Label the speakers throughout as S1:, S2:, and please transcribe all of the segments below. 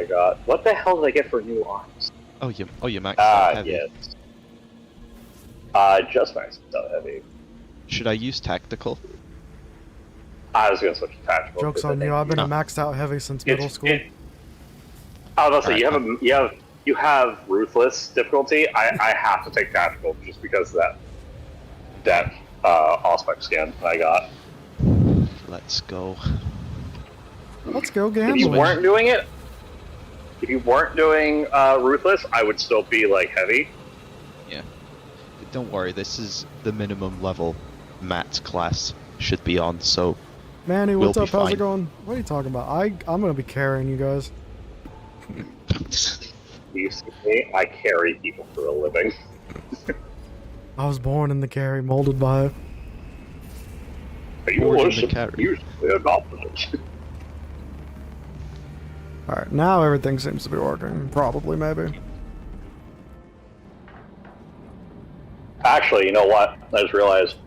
S1: I got. What the hell did I get for new arms?
S2: Oh, you maxed out heavy.
S1: Yes. Just maxed out heavy.
S2: Should I use tactical?
S1: I was gonna switch to tactical.
S3: Joke's on you, I've been a maxed out heavy since middle school.
S1: I was gonna say, you have ruthless difficulty. I have to take tactical just because of that Auspex skin I got.
S2: Let's go.
S3: Let's go gambling.
S1: If you weren't doing ruthless, I would still be like heavy.
S2: Yeah. Don't worry, this is the minimum level Matt's class should be on, so
S3: Manny, what's
S2: we'll
S3: up? How's
S2: fine.
S3: it going? What are you talking about? I'm gonna be carrying you guys.
S1: You see me? I carry people for a living.
S3: I was born in the carry, molded by it.
S1: You
S3: Alright, now everything seems to be working. Probably, maybe.
S1: Actually, you know what? I just realized,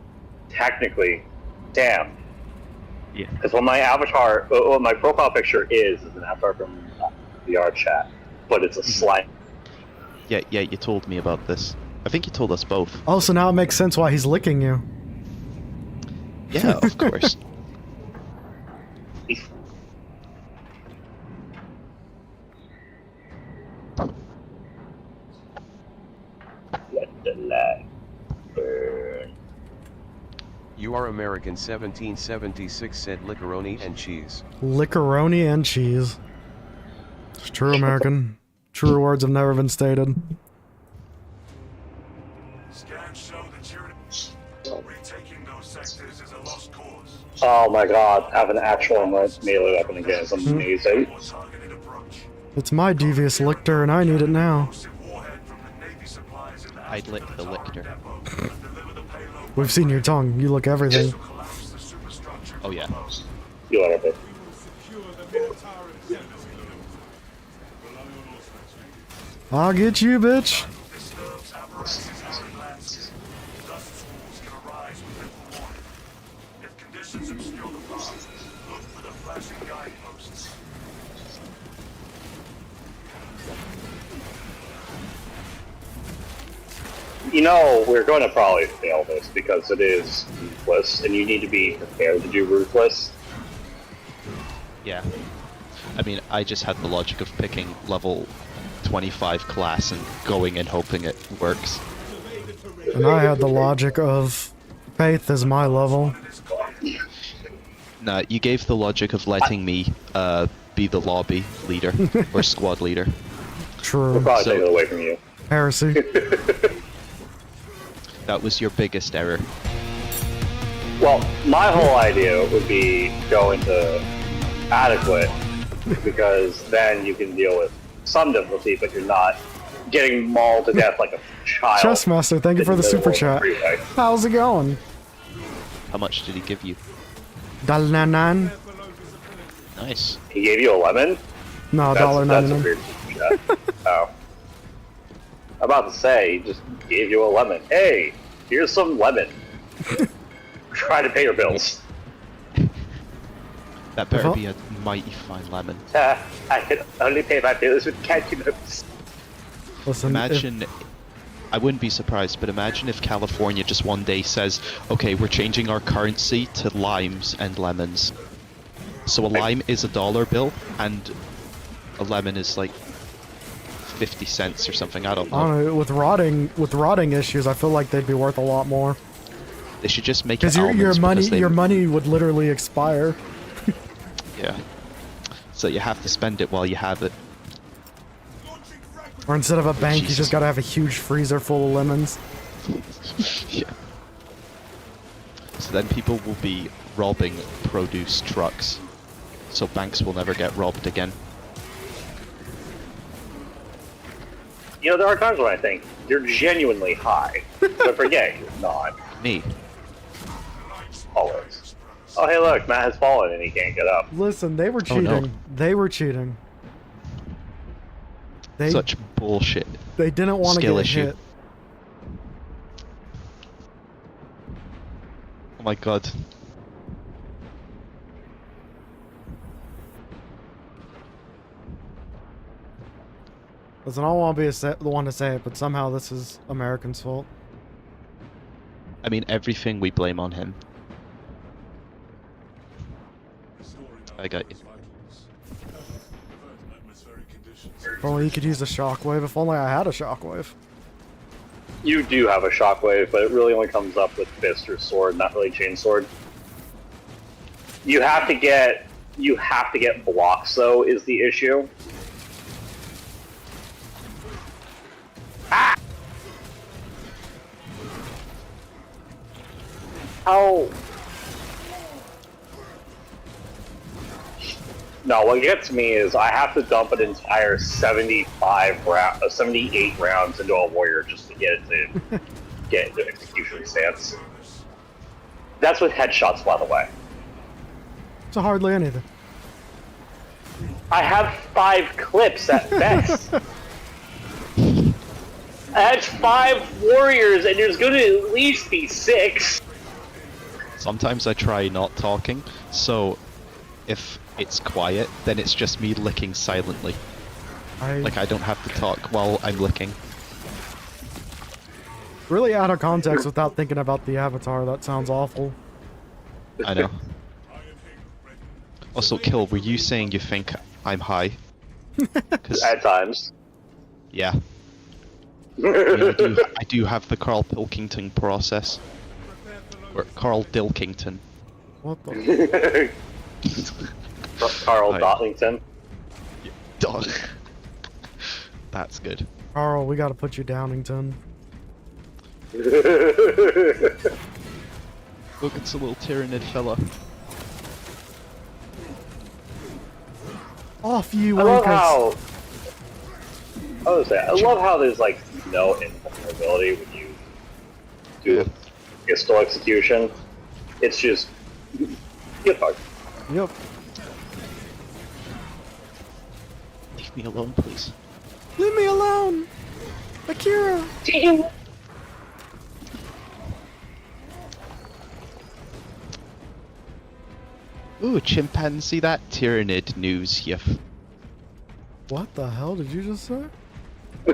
S1: technically, damn.
S2: Yeah.
S1: Because when my avatar, what my profile picture is an avatar from VR chat, but it's a slime.
S2: Yeah, you told me about this. I think you told us both.
S3: Oh, so now it makes sense why he's licking you.
S2: Yeah, of course.
S1: Let the light burn.
S4: You are American 1776 said licoroni and cheese.
S3: Licoroni and cheese. It's true American. Truer words have never been stated.
S5: Scans show that retaking those sectors is a lost cause.
S1: Oh my god, have an actual melee weapon again is amazing.
S5: Targeted approach.
S3: It's my devious lictor and I need it now.
S5: Warhead from the Navy supplies in the
S2: I'd lick the lictor.
S5: depot. Deliver the payload.
S3: We've seen your tongue. You lick everything.
S5: Collapse the superstructure.
S2: Oh yeah.
S1: You let it.
S3: I'll get you, bitch.
S5: Disturbs apparatus and glances. Dust schools can arise with little warning. If conditions obscure the path, look for the flashing guideposts.
S1: You know, we're going to probably fail this because it is ruthless, and you need to be prepared to do ruthless.
S2: Yeah. I mean, I just had the logic of picking level 25 class and going and hoping it works.
S3: And I had the logic of faith as my level.
S2: Nah, you gave the logic of letting me be the lobby leader or squad leader.
S3: True.
S1: We'll probably
S2: So-
S1: take it away from you.
S3: Heresy.
S2: That was your biggest error.
S1: Well, my whole idea would be go into adequate, because then you can deal with some difficulty, but you're not getting mauled to death like a child.
S3: Chessmaster, thank you for the super chat. How's it going?
S2: How much did he give you?
S3: $1.99?
S2: Nice.
S1: He gave you a lemon?
S3: No,
S1: That's a
S3: $1.99.
S1: weird super chat. Oh. I'm about to say, he just gave you a lemon. Hey, here's some lemon. Try to pay your bills.
S2: That better be a mighty fine lemon.
S1: I can only pay my bills with candy notes.
S3: Listen,
S2: Imagine, I wouldn't be surprised, but imagine if California just one day says, okay, we're changing our currency to limes and lemons. So a lime is a dollar bill, and a lemon is like 50 cents or something, I don't know.
S3: I don't know, with rotting issues, I feel like they'd be worth a lot more.
S2: They should just make it
S3: Because
S2: almonds
S3: your money would literally expire.
S2: Yeah. So you have to spend it while you have it.
S3: Or instead of a bank, you
S2: Jesus.
S3: just gotta have a huge freezer full of lemons.
S2: Yeah. So then people will be robbing produce trucks. So banks will never get robbed again.
S1: You know, there are times when I think you're genuinely high, but forget you're not.
S2: Me.
S1: Always. Oh, hey, look, Matt has fallen and he can't get up.
S3: Listen, they were
S2: Oh,
S3: cheating.
S2: no.
S3: They were cheating. They
S2: Such bullshit.
S3: they didn't want to
S2: skill
S3: get
S2: issue.
S3: hit.
S2: Oh my god.
S3: Listen, I don't want to be the one to say it, but somehow this is Americans' fault.
S2: I mean, everything we blame on him. I got you.
S3: If only you could use a shockwave. If only I had a shockwave.
S1: You do have a shockwave, but it really only comes up with fist or sword, not really chainsword. You have to get blocks though, is the issue. Ah! How? No, what gets me is I have to dump an entire 78 rounds into a warrior just to get it to get into execution stance. That's with headshots, by the way.
S3: So hardly anything.
S1: I have 5 clips at best. That's 5 warriors, and there's going to at least be 6.
S2: Sometimes I try not talking, so if it's quiet, then it's just me licking silently. Like I don't have to talk while I'm licking.
S3: Really out of context without thinking about the avatar, that sounds awful.
S2: I know. Also, Kill, were you saying you think I'm high? 'Cause,
S1: At times.
S2: yeah. I mean, I do have the Carl Pilkington process. Or Carl Dilkington.
S3: What the?
S1: Carl
S2: Hi.
S1: Dotlington.
S2: Dog. That's good.
S3: Carl, we gotta put you Downington.
S2: Look, it's a little Tyranid fella.
S3: Off you,
S1: I love
S3: wankers.
S1: how. I love how there's like no invulnerability when you do pistol execution. It's just get fucked.
S3: Yep.
S2: Leave me alone, please.
S3: Leave me alone! Akira!
S2: Ooh, chimpanzee, that Tyranid news here.
S3: What the hell did you just say?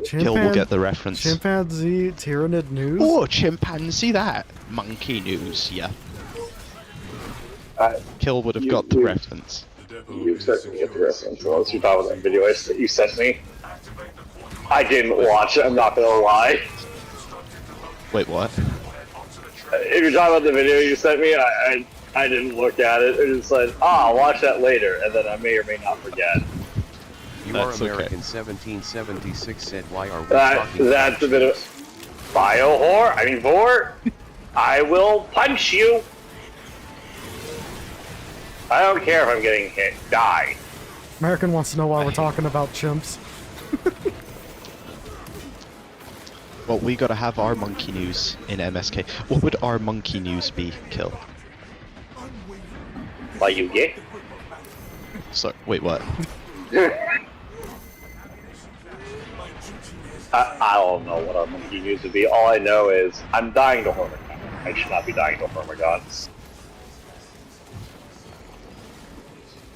S2: Kill will get the reference.
S3: Chimpanzee Tyranid news?
S2: Oh, chimpanzee, that monkey news, yeah. Kill would have got the reference.
S1: You certainly get the reference. Unless you thought of that video that you sent me. I didn't watch it, I'm not gonna lie.
S2: Wait, what?
S1: If you're talking about the video you sent me, I didn't look at it. It just said, I'll watch that later, and then I may or may not forget.
S4: You are
S2: That's okay.
S4: American 1776 said, why are we talking
S1: That's a bit of bio whore. I mean, vor. I will punch you. I don't care if I'm getting hit. Die.
S3: American wants to know why we're talking about chimps.
S2: Well, we gotta have our monkey news in MSK. What would our monkey news be, Kill?
S1: Why you gay?
S2: So, wait, what?
S1: I don't know what our monkey news would be. All I know is I'm dying to Hormigons. I should not be dying to Hormigons.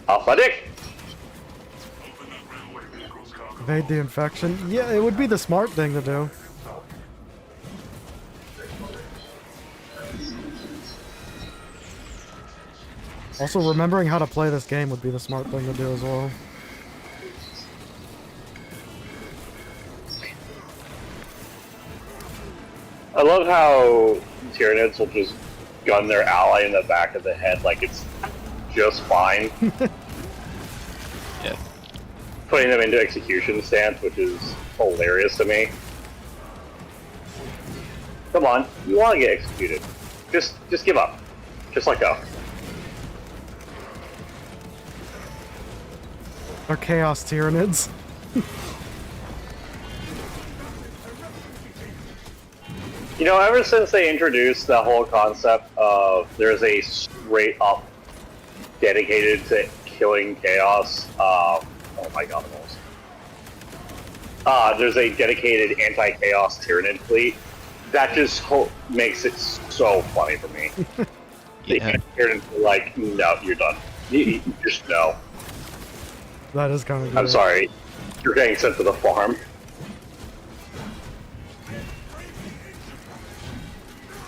S1: Off my dick!
S3: Evade the infection? Yeah, it would be the smart thing to do. Also, remembering how to play this game would be the smart thing to do as well.
S1: I love how Tyranids will just gun their ally in the back of the head like it's just fine.
S2: Yeah.
S1: Putting them into execution stance, which is hilarious to me. Come on, you want to get executed. Just give up. Just let go.
S3: They're Chaos Tyranids.
S1: You know, ever since they introduced the whole concept of there's a straight up dedicated to killing chaos, oh my god, there's a dedicated anti-chaos Tyranid fleet. That just makes it so funny for me.
S2: Yeah.
S1: Tyranids are like, no, you're done. You just no.
S3: That is kind of good.
S1: I'm sorry. You're getting sent to the farm.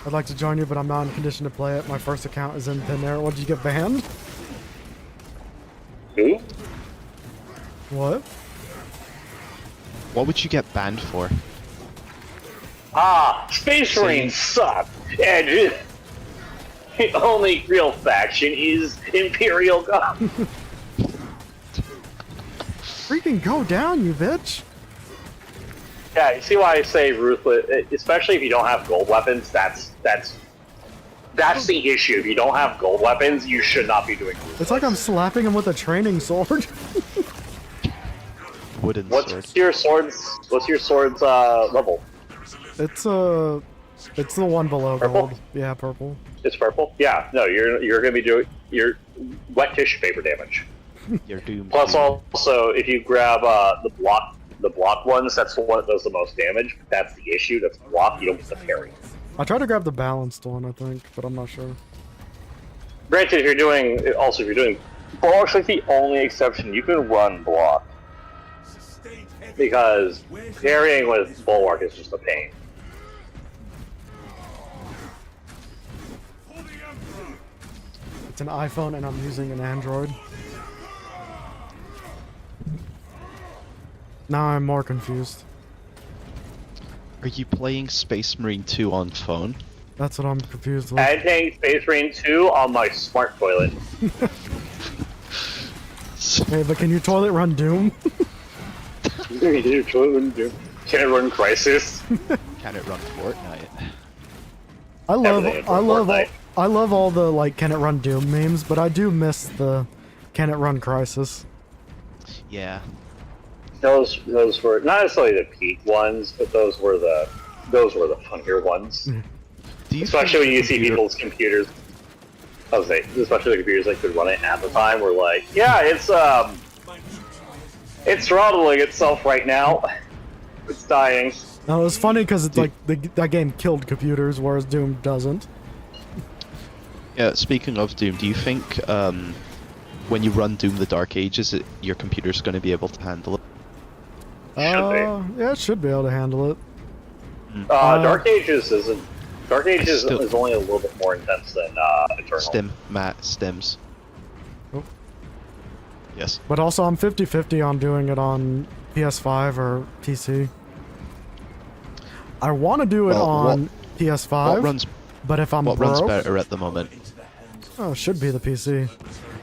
S3: I'd like to join you, but I'm not in condition to play it. My first account is in thin air. What, did you get banned?
S1: Who?
S3: What?
S2: What would you get banned for?
S1: Space Marines suck, and the only real faction is Imperial God.
S3: Freaking go down, you bitch!
S1: Yeah, you see why I say ruthless, especially if you don't have gold weapons. That's the issue. If you don't have gold weapons, you should not be doing ruthless.
S3: It's like I'm slapping him with a training sword.
S2: Wooden sword.
S1: What's your sword's level?
S3: It's the one below
S1: Purple?
S3: gold. Yeah, purple.
S1: It's purple. Yeah, no, you're gonna be doing your wet tissue paper damage.
S2: You're doomed.
S1: Plus, also, if you grab the block ones, that's the one that does the most damage. That's the issue. That's block. You don't get the parry.
S3: I tried to grab the balanced one, I think, but I'm not sure.
S1: Granted, if you're doing block's like the only exception. You can run block because parrying with bulwark is just a pain.
S3: It's an iPhone and I'm using an Android. Now I'm more confused.
S2: Are you playing Space Marine 2 on phone?
S3: That's what I'm confused with.
S1: I'm playing Space Marine 2 on my smart toilet.
S3: Hey, but can you toilet run Doom?
S1: Can it run Crisis?
S2: Can it run Fortnite?
S3: I love all the like can it run Doom memes, but I do miss the can it run Crisis.
S2: Yeah.
S1: Those were not necessarily the peak ones, but those were the funnier ones. Especially when you see people's computers. I was saying, especially the computers that could run it at the time were like, yeah, it's throttling itself right now. It's dying.
S3: No, it was funny because it's like that game killed computers, whereas Doom doesn't.
S2: Yeah. Speaking of Doom, do you think when you run Doom: The Dark Ages, your computer's going to be able to handle it?
S3: Yeah, it should be able to handle it.
S1: Dark Ages isn't. Dark Ages is only a little bit more intense than Eternal.
S2: Stims.
S3: Oh.
S2: Yes.
S3: But also, I'm 50-50 on doing it on PS5 or PC. I want to do it on PS5, but if I'm broke...
S2: What runs better at the moment?
S3: Oh, it should be the PC.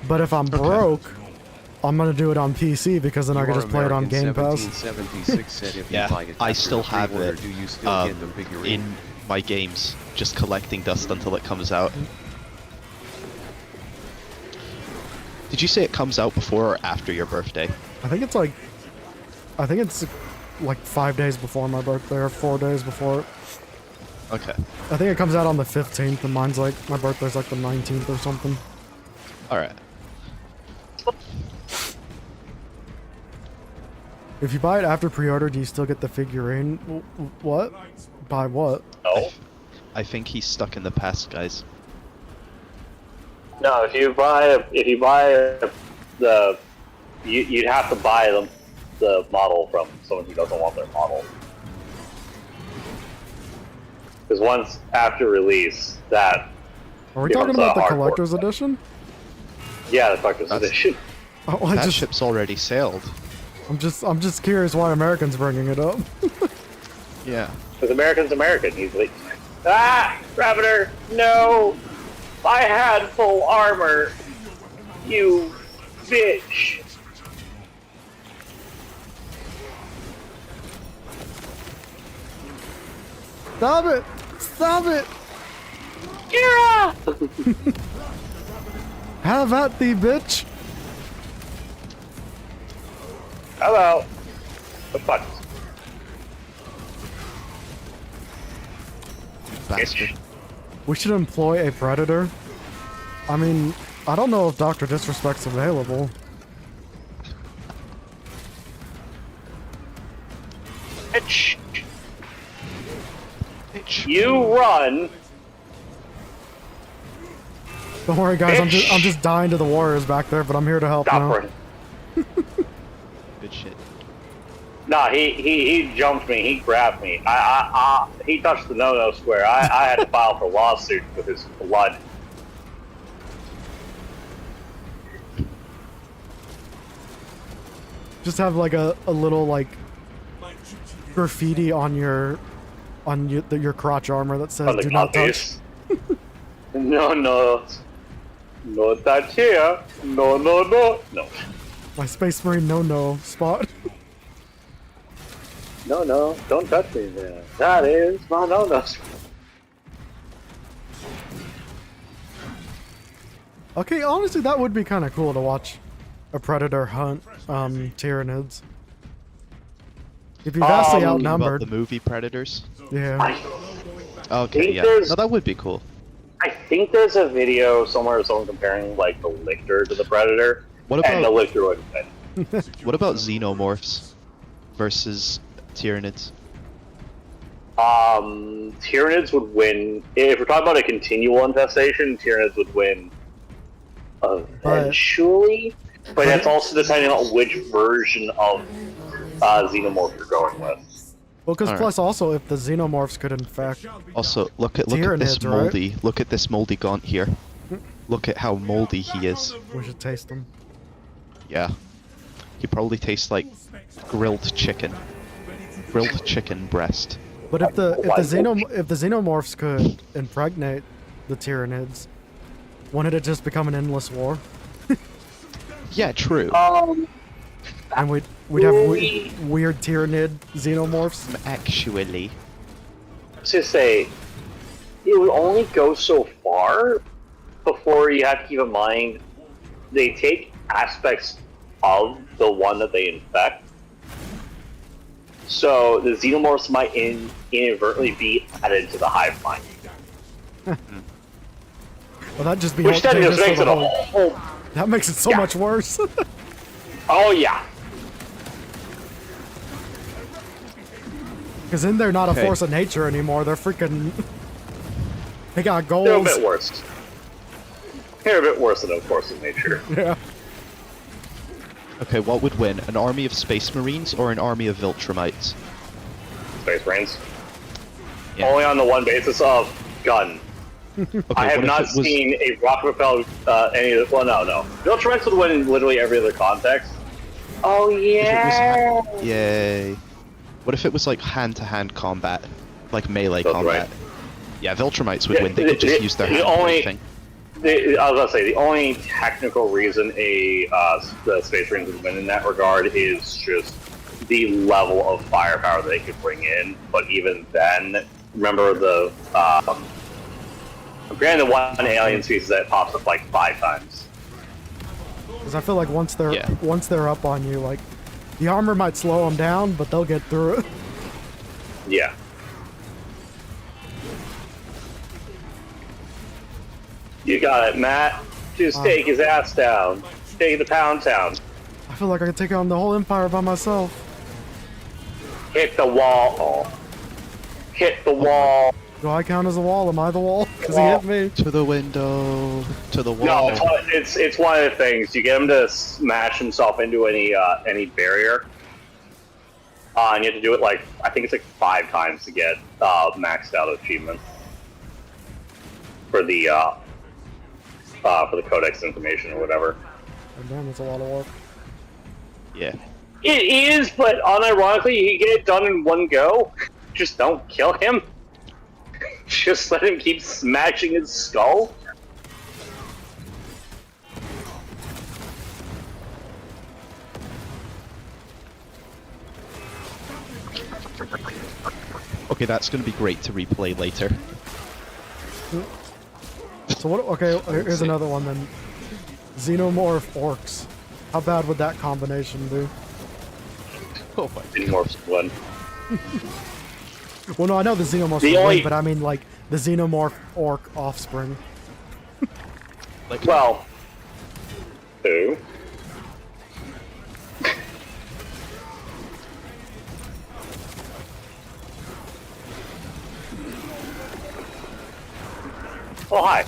S3: But if I'm broke, I'm going to do it on PC because then I can just play it on Game Pass.
S2: Yeah, I still have it in my games, just collecting dust until it comes out. Did you say it comes out before or after your birthday?
S3: I think it's like 5 days before my birthday or 4 days before it.
S2: Okay.
S3: I think it comes out on the 15th and mine's like, my birthday's like the 19th or something.
S2: Alright.
S3: If you buy it after pre-order, do you still get the figurine? What? Buy what?
S1: No.
S2: I think he's stuck in the past, guys.
S1: No, if you buy you'd have to buy the model from someone who doesn't want their model. Because once after release, that
S3: Are we talking about the collector's edition?
S1: Yeah, the collector's edition.
S3: Oh,
S2: That ship's already sailed.
S3: I'm just curious why Americans bringing it up.
S2: Yeah.
S1: Because American's American. He's like, Ravener, no! I had full armor, you bitch!
S3: Stop it! Stop it!
S1: Kira!
S3: Have at thee, bitch!
S1: Hello. The fuck?
S2: Bastard.
S3: We should employ a predator. I mean, I don't know if Dr. Disrespect's available.
S1: Bitch. You run.
S3: Don't worry, guys. I'm
S1: Bitch.
S3: just dying to the warriors back there, but I'm here to help
S1: Stop
S3: now.
S1: running.
S2: Good shit.
S1: Nah, he jumped me. He grabbed me. He touched the no-no square. I had to file for lawsuit with his blood.
S3: Just have like a little like graffiti on your your crotch armor that says
S1: On the
S3: "Do not touch."
S1: copies. No touch here. No.
S3: My Space Marine no spot.
S1: No, don't touch me there. That is my no.
S3: Okay, honestly, that would be kind of cool to watch a predator hunt Tyranids. You'd be vastly
S2: About
S3: outnumbered.
S2: the movie Predators.
S3: Yeah.
S2: Okay,
S1: think
S2: yeah.
S1: there's-
S2: No, that would be cool.
S1: I think there's a video somewhere of someone comparing like the Lictor to the Predator,
S2: What
S1: and the
S2: about
S1: Lictor would win.
S2: xenomorphs versus Tyranids?
S1: Tyranids would win if we're talking about a continual infestation. Tyranids would win eventually, but that's also depending on which version of xenomorph you're going with.
S3: Well, because
S2: Alright.
S3: plus also if the xenomorphs could infect.
S2: Also, look at this
S3: Tyranids, right?
S2: moldy. Look at this moldy Gaunt here. Look at how moldy he is.
S3: We should taste them.
S2: Yeah. He probably tastes like grilled chicken. Grilled chicken breast.
S3: But if the xenomorphs could impregnate the Tyranids, wouldn't it just become an endless war?
S2: Yeah, true.
S3: And we'd have weird Tyranid xenomorphs.
S2: Actually.
S1: To say, it would only go so far before you have to keep in mind they take aspects of the one that they infect. So the xenomorphs might inadvertently be added to the hive mind.
S3: Well, that'd just be
S1: Which then
S3: dangerous
S1: just
S3: for
S1: makes
S3: the
S1: it a
S3: whole-
S1: whole...
S3: That makes it so
S1: Yeah.
S3: much worse.
S1: Oh yeah.
S3: Because then they're not a
S2: Okay.
S3: force of nature anymore. They're freaking. They got goals.
S1: They're a bit worse. They're a bit worse than a force of nature.
S3: Yeah.
S2: Okay, what would win? An army of Space Marines or an army of Ultramites?
S1: Space Marines.
S2: Yeah.
S1: Only on the one basis of gun.
S2: Okay,
S1: I have
S2: what if
S1: not
S2: it was-
S1: seen a rocket propelled any of the. Well, no. The Ultramarines would win in literally every other context. Oh
S2: if it was
S1: yeah.
S2: Yay. What if it was like hand-to-hand combat? Like melee
S1: That's
S2: combat?
S1: right.
S2: Yeah, the Ultramites would
S1: Yeah,
S2: win. They could just
S1: the-
S2: use their
S1: the
S2: hand
S1: only-
S2: thing.
S1: I was gonna say the only technical reason the Space Marines would win in that regard is just the level of firepower they could bring in. But even then, remember the granted the one alien species that pops up like 5 times.
S3: Because I feel like once they're
S2: Yeah.
S3: up on you, like the armor might slow them down, but they'll get through it.
S1: Yeah. You got it, Matt. Just take his ass down. Take the Pound Town.
S3: I feel like I could take on the whole empire by myself.
S1: Hit the wall. Hit the wall.
S3: Do I count as a wall? Am I the wall? Because he hit me.
S2: To the window. To the
S1: No,
S2: wall.
S1: it's one of the things. You get him to smash himself into any barrier, and you have to do it like I think it's like 5 times to get maxed out achievement for the codex information or whatever.
S3: Oh, damn, that's a lot of work.
S2: Yeah.
S1: It is, but unironically, you get it done in one go. Just don't kill him. Just let him keep smashing his skull.
S2: Okay, that's going to be great to replay later.
S3: So what? Okay, here's another one then. Xenomorph orcs. How bad would that combination be?
S2: Oh my
S1: Xenomorphs one.
S3: Well, no, I know the xenomorphs
S1: The
S3: would
S1: only-
S3: win, but I mean like the xenomorph orc offspring.
S2: Like,
S1: Well, who? Oh hi.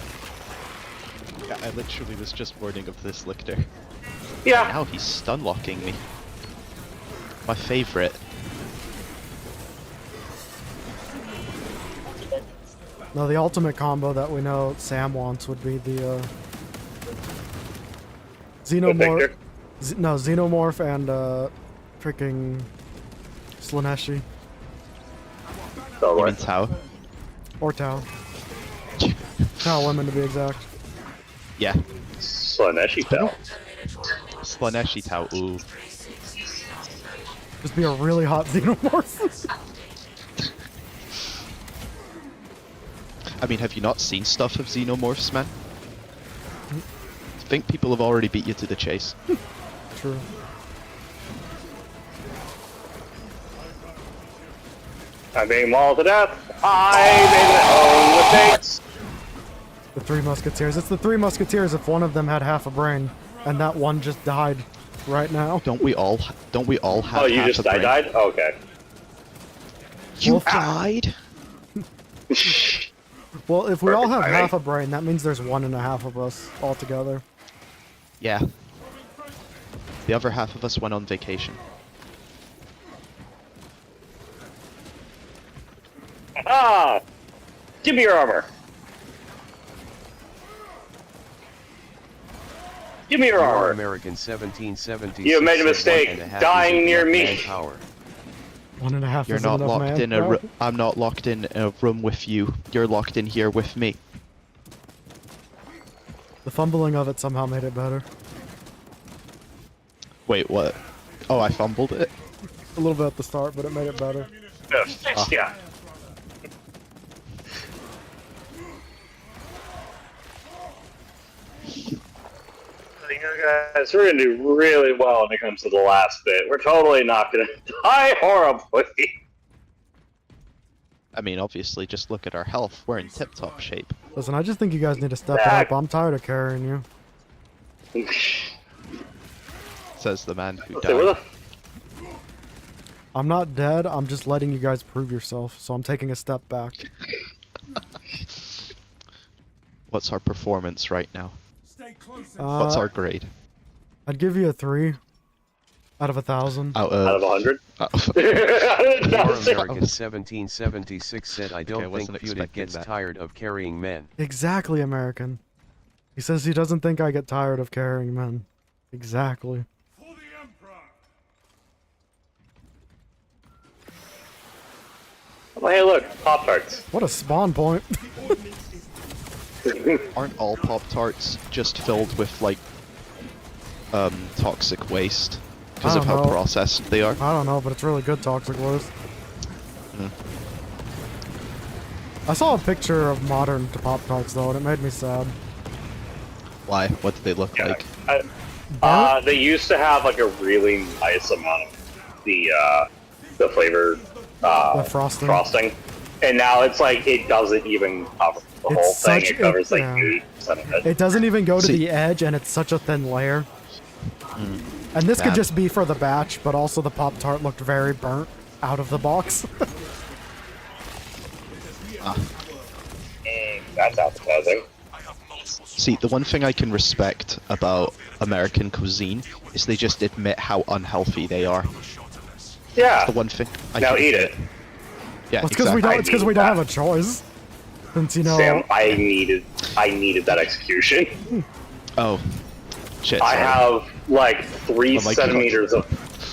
S2: yeah, I literally was just warning of this Lictor.
S1: Yeah.
S2: Now he's stun locking me. My favorite.
S3: No, the ultimate combo that we know Sam wants would be the Xenomorph.
S1: Victor?
S3: No, Xenomorph and freaking Slaneshi
S1: So
S2: You
S1: what?
S2: mean Tau?
S3: or Tau. Tau women to be exact.
S2: Yeah.
S1: Slaneshi fell.
S2: Slaneshi Tau. Ooh.
S3: Just be a really hot Xenomorph.
S2: I mean, have you not seen stuff of Xenomorphs, man? I think people have already beat you to the chase.
S3: True.
S1: I'm being mauled to death. I made my own mistakes.
S3: The Three Musketeers. It's the Three Musketeers if one of them had half a brain, and that one just died right now.
S2: Don't we all have
S1: Oh, you
S2: half
S1: just
S2: a brain?
S1: died? Okay.
S2: You
S3: Wolf-
S2: died?
S3: Well, if we all have
S1: Perfect
S3: half
S1: timing.
S3: a brain, that means there's 1.5 of us altogether.
S2: Yeah. The other half of us went on vacation.
S1: Ah! Give me your armor. Give me your
S4: You are
S1: armor.
S4: American 1776.
S1: You made a
S4: said
S1: mistake
S4: 1.5
S1: dying
S4: isn't
S1: near
S4: enough
S1: me.
S4: manpower.
S3: 1.5
S2: You're
S3: isn't
S2: not
S3: enough,
S2: locked
S3: man.
S2: in a I'm not locked in a room with you. You're locked in here with me.
S3: The fumbling of it somehow made it better.
S2: Wait, what? Oh, I fumbled it?
S3: A little bit at the start, but it made it better.
S1: Yeah. Guys, we're gonna do really well when it comes to the last bit. We're totally not gonna die horribly.
S2: I mean, obviously, just look at our health. We're in tip-top shape.
S3: Listen, I just think you guys need to step it
S1: Back.
S3: up. I'm tired of carrying you.
S2: Says the man who
S1: So where
S2: died.
S3: I'm not dead, I'm just letting you guys prove yourself, so I'm taking a step back.
S2: What's our performance right now?
S5: Stay close.
S2: What's our grade?
S3: I'd give you a 3 out of 1,000.
S2: Out
S1: out of
S2: of...
S1: 100?
S4: You are
S1: That's-
S4: American 1776 said I don't
S2: wasn't
S4: think Heretic
S2: expecting
S4: gets
S2: that.
S4: tired of carrying men.
S3: Exactly, American. He says he doesn't think I get tired of carrying men. Exactly.
S5: For the Emperor.
S1: Oh, hey, look, Pop Tarts.
S3: What a spawn point.
S2: Aren't all Pop-Tarts just filled with, like, toxic waste? Because
S3: I
S2: of
S3: don't
S2: how
S3: know.
S2: processed they are?
S3: I don't know, but it's really good toxic waste.
S2: Mm.
S3: I saw a picture of modern Pop Tarts though, and it made me sad.
S2: Why? What do they look
S1: Yeah.
S2: like?
S1: They used to have like a really nice amount of the flavor
S3: The frosting.
S1: and now it's like it doesn't even cover the
S3: It's
S1: whole thing.
S3: such-
S1: It covers like
S3: yeah.
S1: 80% of it.
S3: It doesn't even go to
S2: See-
S3: the edge, and it's such a thin layer. And this could
S2: Damn.
S3: just be for the batch, but also the Pop Tart looked very burnt out of the box.
S1: That's appetizing.
S2: See, the one thing I can respect about American cuisine is they just admit how unhealthy they are.
S1: Yeah.
S2: The one thing I
S1: Now
S2: can
S1: eat
S2: admit.
S1: it.
S2: Yeah,
S3: Well, it's because
S2: exactly.
S3: we don't have a choice. Since you know,
S1: Sam, I needed that execution.
S2: Oh, shit.
S1: I
S2: sorry.
S1: have like 3
S2: Oh my God.
S1: centimeters of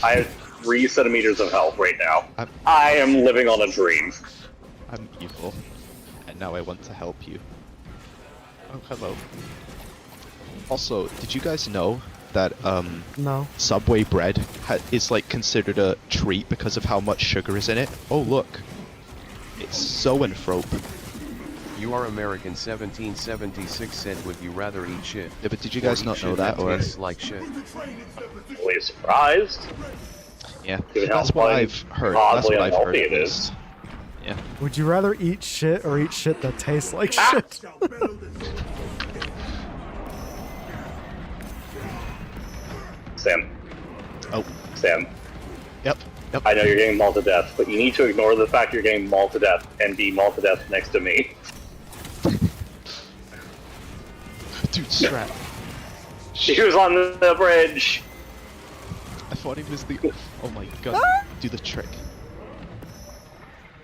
S1: I have 3 centimeters of health right now.
S2: I'm-
S1: I am living on a dream.
S2: I'm evil, and now I want to help you. Oh, hello. Also, did you guys know that
S3: no.
S2: Subway bread is like considered a treat because of how much sugar is in it? Oh look, it's zoanthrope.
S4: You are American 1776 said would you rather eat shit?
S2: Yeah, but did you
S4: or
S2: guys
S4: eat
S2: not know
S4: shit
S2: that, or
S4: tastes like shit?
S1: Really surprised.
S2: yeah?
S1: Given how
S2: That's what
S1: fun-
S2: I've heard. That's
S1: oddly
S2: what I've heard.
S1: unhealthy
S2: At
S1: it
S2: least. Yeah.
S3: Would you rather eat shit or eat shit that tastes like shit?
S1: Sam,
S2: Oh.
S1: Sam,
S2: Yep. Yep.
S1: I know you're getting mauled to death, but you need to ignore the fact you're getting mauled to death and be mauled to death next to me.
S2: Dude, strap.
S1: She was on the bridge.
S2: I thought he was the. Oh my god. Do the trick.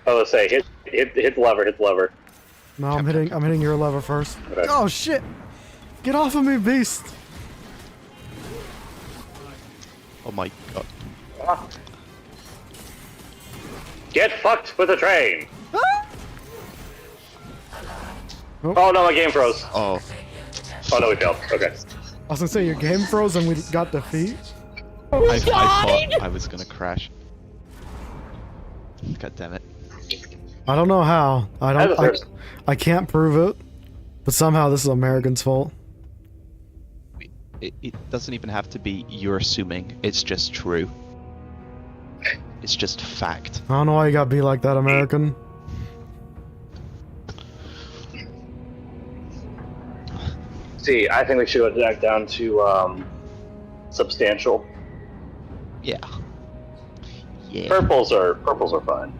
S1: Oh, let's say hit the lever, hit the lever.
S3: No, I'm hitting your lever first.
S1: Okay.
S3: Oh shit! Get off of me, beast!
S2: Oh my god.
S1: Ah. Get fucked with a train! Oh no, my game froze.
S2: Oh,
S1: Oh no, we failed. Okay.
S3: I was gonna say your game froze and we got defeat.
S2: I thought I was gonna crash. God damn it.
S3: I don't know how. I can't prove it, but somehow this is Americans' fault.
S2: It doesn't even have to be you're assuming, it's just true. It's just fact.
S3: I don't know why you gotta be like that, American.
S1: See, I think we should go back down to substantial.
S2: Yeah. Yeah.
S1: Purples are fine.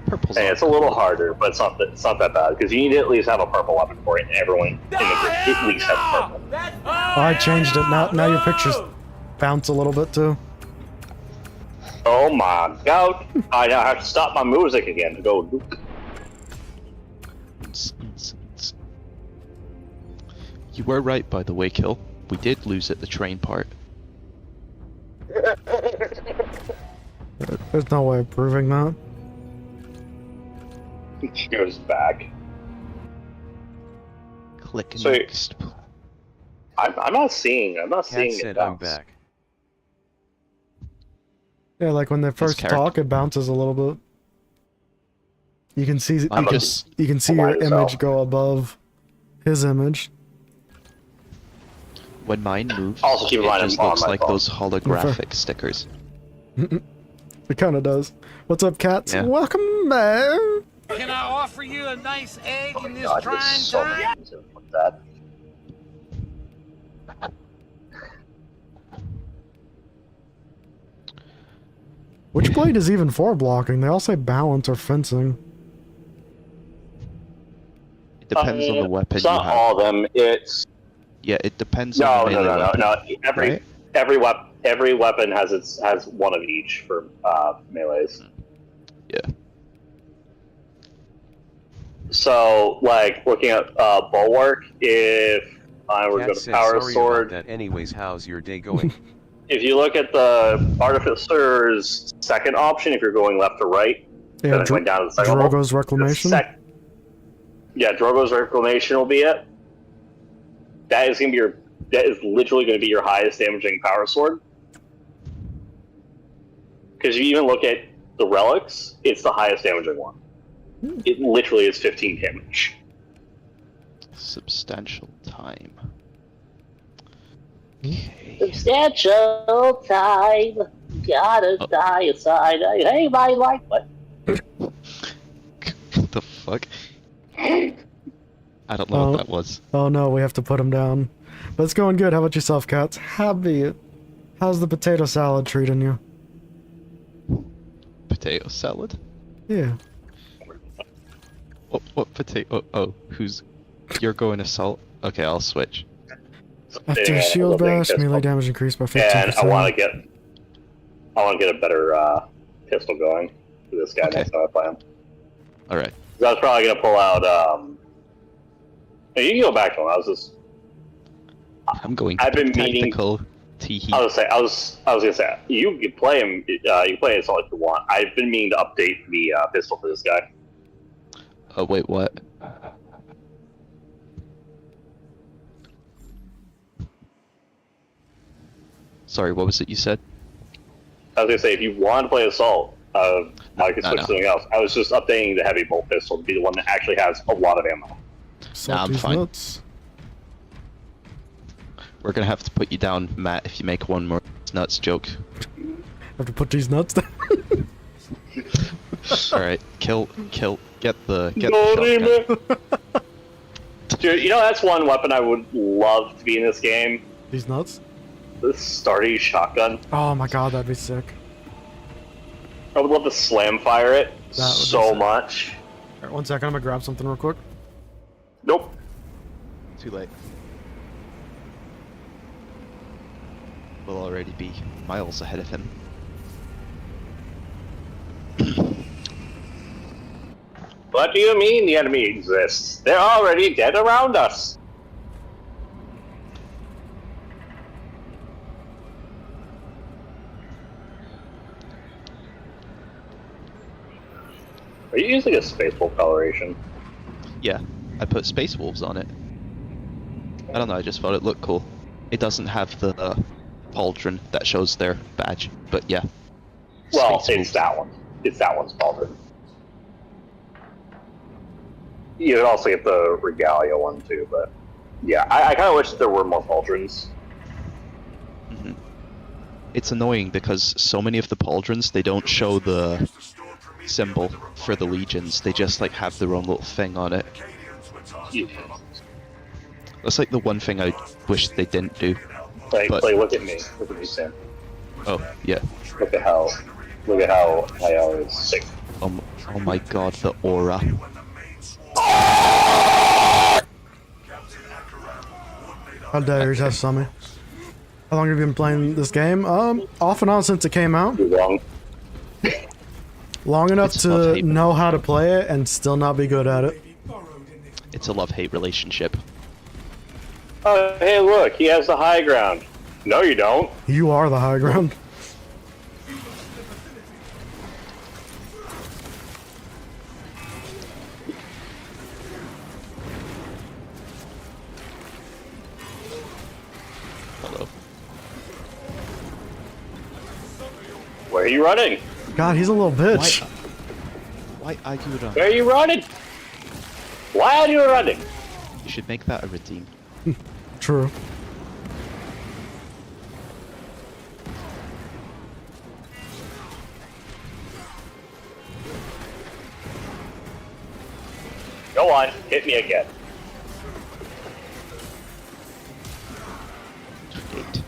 S2: Purple's
S1: And it's a little harder, but it's not that bad because you need to at least have a purple weapon for it, and everyone in the group at least has purple.
S3: Oh, I changed it. Now your pictures bounce a little bit too.
S1: Oh my god! I now have to stop my music again to go.
S2: You were right, by the way, Kill. We did lose at the train part.
S3: There's no way of proving that.
S1: She goes back.
S2: Click
S1: So-
S2: next.
S1: I'm not seeing
S4: Cat
S1: it
S4: said I'm
S1: bounce.
S4: back.
S3: Yeah, like when they first
S2: character-
S3: talk, it bounces a little bit. You can see
S2: I'm
S3: you
S2: just-
S3: can see
S1: by
S3: your
S1: yourself.
S3: image go above his image.
S2: When mine moves,
S1: Also keep in mind
S2: it
S1: I'm
S2: just
S1: on
S2: looks
S1: my
S2: like
S1: phone.
S2: those holographic stickers.
S3: It kind of does. What's up, cats?
S2: Yeah.
S3: Welcome back.
S6: Can I offer you a nice egg
S1: Oh
S6: in
S1: my
S6: this
S1: god,
S6: trying
S1: there's so
S6: time?
S1: many things like that.
S3: Which blade is even for blocking? They all say balance or fencing.
S2: It depends on the weapon
S1: It's
S2: you
S1: not
S2: have.
S1: all of them. It's
S2: Yeah, it depends
S1: no,
S2: on the
S1: no,
S2: melee
S1: no, no,
S2: weapon.
S1: no.
S2: right?
S1: Every weapon has one of each for melees.
S2: Yeah.
S1: So, like looking at bulwark, if I were to go
S4: Cat
S1: to
S4: said
S1: power
S4: sorry
S1: sword,
S4: about that anyways, how's your day going?
S1: if you look at the artificer's second option, if you're going left to right,
S3: Yeah,
S1: then it went down to the second level.
S3: Drogo's reclamation.
S1: Yeah, Drogo's reclamation will be it. That is literally going to be your highest damaging power sword. Because if you even look at the relics, it's the highest damaging one. It literally is 15 damage.
S2: Substantial time. Okay.
S1: Substantial time. Gotta die aside. Hey, my life. What?
S2: What the fuck? I don't know
S3: Oh.
S2: what that was.
S3: Oh no, we have to put him down. But it's going good. How about yourself, cats? How's the potato salad treating you?
S2: Potato salad?
S3: Yeah.
S2: What potato? Oh, you're going assault? Okay, I'll switch.
S3: After a shield bash, melee damage increased by 15%.
S1: And I want to get a better pistol going for this guy
S2: Okay.
S1: next time I play him.
S2: Alright.
S1: I was probably gonna pull out. You can go back to him.
S2: I'm going
S1: I've been meaning-
S2: tactical teehee.
S1: I was gonna say you can play him. You can play assault if you want. I've been meaning to update the pistol for this guy.
S2: Oh, wait, what? Sorry, what was it you said?
S1: I was gonna say if you want to play assault, I could
S2: No,
S1: switch
S2: no.
S1: to something else. I was just updating the heavy bolt pistol to be the one that actually has a lot of ammo.
S3: Salty's
S2: fine.
S3: nuts.
S2: We're gonna have to put you down, Matt, if you make one more nuts joke.
S3: Have to put these nuts down.
S2: Alright, kill, get the
S1: Gory,
S2: shotgun.
S1: Dude, you know that's one weapon I would love to be in this game.
S3: These nuts?
S1: The Stardy shotgun.
S3: Oh my god, that'd be sick.
S1: I would love to slam fire it
S3: That would be
S1: so
S3: sick.
S1: much.
S3: Alright, 1 second, I'm gonna grab something real quick.
S1: Nope.
S2: Too late. We'll already be miles ahead of him.
S1: What do you mean the enemy exists? They're already dead around us. Are you using a Space Wolf coloration?
S2: Yeah, I put Space Wolves on it. I don't know, I just thought it looked cool. It doesn't have the pauldron that shows their badge, but yeah.
S1: Well,
S2: Space
S1: it's
S2: Wolves.
S1: that one. It's that one's pauldron. You can also get the Regalia one too, but yeah, I kind of wish there were more pauldrons.
S2: Mhm. It's annoying because so many of the pauldrons, they don't show the symbol for the legions, they just like have their own little thing on it.
S1: Yeah.
S2: That's like the one thing I wish they didn't do.
S1: Like,
S2: But-
S1: look at me, Sam.
S2: Oh, yeah.
S1: Look at how I always sick.
S2: Oh my god, the aura.
S3: How dare you have Sammy? How long have you been playing this game? Off and on since it came out.
S1: You're wrong.
S3: Long enough
S2: It's
S3: to
S2: love-hate.
S3: know how to play it and still not be good at it.
S2: It's a love-hate relationship.
S1: Oh, hey, look, he has the high ground. No, you don't.
S3: You are the high ground.
S2: Hello.
S1: Where are you running?
S3: God, he's a little bitch.
S2: Why are you running?
S1: Where are you running? Why are you running?
S2: You should make that a routine.
S3: True.
S1: Go on, hit me again.
S2: Gate.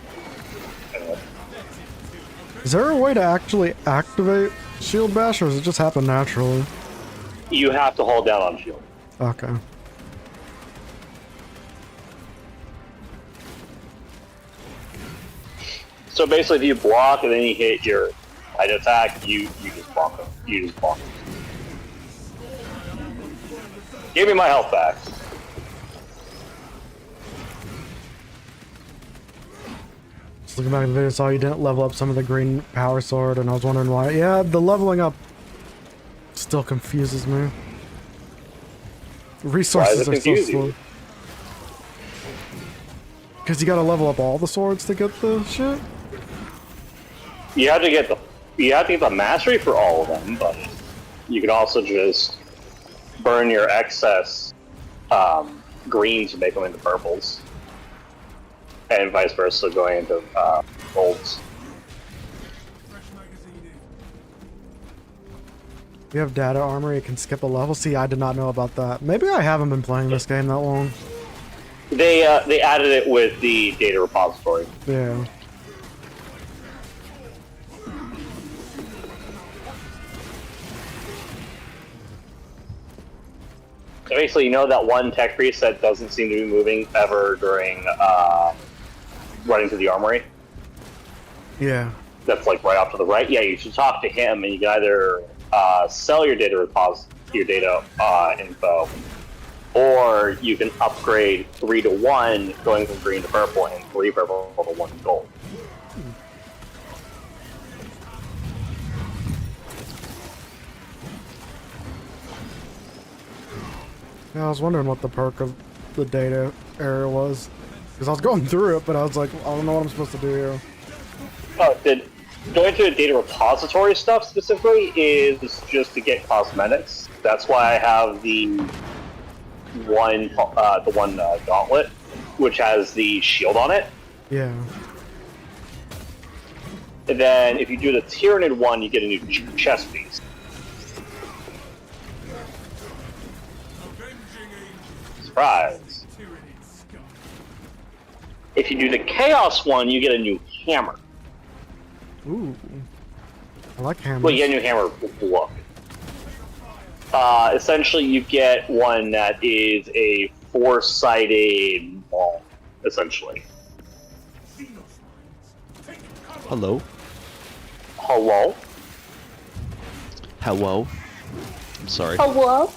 S3: Is there a way to actually activate Shield Bash, or does it just happen naturally?
S1: You have to hold down on shield.
S3: Okay.
S1: So basically, if you block and then you hit your light attack, you just bonk them. You just bonk them. Give me my health back.
S3: Just looking back at the video, saw you didn't level up some of the green power sword, and I was wondering why. Yeah, the leveling up still confuses me. Resources are so
S1: confuse
S3: slow.
S1: you?
S3: Because you gotta level up all the swords to get the shit?
S1: You have to get the mastery for all of them, but you can also just burn your excess greens to make them into purples, and vice versa, going into golds.
S3: You have data armor, you can skip a level. See, I did not know about that. Maybe I haven't been playing this game that long.
S1: They added it with the data repository.
S3: Yeah.
S1: So basically, you know that one tech priest that doesn't seem to be moving ever during running to the armory?
S3: Yeah.
S1: That's like right off to the right. Yeah, you should talk to him, and you can either sell your data info, or you can upgrade 3 to 1, going from green to purple, and 3 purple to 1 gold.
S3: Yeah, I was wondering what the perk of the data area was. Because I was going through it, but I was like, I don't know what I'm supposed to do here.
S1: Oh, going to the data repository stuff specifically is just to get cosmetics. That's why I have the one gauntlet, which has the shield on it.
S3: Yeah.
S1: And then if you do the Tyranid one, you get a new chest piece. Surprise. If you do the Chaos one, you get a new hammer.
S3: Ooh. I like hammers.
S1: Well, you get a new hammer look. Essentially, you get one that is a 4-sided ball, essentially.
S2: Hello?
S1: Hello?
S2: Hello? I'm sorry.
S1: Hello?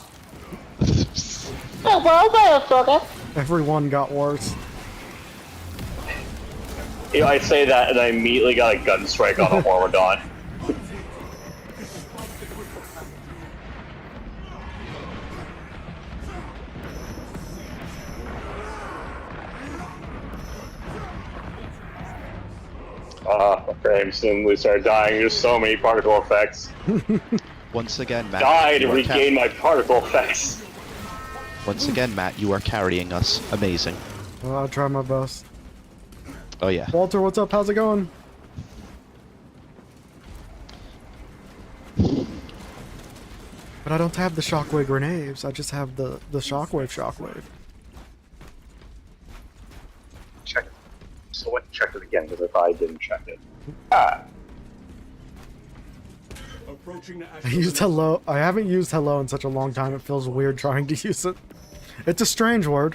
S3: Everyone got worse.
S1: You know, I say that and I immediately got a gun strike on a Hormodon. Frames soon we start dying. There's so many particle effects.
S2: Once again, Matt.
S1: Die to
S2: you are
S1: regain my particle effects.
S2: Once again, Matt, you are carrying us. Amazing.
S3: Well, I'll try my best.
S2: Oh yeah.
S3: Walter, what's up? How's it going? But I don't have the shockwave grenades. I just have the shockwave.
S1: Check it. So what? Check it again, because if I didn't check it. Ah.
S3: I used hello. I haven't used hello in such a long time. It feels weird trying to use it. It's a strange word.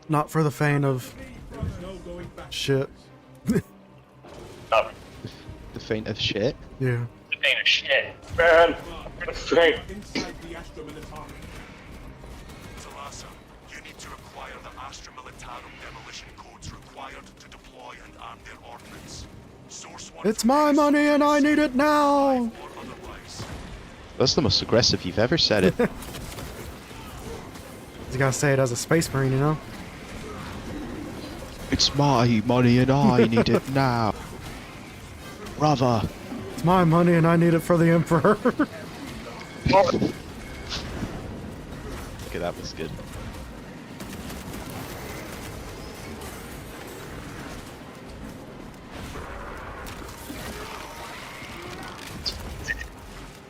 S3: Not for the faint of shit.
S1: Oh.
S2: The faint of shit.
S3: Yeah.
S1: The pain of shit. Man. Straight.
S5: Talasa, you need to acquire the Astra Militarum demolition codes required to deploy and arm their ordnance. Source one.
S3: It's my money and I need it now.
S5: Or otherwise.
S2: That's the most aggressive you've ever said it.
S3: You gotta say it as a space marine, you know?
S2: It's my money and I need it now. Brother.
S3: It's my money and I need it for the Emperor.
S2: Okay, that was good.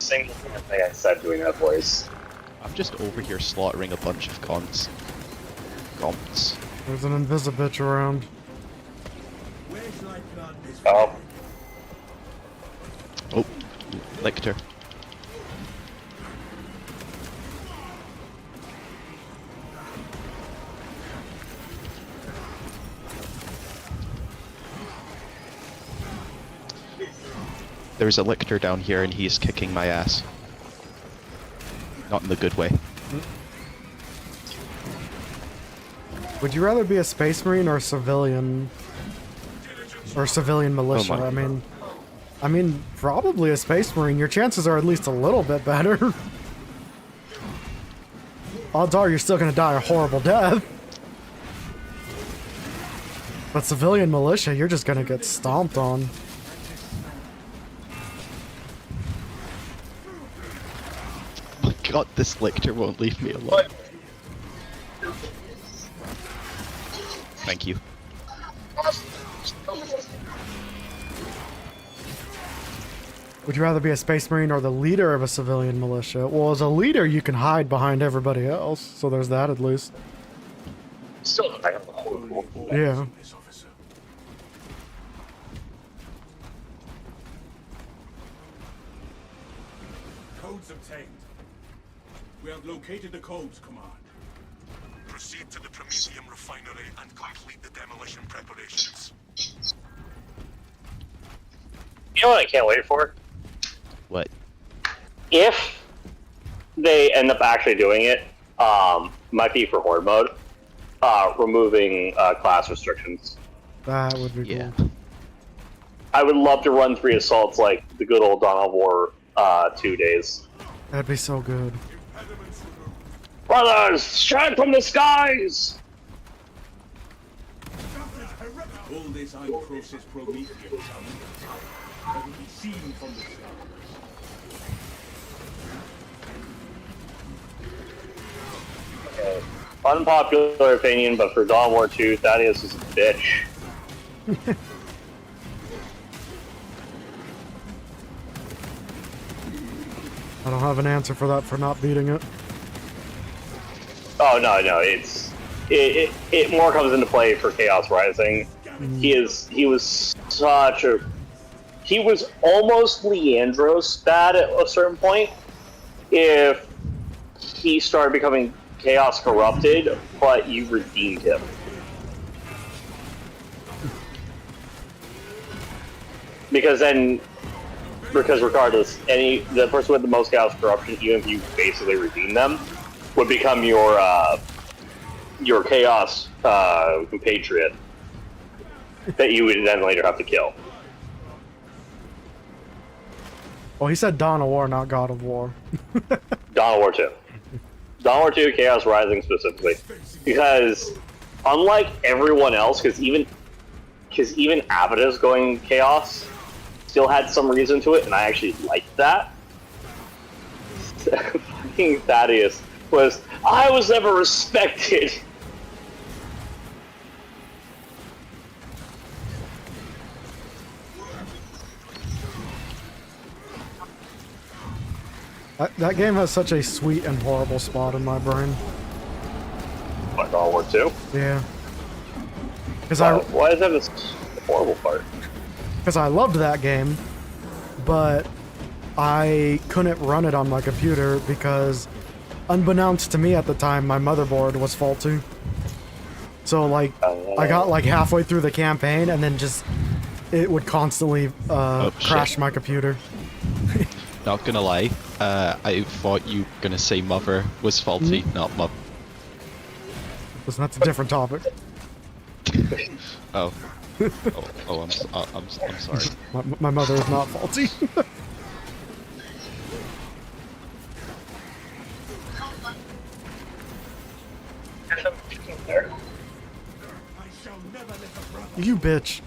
S1: Single thing I said doing that voice.
S2: I'm just over here slaughtering a bunch of cons. Gomps.
S3: There's an invisibitch around.
S1: Oh.
S2: Oh, Lictor. There's a Lictor down here and he's kicking my ass. Not in the good way.
S3: Would you rather be a space marine or a civilian? Or civilian militia?
S2: Oh my.
S3: I mean, probably a space marine. Your chances are at least a little bit better. Odds are you're still gonna die a horrible death. But civilian militia, you're just gonna get stomped on.
S2: Oh my god, this Lictor won't leave me alone. Thank you.
S3: Would you rather be a space marine or the leader of a civilian militia? Well, as a leader, you can hide behind everybody else, so there's that at least.
S1: Still, I have a horrible.
S3: Yeah.
S5: This officer. Codes obtained. We have located the codes, Command. Proceed to the Prometheum refinery and complete the demolition preparations.
S1: You know what I can't wait for?
S2: What?
S1: If they end up actually doing it, might be for horde mode, removing class restrictions.
S3: That would be
S2: Yeah.
S3: cool.
S1: I would love to run 3 assaults like the good old Dawn of War 2 days.
S3: That'd be so good.
S1: Brothers, shine from the skies!
S5: All this process Prometheum that will be seen from the sky.
S1: Okay. Unpopular opinion, but for Dawn of War 2, Thaddeus is a bitch.
S3: I don't have an answer for that for not beating it.
S1: Oh no, it more comes into play for Chaos Rising. He was almost Leandros bad at a certain point. If he started becoming Chaos Corrupted, but you redeemed him. Because then because regardless, the person with the most chaos corruption, even if you basically redeem them, would become your chaos compatriot that you would then later have to kill.
S3: Well, he said Dawn of War, not God of War.
S1: Dawn of War 2. Dawn of War 2, Chaos Rising specifically. Because, unlike everyone else, because even Avida's going Chaos still had some reason to it, and I actually liked that. Fucking Thaddeus was, I was never respected!
S3: That game has such a sweet and horrible spot in my brain.
S1: Like Dawn of War 2?
S3: Yeah. Because
S1: Why is that this horrible part?
S3: Because I loved that game, but I couldn't run it on my computer because, unbeknownst to me at the time, my motherboard was faulty. So, like, I got like halfway through the campaign and then just it would constantly crash my computer.
S2: Not gonna lie, I thought you were gonna say mother was faulty, not mother.
S3: Listen, that's a different topic.
S2: Oh. I'm sorry.
S3: My mother is not faulty. You bitch.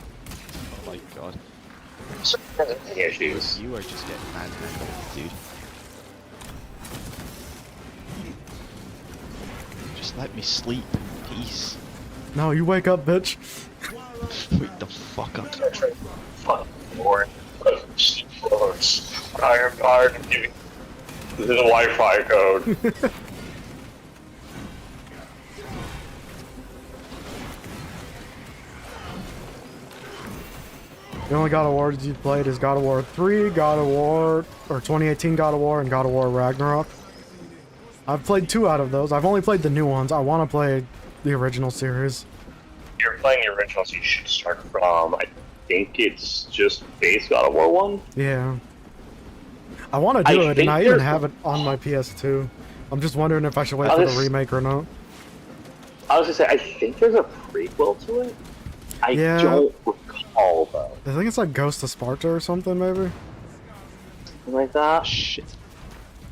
S2: Oh my god.
S1: Issues.
S2: You are just getting manhandled, dude. Just let me sleep in peace.
S3: No, you wake up, bitch.
S2: Wake the fuck up.
S1: Fuck, Lord. Iron Guard. This is a Wi-Fi code.
S3: The only God of Wars you've played is God of War 3, God of War, or 2018 God of War, and God of War Ragnarok. I've played 2 out of those. I've only played the new ones. I want to play the original series.
S1: If you're playing the original, so you should start from, I think it's just base God of War 1?
S3: Yeah. I want to do it, and I even have it on my PS2. I'm just wondering if I should wait for the remake or not.
S1: I was gonna say, I think there's a prequel to it. I don't recall, though.
S3: I think it's like Ghost of Sparta or something, maybe?
S1: Something like that?
S2: Shit.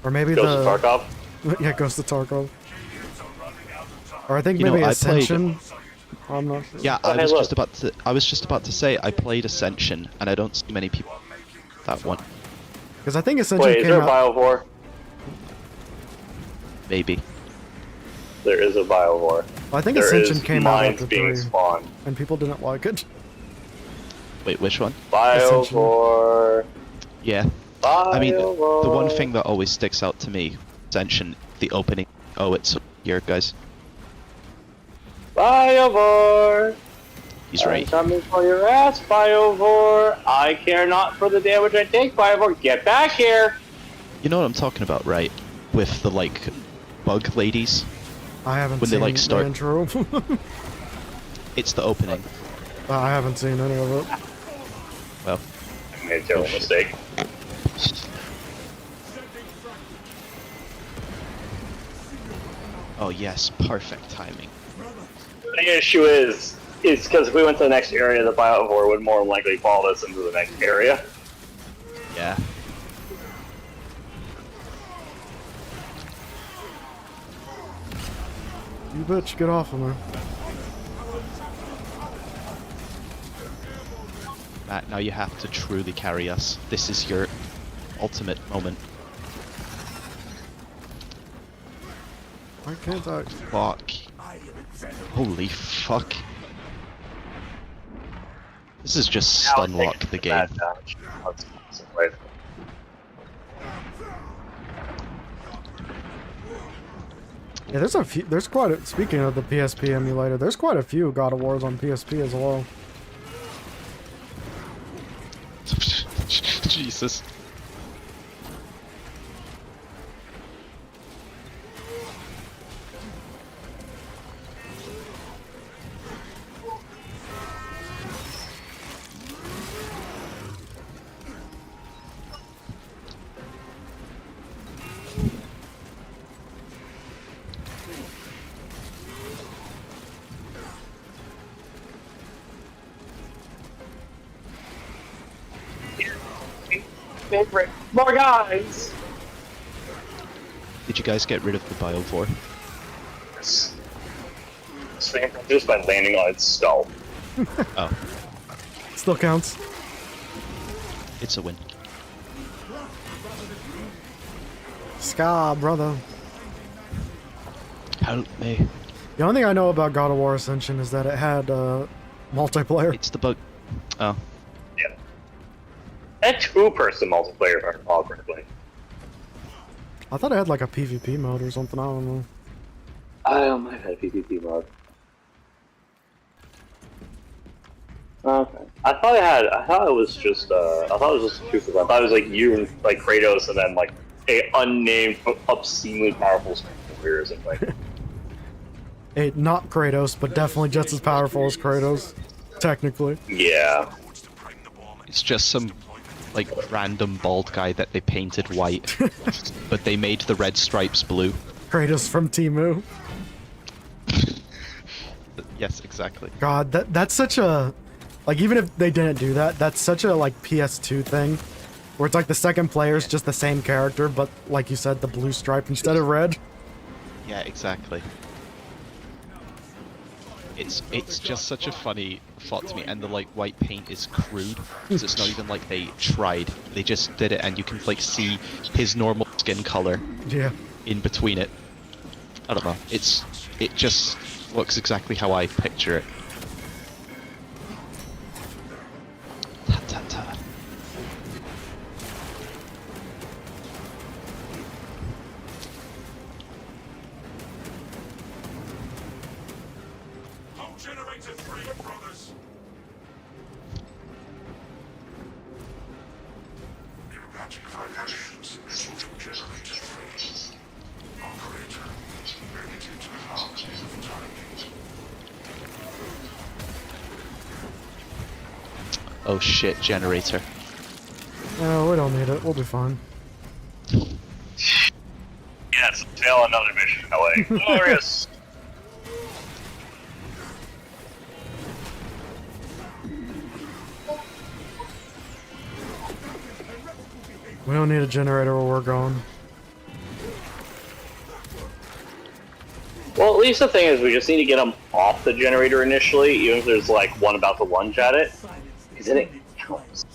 S3: Or maybe
S1: Ghost of Tarkov?
S3: Yeah, Ghost of Tarkov. Or I think
S2: You know,
S3: maybe
S2: I played-
S3: Ascension. I'm not sure.
S2: Yeah, I was just about to say I played Ascension, and I don't see many people that one.
S3: Because I think Ascension
S1: Wait, is
S3: came
S1: there a
S3: out...
S1: BioVar?
S2: Maybe.
S1: There is a BioVar.
S3: I think
S1: There
S3: Ascension
S1: is
S3: came out
S1: mines
S3: after
S1: being
S3: 3,
S1: spawned.
S3: and people didn't like it.
S2: Wait, which one?
S1: BioVar.
S2: Yeah.
S1: BioVar.
S2: I mean, the one thing that always sticks out to me, Ascension, the opening. Oh, it's here, guys.
S1: BioVar.
S2: He's right.
S1: I'm coming for your ass, BioVar. I care not for the damage I take, BioVar. Get back here.
S2: You know what I'm talking about, right? With the, like, bug ladies.
S3: I haven't
S2: When they,
S3: seen
S2: like, start-
S3: the intro.
S2: It's the opening.
S3: I haven't seen any of it.
S2: Well,
S1: I made a terrible mistake.
S2: oh yes, perfect timing.
S1: The issue is because if we went to the next area, the BioVar would more than likely follow us into the next area.
S2: Yeah.
S3: You bitch, get off of me.
S2: Matt, now you have to truly carry us. This is your ultimate moment.
S3: Why can't I?
S2: Fuck. Holy fuck. This is just stunlock the game.
S3: Yeah, there's a few. There's quite a. Speaking of the PSP emulator, there's quite a few God of Wars on PSP as well.
S2: Jesus.
S1: favorite. More guys.
S2: Did you guys get rid of the Biovore?
S1: Just by landing on its skull.
S2: Oh,
S3: Still counts.
S2: it's a win.
S3: Ska, brother.
S2: Help me.
S3: The only thing I know about God of War Ascension is that it had multiplayer.
S2: It's the bug. Oh,
S1: Yeah. And two-person multiplayer, if I recall correctly.
S3: I thought it had like a PvP mode or something. I don't know.
S1: I might have had a PvP mode. Okay. I thought it was just two-person. I thought it was like you and like Kratos, and then like a unnamed, obscenely powerful warrior or something.
S3: Hey, not Kratos, but definitely just as powerful as Kratos, technically.
S1: Yeah.
S2: it's just some like random bald guy that they painted white, but they made the red stripes blue.
S3: Kratos from Temu.
S2: Yes, exactly.
S3: God, that's such a... Like, even if they didn't do that, that's such a, like, PS2 thing. Where it's like the second player's just the same character, but, like you said, the blue stripe instead of red.
S2: Yeah, exactly. It's just such a funny thought to me, and the like white paint is crude because it's not even like they tried. They just did it, and you can like see his normal skin color
S3: Yeah.
S2: in between it. I don't know. It just looks exactly how I picture it. Ta ta ta.
S5: Generator 3, brothers. Pneumatic vibrations. Generator 3. Operator. Limited out of Tyranid.
S2: Oh shit, generator.
S3: No, we don't need it. We'll be fine.
S1: Yes, tail another mission away. Glorious.
S3: We don't need a generator where we're going.
S1: Well, at least the thing is, we just need to get them off the generator initially, even if there's like one about to lunge at it. Because then it counts.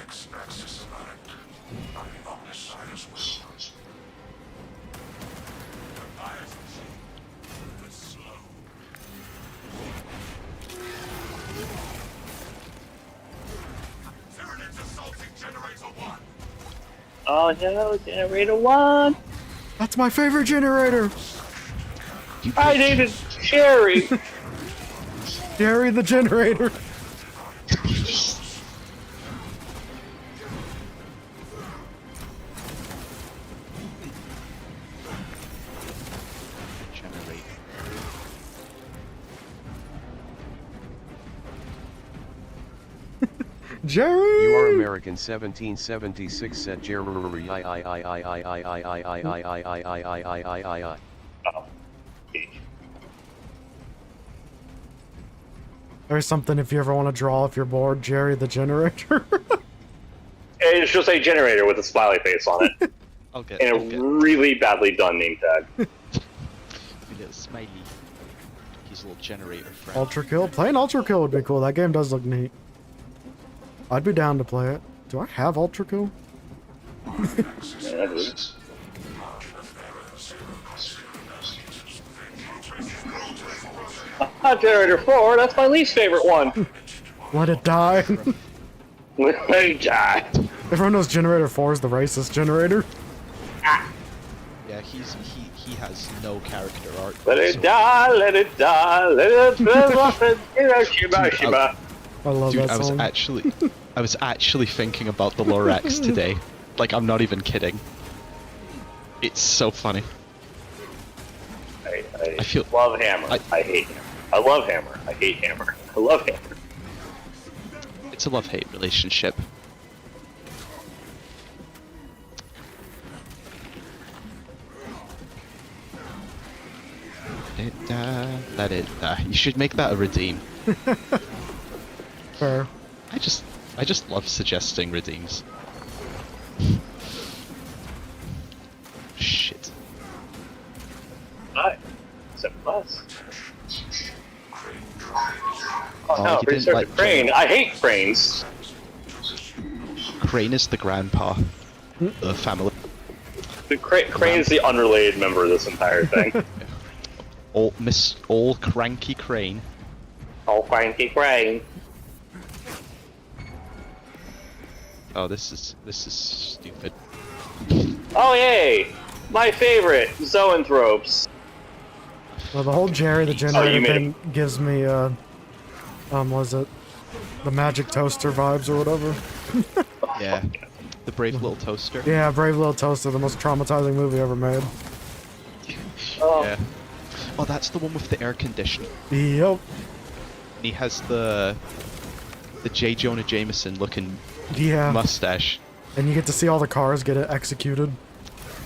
S5: X-axis aligned. I'm on this side as well. Tyranid's assaulting generator 1.
S1: Oh no, generator 1!
S3: That's my favorite generator!
S1: I needed Sherry!
S3: Gary the generator!
S2: Generate.
S3: Jerry!
S4: You are American 1776 said Jerry.
S1: Oh.
S3: There's something if you ever want to draw if you're bored, Jerry the generator.
S1: It's just a generator with a smiley face on it.
S2: I'll get
S1: And a really badly done name tag.
S2: a little smiley. He's a little generator friend.
S3: Ultra Kill? Playing Ultra Kill would be cool. That game does look neat. I'd be down to play it. Do I have Ultra Kill?
S1: Generator 4, that's my least favorite one.
S3: Let it die.
S1: Let it die.
S3: Everyone knows Generator 4 is the racist generator.
S2: Yeah, he has no character arc.
S1: Let it
S2: so-
S1: die, let it die, let it die, Shiba, Shiba.
S3: I love
S2: Dude,
S3: that song.
S2: I was actually thinking about the Lorax today. Like, I'm not even kidding. It's so funny.
S1: I
S2: feel-
S1: love Hammer. I hate Hammer. I love Hammer. I hate Hammer. I love Hammer.
S2: It's a love-hate relationship. That is. You should make that a redeem.
S3: Fair.
S2: I just love suggesting redeems. Shit.
S1: Alright. 7 plus. Oh,
S2: Oh,
S1: no,
S2: you didn't
S1: research
S2: like
S1: a crane. I hate cranes.
S2: Crane is the grandpa of the family.
S1: The crane's the unrelated member of this entire thing.
S2: All cranky Crane.
S1: Oh, cranky crane.
S2: Oh, this is stupid.
S1: Oh, yay! My favorite, zoanthropes.
S3: Well, the whole Jerry the Generator
S1: you made
S3: thing gives me, was it the Magic Toaster vibes or whatever?
S2: Yeah. The brave little toaster.
S3: Yeah, Brave Little Toaster, the most traumatizing movie ever made.
S1: Oh.
S2: Yeah. Oh, that's the one with the air conditioning.
S3: Yep.
S2: He has the J. Jonah Jameson looking
S3: Yeah.
S2: mustache.
S3: And you get to see all the cars get executed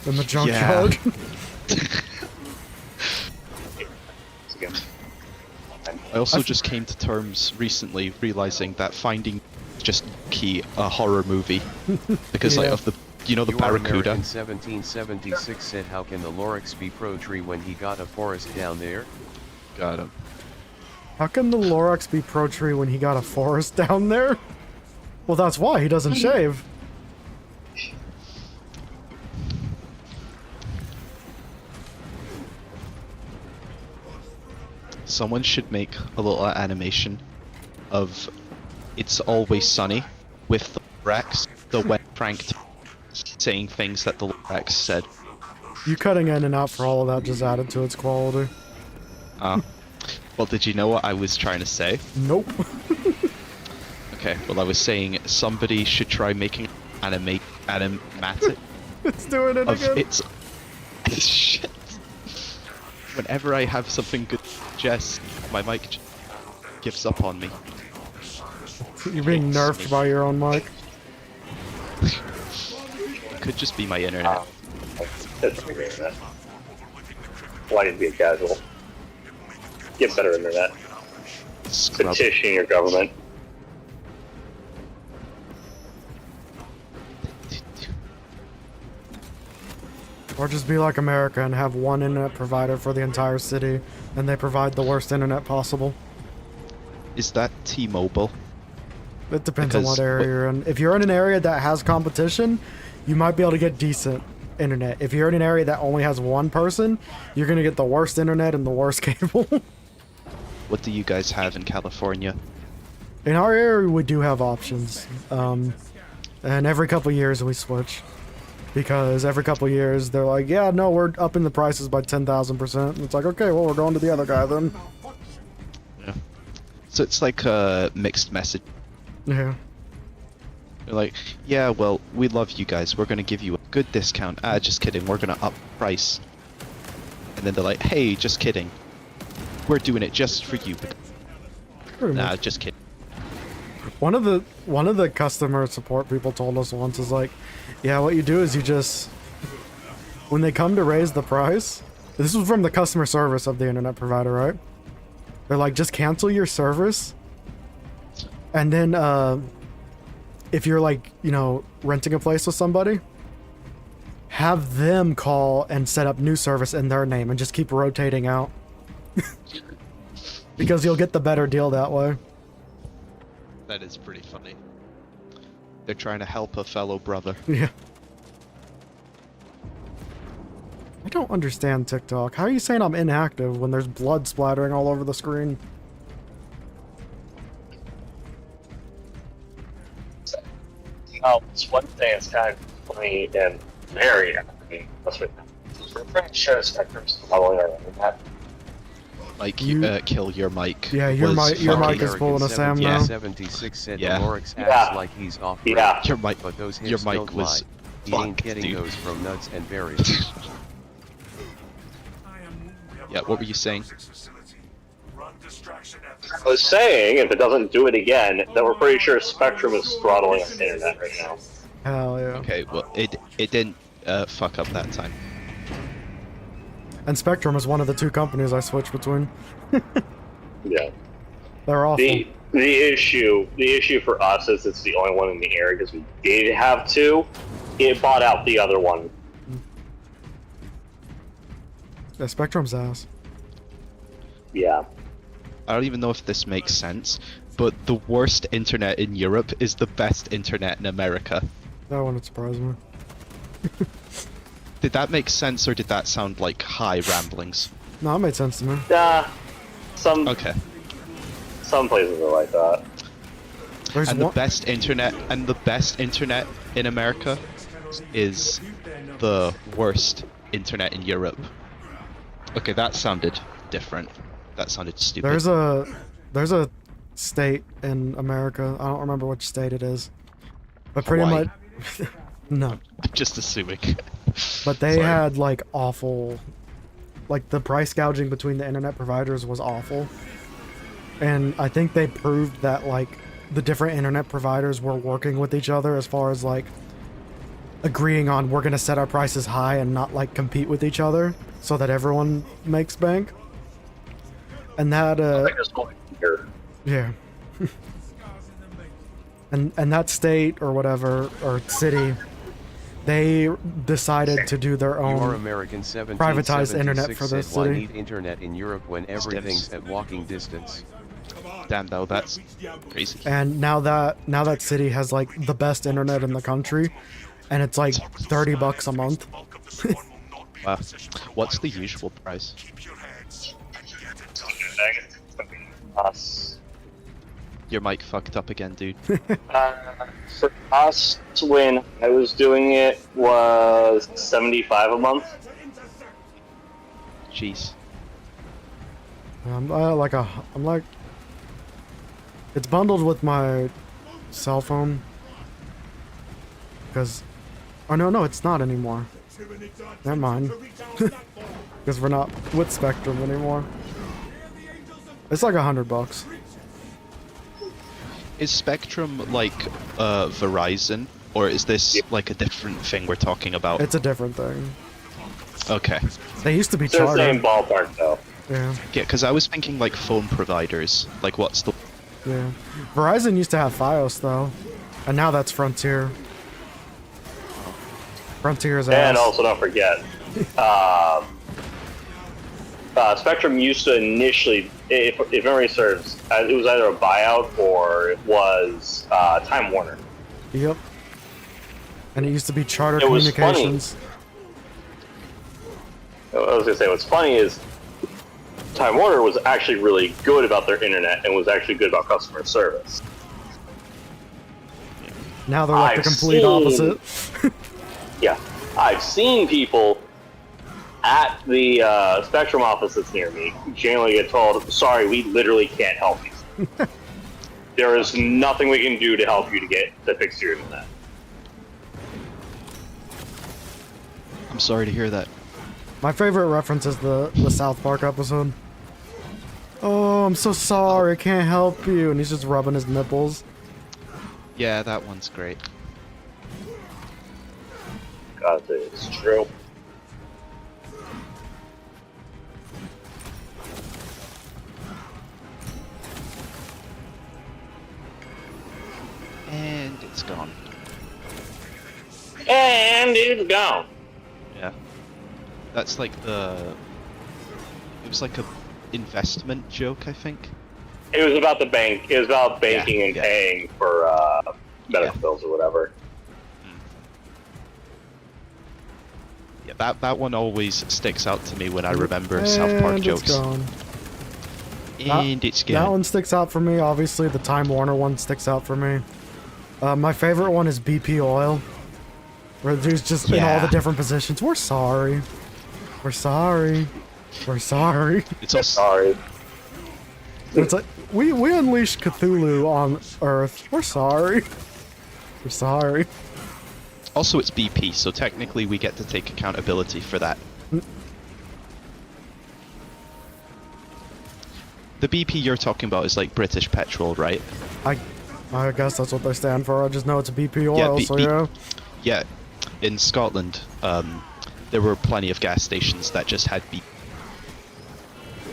S3: in the junkyard.
S2: I also just came to terms recently realizing that Finding just key a horror movie because like
S3: Yeah.
S2: of the the
S4: You are
S2: Barracuda.
S4: American 1776 said how can the Lorax be pro tree when he got a forest down there?
S2: Got him.
S3: How can the Lorax be pro tree when he got a forest down there? Well, that's why he doesn't shave.
S2: Someone should make a little animation of It's Always Sunny with the Lorax, the wet pranked saying things that the Lorax said.
S3: You cutting in and out for all of that just added to its quality.
S2: Well, did you know what I was trying to say?
S3: Nope.
S2: Okay, well, I was saying somebody should try making animatic
S3: It's doing it
S2: of
S3: again.
S2: its shit. Whenever I have something good to suggest, my mic gives up on me.
S3: You're being nerfed by your own mic.
S2: It could just be my internet.
S1: It's the internet. Why need to be a casual? Get better internet.
S2: Scrub.
S1: Petition your government.
S3: Or just be like America and have one internet provider for the entire city, and they provide the worst internet possible.
S2: Is that T-Mobile?
S3: It depends on
S2: Because
S3: what area you're in. If you're in an area that has competition, you might be able to get decent internet. If you're in an area that only has one person, you're gonna get the worst internet and the worst cable.
S2: What do you guys have in California?
S3: In our area, we do have options. And every couple years we switch. Because every couple years they're like, yeah, no, we're upping the prices by 10,000%. It's like, okay, well, we're going to the other guy then.
S2: Yeah. So it's like a mixed message.
S3: Yeah.
S2: They're like, yeah, well, we love you guys. We're going to give you a good discount. Ah, just kidding. We're going to up price. And then they're like, hey, just kidding. We're doing it just for you.
S3: Pretty
S2: Nah,
S3: much.
S2: just kidding.
S3: One of the customer support people told us once is like, yeah, what you do is you just, when they come to raise the price, this was from the customer service of the internet provider, right? They're like, just cancel your service, and then if you're like, renting a place with somebody, have them call and set up new service in their name and just keep rotating out. Because you'll get the better deal that way.
S2: That is pretty funny. They're trying to help a fellow brother.
S3: Yeah. I don't understand TikTok. How are you saying I'm inactive when there's blood splattering all over the screen?
S1: Oh, it's one thing that's kind of funny and very, we're pretty sure Spectrum's following our internet.
S2: Mike,
S3: You-
S2: kill your mic.
S3: Yeah, your
S2: was
S3: mic- your
S2: fucking-
S3: mic is pulling a Sam now.
S4: 1776 said
S2: Yeah.
S4: the Lorax acts
S1: Yeah.
S4: like he's off
S1: Yeah.
S4: grid,
S2: Your mic,
S4: but those
S2: your
S4: hips
S2: mic
S4: don't
S2: was
S4: lie. He ain't
S2: fucked,
S4: getting
S2: dude.
S4: those from nuts and berries.
S2: Yeah, what were you saying?
S1: I was saying, if it doesn't do it again, then we're pretty sure Spectrum is throttling the internet right now.
S3: Hell yeah.
S2: Okay, well, it didn't fuck up that time.
S3: And Spectrum is one of the two companies I switch between.
S1: Yeah.
S3: They're awful.
S1: The issue for us is it's the only one in the area because we did have two. It bought out the other one.
S3: Yeah, Spectrum's ass.
S1: Yeah.
S2: I don't even know if this makes sense, but the worst internet in Europe is the best internet in America.
S3: That wouldn't surprise me.
S2: Did that make sense, or did that sound like high ramblings?
S3: No, it made sense to me.
S1: Some
S2: Okay.
S1: some places are like that.
S3: There's
S2: And
S3: one.
S2: the best internet in America is the worst internet in Europe. Okay, that sounded different. That sounded stupid.
S3: There's a state in America. I don't remember which state it is, but pretty
S2: Hawaii.
S3: much. No,
S2: Just assuming.
S3: but they
S2: Sorry.
S3: had like awful, like the price gouging between the internet providers was awful, and I think they proved that like the different internet providers were working with each other as far as like agreeing on we're gonna set our prices high and not like compete with each other so that everyone makes bank. And that
S1: Here.
S3: yeah. and that state or whatever or city, they decided to do their
S4: You are
S3: own
S4: American 1776
S3: privatized internet for the
S4: said, why
S3: city.
S4: need internet in Europe when everything's at walking distance?
S2: Damn though, that's crazy.
S3: And now that city has like the best internet in the country, and it's like $30 a month.
S2: Wow. What's the usual price?
S1: Us.
S2: Your mic fucked up again, dude.
S1: For us, when I was doing it, was $75 a month.
S2: Jeez.
S3: I'm like, it's bundled with my cell phone. Because, oh no, it's not anymore. Never mind. Because we're not with Spectrum anymore. It's like $100.
S2: Is Spectrum like Verizon, or is this like a different thing we're talking about?
S3: It's a different thing.
S2: Okay.
S3: They used to be
S1: It's the same
S3: Charter.
S1: ballpark, though.
S3: Yeah,
S2: Yeah, because I was thinking like phone providers. Like, what's the?
S3: yeah. Verizon used to have Fios though, and now that's Frontier. Frontier's ass.
S1: And also, don't forget, Spectrum used to initially, if memory serves, it was either a buyout or it was Time Warner.
S3: Yep. And it used to be Charter
S1: It was
S3: Communications.
S1: I was gonna say, what's funny is Time Warner was actually really good about their internet and was actually good about customer service.
S3: Now they're like the
S1: I've
S3: complete
S1: seen-
S3: opposite.
S1: Yeah, I've seen people at the Spectrum office that's near me generally get told, "Sorry, we literally can't help you. There is nothing we can do to help you to fix your internet."
S2: I'm sorry to hear that.
S3: My favorite reference is the South Park episode. Oh, I'm so sorry, I can't help you. And he's just rubbing his nipples.
S2: Yeah, that one's great.
S1: God, it's true.
S2: And it's gone.
S1: And it's gone.
S2: Yeah. That's like the. It was like a investment joke, I think.
S1: It was about the bank. It was about banking
S2: Yeah,
S1: and
S2: yeah.
S1: paying for medical
S2: Yeah.
S1: bills or whatever.
S2: Yeah, that one always sticks out to me when I remember South Park
S3: And
S2: jokes.
S3: it's gone.
S2: And it's
S3: That
S2: gone.
S3: one sticks out for me. Obviously, the Time Warner one sticks out for me. My favorite one is BP Oil, where there's just in all the
S2: Yeah.
S3: different positions. We're sorry. We're sorry. We're sorry.
S2: It's also
S1: Sorry.
S3: It's like we unleashed Cthulhu on Earth. We're sorry. We're sorry.
S2: Also, it's BP, so technically we get to take accountability for that. The BP you're talking about is like British petrol, right?
S3: I guess that's what they stand for. I just know it's BP
S2: Yeah,
S3: Oil, so yeah.
S2: Yeah, in Scotland, there were plenty of gas stations that just had beep.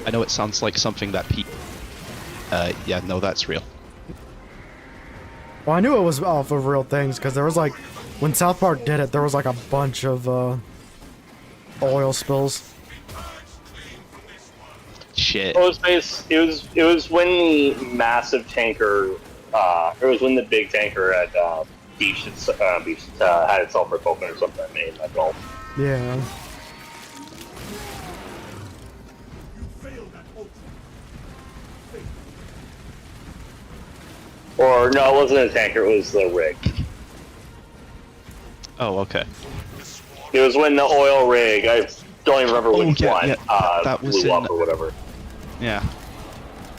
S2: I know it sounds like something that yeah, no, that's real.
S3: Well, I knew it was off of real things because there was like, when South Park did it, there was like a bunch of oil spills.
S2: Shit.
S1: It was when the massive tanker, it was when the big tanker at Beach had itself broken or something in that Gulf.
S3: Yeah.
S1: Or no, it wasn't a tanker. It was the rig.
S2: Oh, okay.
S1: It was when the oil rig. I don't even remember which
S2: yeah,
S1: one
S2: yeah, that was
S1: blew
S2: in,
S1: up or whatever.
S2: Yeah.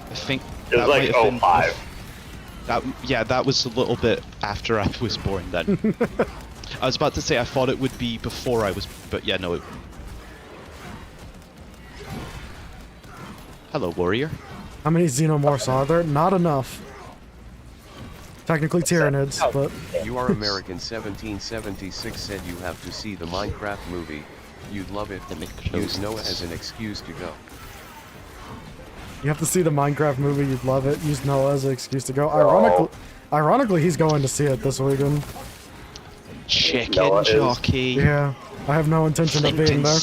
S2: I think
S1: It was like
S2: might have been
S1: 05.
S2: that was a little bit after I was born then. I was about to say I thought it would be before I was, but yeah, no. Hello, warrior.
S3: How many xenomorphs are there? Not enough. Technically Tyranids, but...
S4: You Are American 1776 said you have to see the Minecraft movie. You'd love it. Use Noah as an excuse to go.
S3: You have to see the Minecraft movie, you'd love it. Use Noah as an excuse to go. Ironically, he's going to see it this weekend.
S2: Chicken
S1: Noah is-
S2: jockey.
S3: Yeah, I have no intention of being there.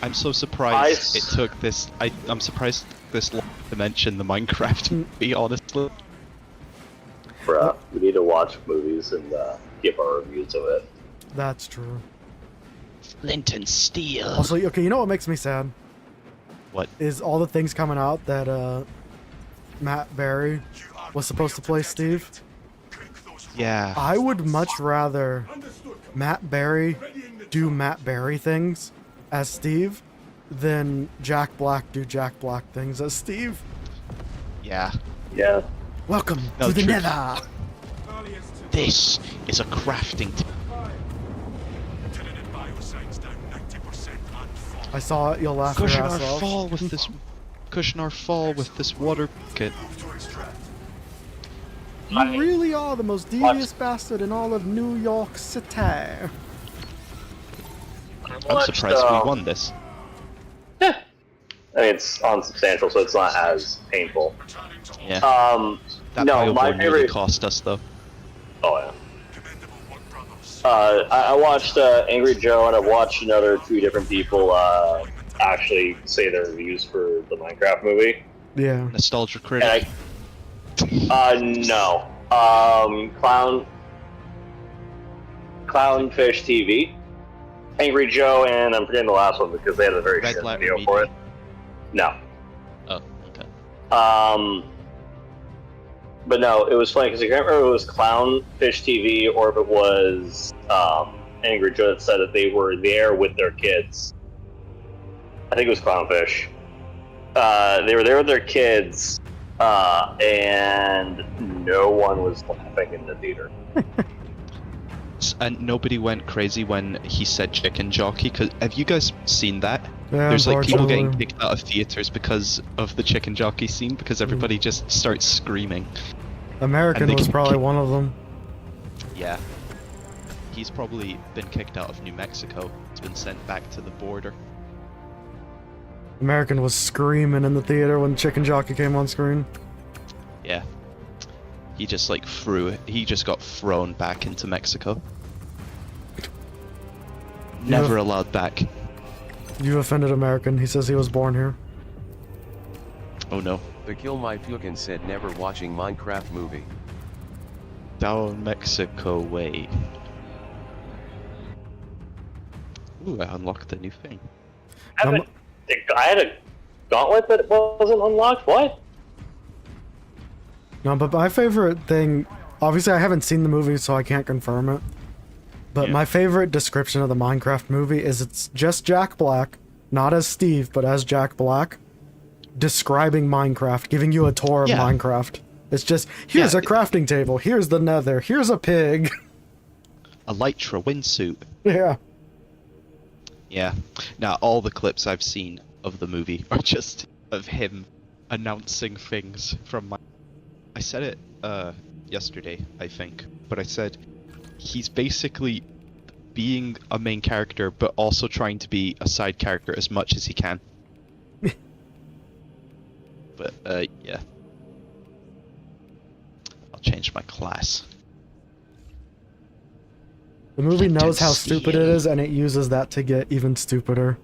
S2: I'm so surprised it took this. I'm surprised this long to mention the Minecraft movie, honestly.
S1: Bruh, we need to watch movies and give our reviews of it.
S3: That's true.
S2: Flint and steel.
S3: Also, okay, you know what makes me sad?
S2: What?
S3: Is all the things coming out that Matt Berry was supposed to play Steve.
S2: Yeah.
S3: I would much rather Matt Berry do Matt Berry things as Steve than Jack Black do Jack Black things as Steve.
S2: Yeah.
S1: Yeah.
S3: Welcome
S2: No,
S3: to the
S2: true.
S3: Nether.
S2: This is a crafting.
S3: I saw it. You'll laugh your
S2: Cushion
S3: ass
S2: our
S3: off.
S2: fall with this. Cushion our fall with this water bucket.
S3: You really are the most devious bastard in all of New York City.
S2: I'm surprised we won this.
S1: I mean, it's unsubstantial, so it's not as painful.
S2: Yeah. That
S1: No,
S2: Biowar
S1: my
S2: nearly
S1: favorite.
S2: cost us though.
S1: Oh yeah. I watched Angry Joe, and I watched another 2 different people actually say their reviews for the Minecraft movie.
S3: Yeah.
S2: Nostalgia critic.
S1: And no. Clownfish TV, Angry Joe, and I'm forgetting the last one because they had a very
S2: Red
S1: short
S2: Letter
S1: video
S2: Media.
S1: for it. No.
S2: Oh, okay.
S1: But no, it was funny because I can't remember if it was Clownfish TV or if it was Angry Joe that said that they were there with their kids. I think it was Clownfish. They were there with their kids, and no one was laughing in the theater.
S2: And nobody went crazy when he said chicken jockey. Cause have you guys seen that?
S3: Yeah,
S2: There's like people getting
S3: unfortunately.
S2: kicked out of theaters because of the chicken jockey scene because everybody just starts screaming.
S3: American
S2: And they
S3: was
S2: can
S3: probably
S2: kick-
S3: one of them.
S2: Yeah. He's probably been kicked out of New Mexico. He's been sent back to the border.
S3: American was screaming in the theater when Chicken Jockey came on screen.
S2: Yeah. He just like he just got thrown back into Mexico. Never allowed back.
S3: You offended American. He says he was born here.
S2: Oh no.
S4: The Kill My Fukin said never watching Minecraft movie.
S2: Down Mexico way. Ooh, I unlocked a new thing.
S1: I had a gauntlet that wasn't unlocked. What?
S3: No, but my favorite thing, obviously I haven't seen the movie, so I can't confirm it. But
S2: Yeah.
S3: my favorite description of the Minecraft movie is it's just Jack Black, not as Steve, but as Jack Black, describing Minecraft, giving you a tour of
S2: Yeah.
S3: Minecraft. It's just, here's
S2: Yeah.
S3: a crafting table, here's the nether, here's a pig.
S2: Elytra windsuit.
S3: Yeah.
S2: Yeah. Now, all the clips I've seen of the movie are just of him announcing things from my... I said it yesterday, I think, but I said he's basically being a main character, but also trying to be a side character as much as he can. But, yeah. I'll change my class.
S3: The movie knows how stupid it is, and it uses that to get even stupider.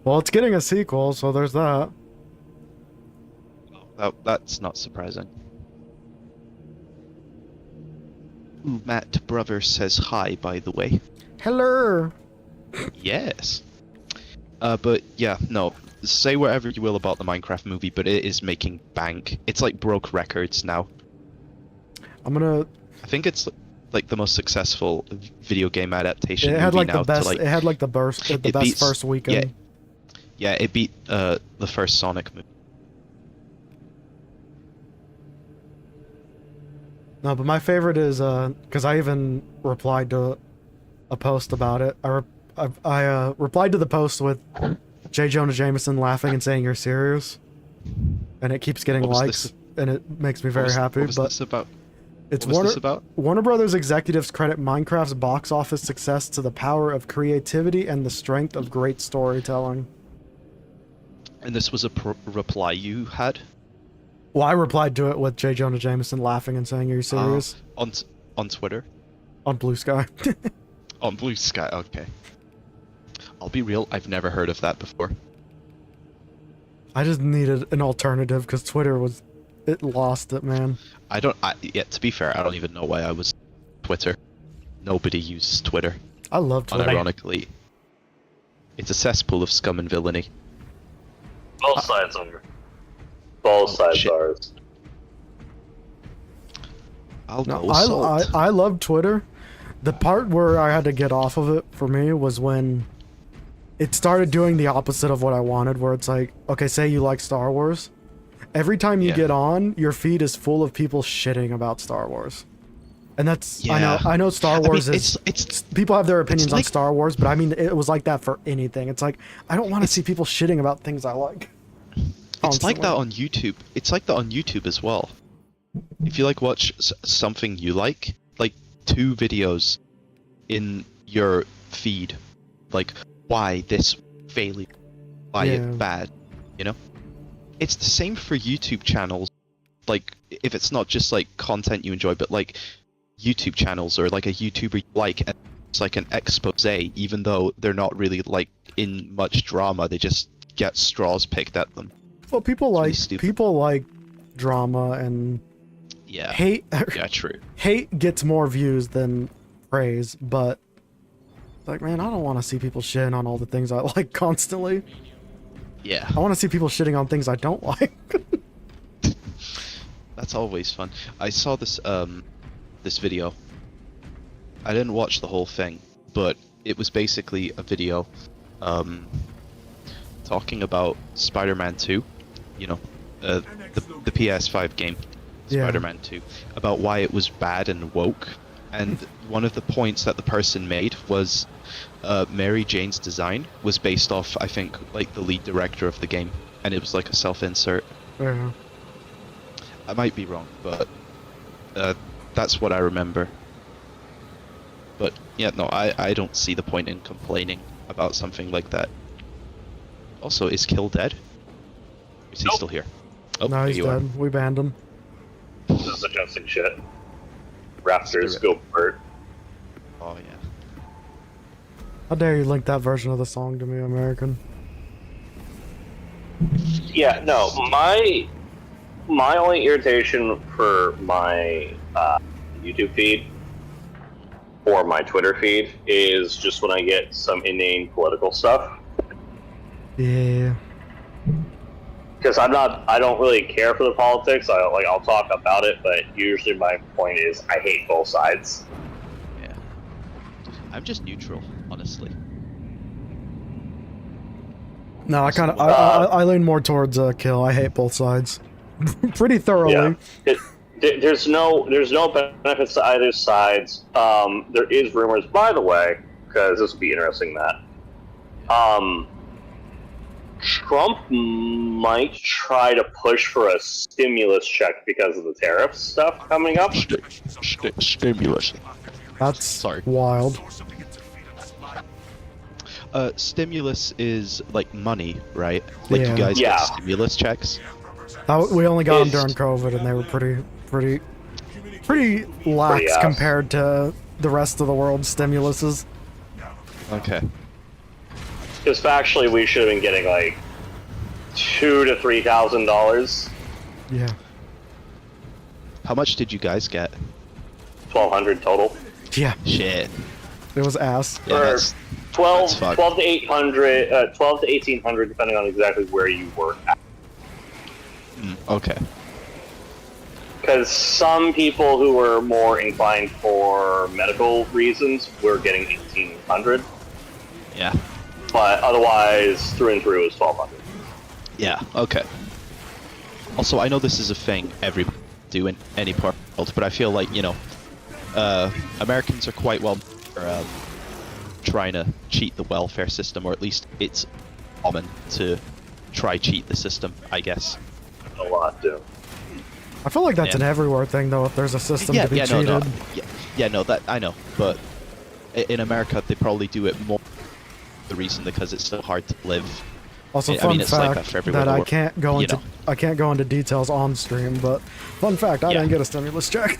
S3: Well, it's getting a sequel, so there's that.
S2: That's not surprising. Ooh, Matt Brother says hi, by the way.
S3: Hello!
S2: Yes. But yeah, no. Say whatever you will about the Minecraft movie, but it is making bank. It's like broke records now. I think it's like the most successful video game adaptation.
S3: It had
S2: movie
S3: like
S2: now
S3: the best.
S2: to, like,
S3: It had like the best
S2: beats,
S3: first weekend.
S2: Yeah, it beat the first Sonic movie.
S3: No, but my favorite is because I even replied to a post about it. I replied to the post with J. Jonah Jameson laughing and saying you're serious, and it keeps getting likes, and it makes me very happy.
S2: What was
S3: but
S2: this about?
S3: it's
S2: What was this about?
S3: Warner Brothers executives credit Minecraft's box office success to the power of creativity and the strength of great storytelling.
S2: And this was a reply you had?
S3: Well, I replied to it with J. Jonah Jameson laughing and saying, "Are you serious?"
S2: On Twitter?
S3: On Blue Sky.
S2: On Blue Sky, okay. I'll be real, I've never heard of that before.
S3: I just needed an alternative because Twitter it lost it, man.
S2: Yeah, to be fair, I don't even know why I was Twitter. Nobody uses Twitter.
S3: I love Twitter.
S2: Unironically, it's a cesspool of scum and villainy.
S1: Both sides are. Both sides
S2: shit.
S1: are.
S3: I love Twitter. The part where I had to get off of it for me was when it started doing the opposite of what I wanted, where it's like, okay, say you like Star Wars. Every time you get on, your feed is full of people shitting about Star Wars. And that's, I know Star Wars it's people have their opinions on Star Wars, but I mean, it was like that for anything. It's like, I don't want to see people shitting about things I like.
S2: It's like that on YouTube. It's like that on YouTube as well. If you watch something you like 2 videos in your feed, why this failing, why it bad, you know? It's the same for YouTube channels. If it's not just content you enjoy, but YouTube channels or a YouTuber you like, and it's an expose, even though they're not really in much drama, they just get straws picked at them.
S3: Well, people like drama and hate.
S2: Yeah, true.
S3: Hate gets more views than praise, but man, I don't want to see people shitting on all the things I like constantly.
S2: Yeah.
S3: I want to see people shitting on things I don't like.
S2: That's always fun. I saw this this video. I didn't watch the whole thing, but it was basically a video talking about Spider-Man 2, you know, the PS5 game, Spider-Man 2, about why it was bad and woke. And one of the points that the person made was Mary Jane's design was based off, I think, the lead director of the game, and it was a self-insert.
S3: Yeah.
S2: I might be wrong, but that's what I remember. But yeah, no, I don't see the point in complaining about something like that. Also, is Kill dead? Is he still here? Oh,
S3: no, he's dead. We banned him.
S1: This is adjusting shit. Raptors go bird.
S2: Oh yeah.
S3: How dare you link that version of the song to me, American?
S1: Yeah, no, my only irritation for my YouTube feed or my Twitter feed is just when I get some inane political stuff.
S3: Yeah.
S1: Because I don't really care for the politics. I'll talk about it, but usually my point is I hate both sides.
S2: Yeah. I'm just neutral, honestly.
S3: No, I lean more towards Kill. I hate both sides, pretty thoroughly.
S1: Yeah. There's no benefits to either sides. There is rumors, by the way, because this would be interesting, Matt. Trump might try to push for a stimulus check because of the tariff stuff coming up.
S2: Stimulus.
S3: That's wild.
S2: Stimulus is like money, right? Like
S3: Yeah.
S2: you guys
S1: Yeah.
S2: get stimulus checks.
S3: We only got them
S1: It's-
S3: during COVID, and they were pretty lax
S1: ass.
S3: compared to the rest of the world's stimuluses.
S2: Okay.
S1: Because factually, we should have been getting like $2,000 to $3,000,
S3: Yeah.
S2: How much did you guys get?
S1: 1,200 total.
S3: Yeah.
S2: Shit.
S3: It was ass.
S2: Yeah,
S1: Or
S2: that's
S1: 12
S2: fucked.
S1: 12 to 800, 12 to 1,800, depending on exactly where you work at.
S2: okay.
S1: Because some people who were more inclined for medical reasons were getting 1,800,
S2: Yeah.
S1: but otherwise, through and through, it was 1,200.
S2: Yeah. Okay. Also, I know this is a thing every do in any part of the world, but I feel like Americans are quite well for trying to cheat the welfare system, or at least it's common to try cheat the system, I guess.
S1: A lot, too.
S3: I feel like that's
S2: Yeah.
S3: an everywhere thing, though. If there's a system to be cheated.
S2: No, that I know, but in America they probably do it more. The reason because it's so hard to live.
S3: Also,
S2: I
S3: fun
S2: mean, it's like
S3: fact
S2: that for everywhere
S3: that
S2: in the
S3: I
S2: world,
S3: can't go
S2: you
S3: into
S2: know.
S3: I can't go into details on stream, but fun fact, I
S2: Yeah.
S3: didn't get a stimulus check,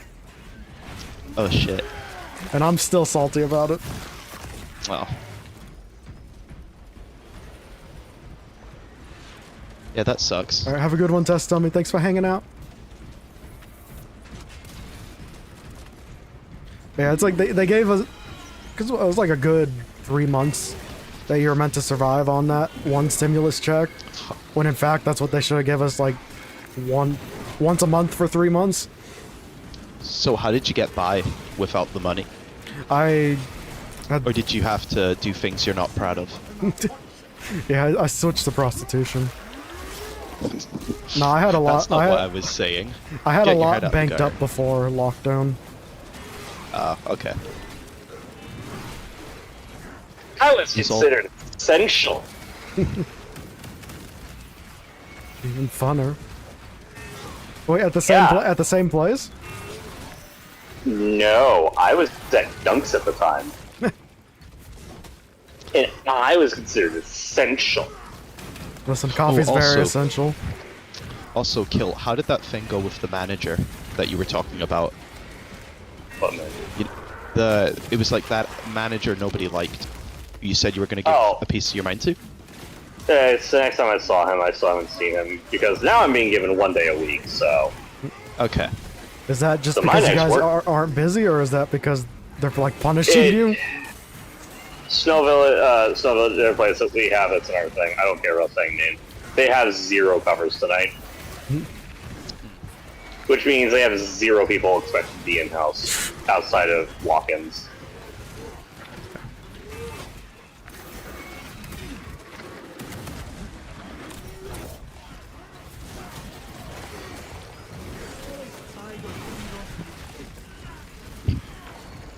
S2: Oh shit.
S3: and I'm still salty about it.
S2: Well. Yeah, that sucks.
S3: All right, have a good one, Test Dummy. Thanks for hanging out. Yeah, it's like they gave us, because it was like a good 3 months that you were meant to survive on that one stimulus check, when in fact that's what they should have given us, like once a month for 3 months.
S2: So how did you get by without the money?
S3: I had,
S2: Or did you have to do things you're not proud of?
S3: yeah, I switched to prostitution. No, I had a lot.
S2: That's not what I was saying.
S3: I had
S2: Get
S3: a
S2: your
S3: lot
S2: head out the
S3: banked
S2: gutter.
S3: up before lockdown.
S2: Okay.
S1: I was
S2: He's all-
S1: considered essential.
S3: Even funner. Wait, at the same
S1: Yeah.
S3: at the same place?
S1: No, I was at Dunks at the time. And I was considered essential.
S3: Listen, coffee's very
S2: also-
S3: essential.
S2: Also, Kill, how did that thing go with the manager that you were talking about?
S1: But man,
S2: It was like that manager nobody liked. You said you were going to give
S1: Oh.
S2: a piece of your mind to?
S1: it's the next time I saw him, I still haven't seen him, because now I'm being given 1 day a week, so...
S2: Okay.
S3: Is that just
S1: So my
S3: because you
S1: next
S3: guys
S1: work-
S3: aren't busy, or is that because they're like punishing
S1: It-
S3: you?
S1: Snowville, their place that we have, that's another thing. I don't care about saying names. They have 0 covers tonight. Which means they have 0 people expected to be in-house, outside of walk-ins.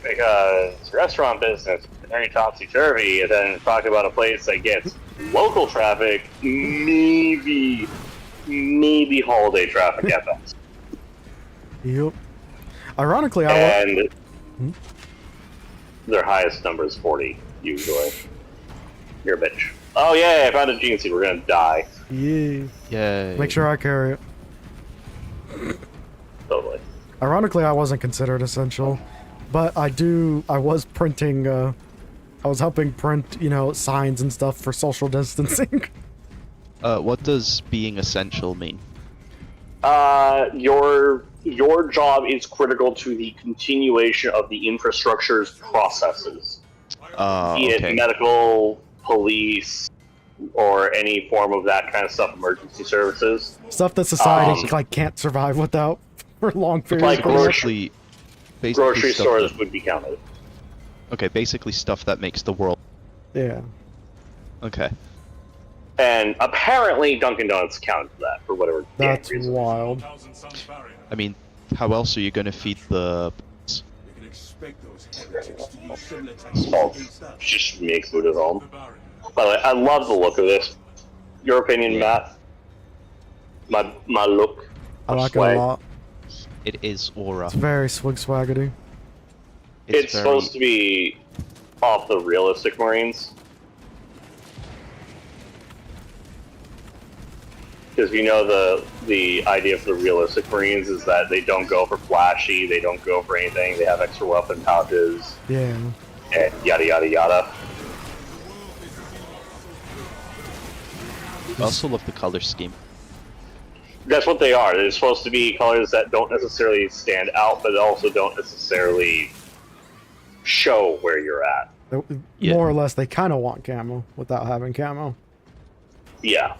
S1: Because restaurant business is very topsy-turvy, and then talk about a place that gets local traffic, maybe holiday traffic at best.
S3: Yep. Ironically, I
S1: And their highest number is 40, usually. You're a bitch. Oh yeah, I found a gene seed, we're gonna die.
S3: yeah.
S2: Yeah.
S3: Make sure I carry it.
S1: Totally.
S3: Ironically, I wasn't considered essential, but I was printing, I was helping print, signs and stuff for social distancing.
S2: What does being essential mean?
S1: Your job is critical to the continuation of the infrastructure's processes. Be it
S2: Okay.
S1: medical, police, or any form of that kind of stuff, emergency services.
S3: Stuff that society can't survive without for long periods.
S1: Like
S3: of time.
S2: Basically
S1: Grocery
S2: stuff
S1: stores
S2: that-
S1: would be counted.
S2: Okay, basically stuff that makes the world.
S3: Yeah.
S2: Okay.
S1: And apparently Dunkin' Donuts counted for that, for whatever damn
S3: That's
S1: reason.
S3: wild.
S2: I mean, how else are you going to feed the...
S5: We can expect those heretics to use similar
S1: Oh,
S5: tactics against us.
S1: just make food at home. By the way, I love the look of this. Your opinion, Matt? My look?
S3: I like it
S1: swag?
S3: a lot.
S2: It is aura.
S3: It's very swig swaggity.
S1: It's supposed to be off the realistic Marines. Because you know the idea for the realistic Marines is that they don't go for flashy, they don't go for anything, they have extra weapon pouches,
S3: Yeah.
S1: and yada yada yada.
S2: I also love the color scheme.
S1: That's what they are. They're supposed to be colors that don't necessarily stand out, but also don't necessarily show where you're at.
S2: Yeah.
S3: More or less, they kind of want camo without having camo.
S1: Yeah.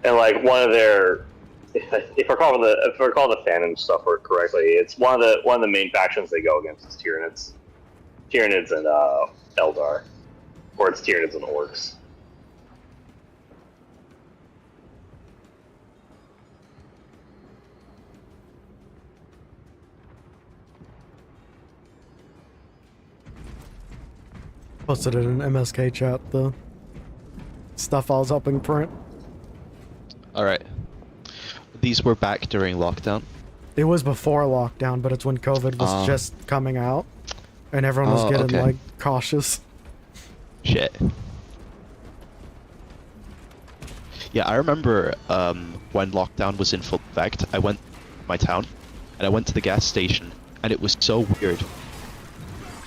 S1: And like one of their, if I recall the Phantom stuff correctly, it's one of the main factions they go against is Tyranids and Eldar, or it's Tyranids and Orcs.
S3: Posted it in MSK chat, the stuff I was helping print.
S2: Alright. These were back during lockdown.
S3: It was before lockdown, but it's when COVID was just coming out, and everyone was getting
S2: okay.
S3: like cautious.
S2: Shit. Yeah, I remember when lockdown was in full effect, I went to my town, and I went to the gas station, and it was so weird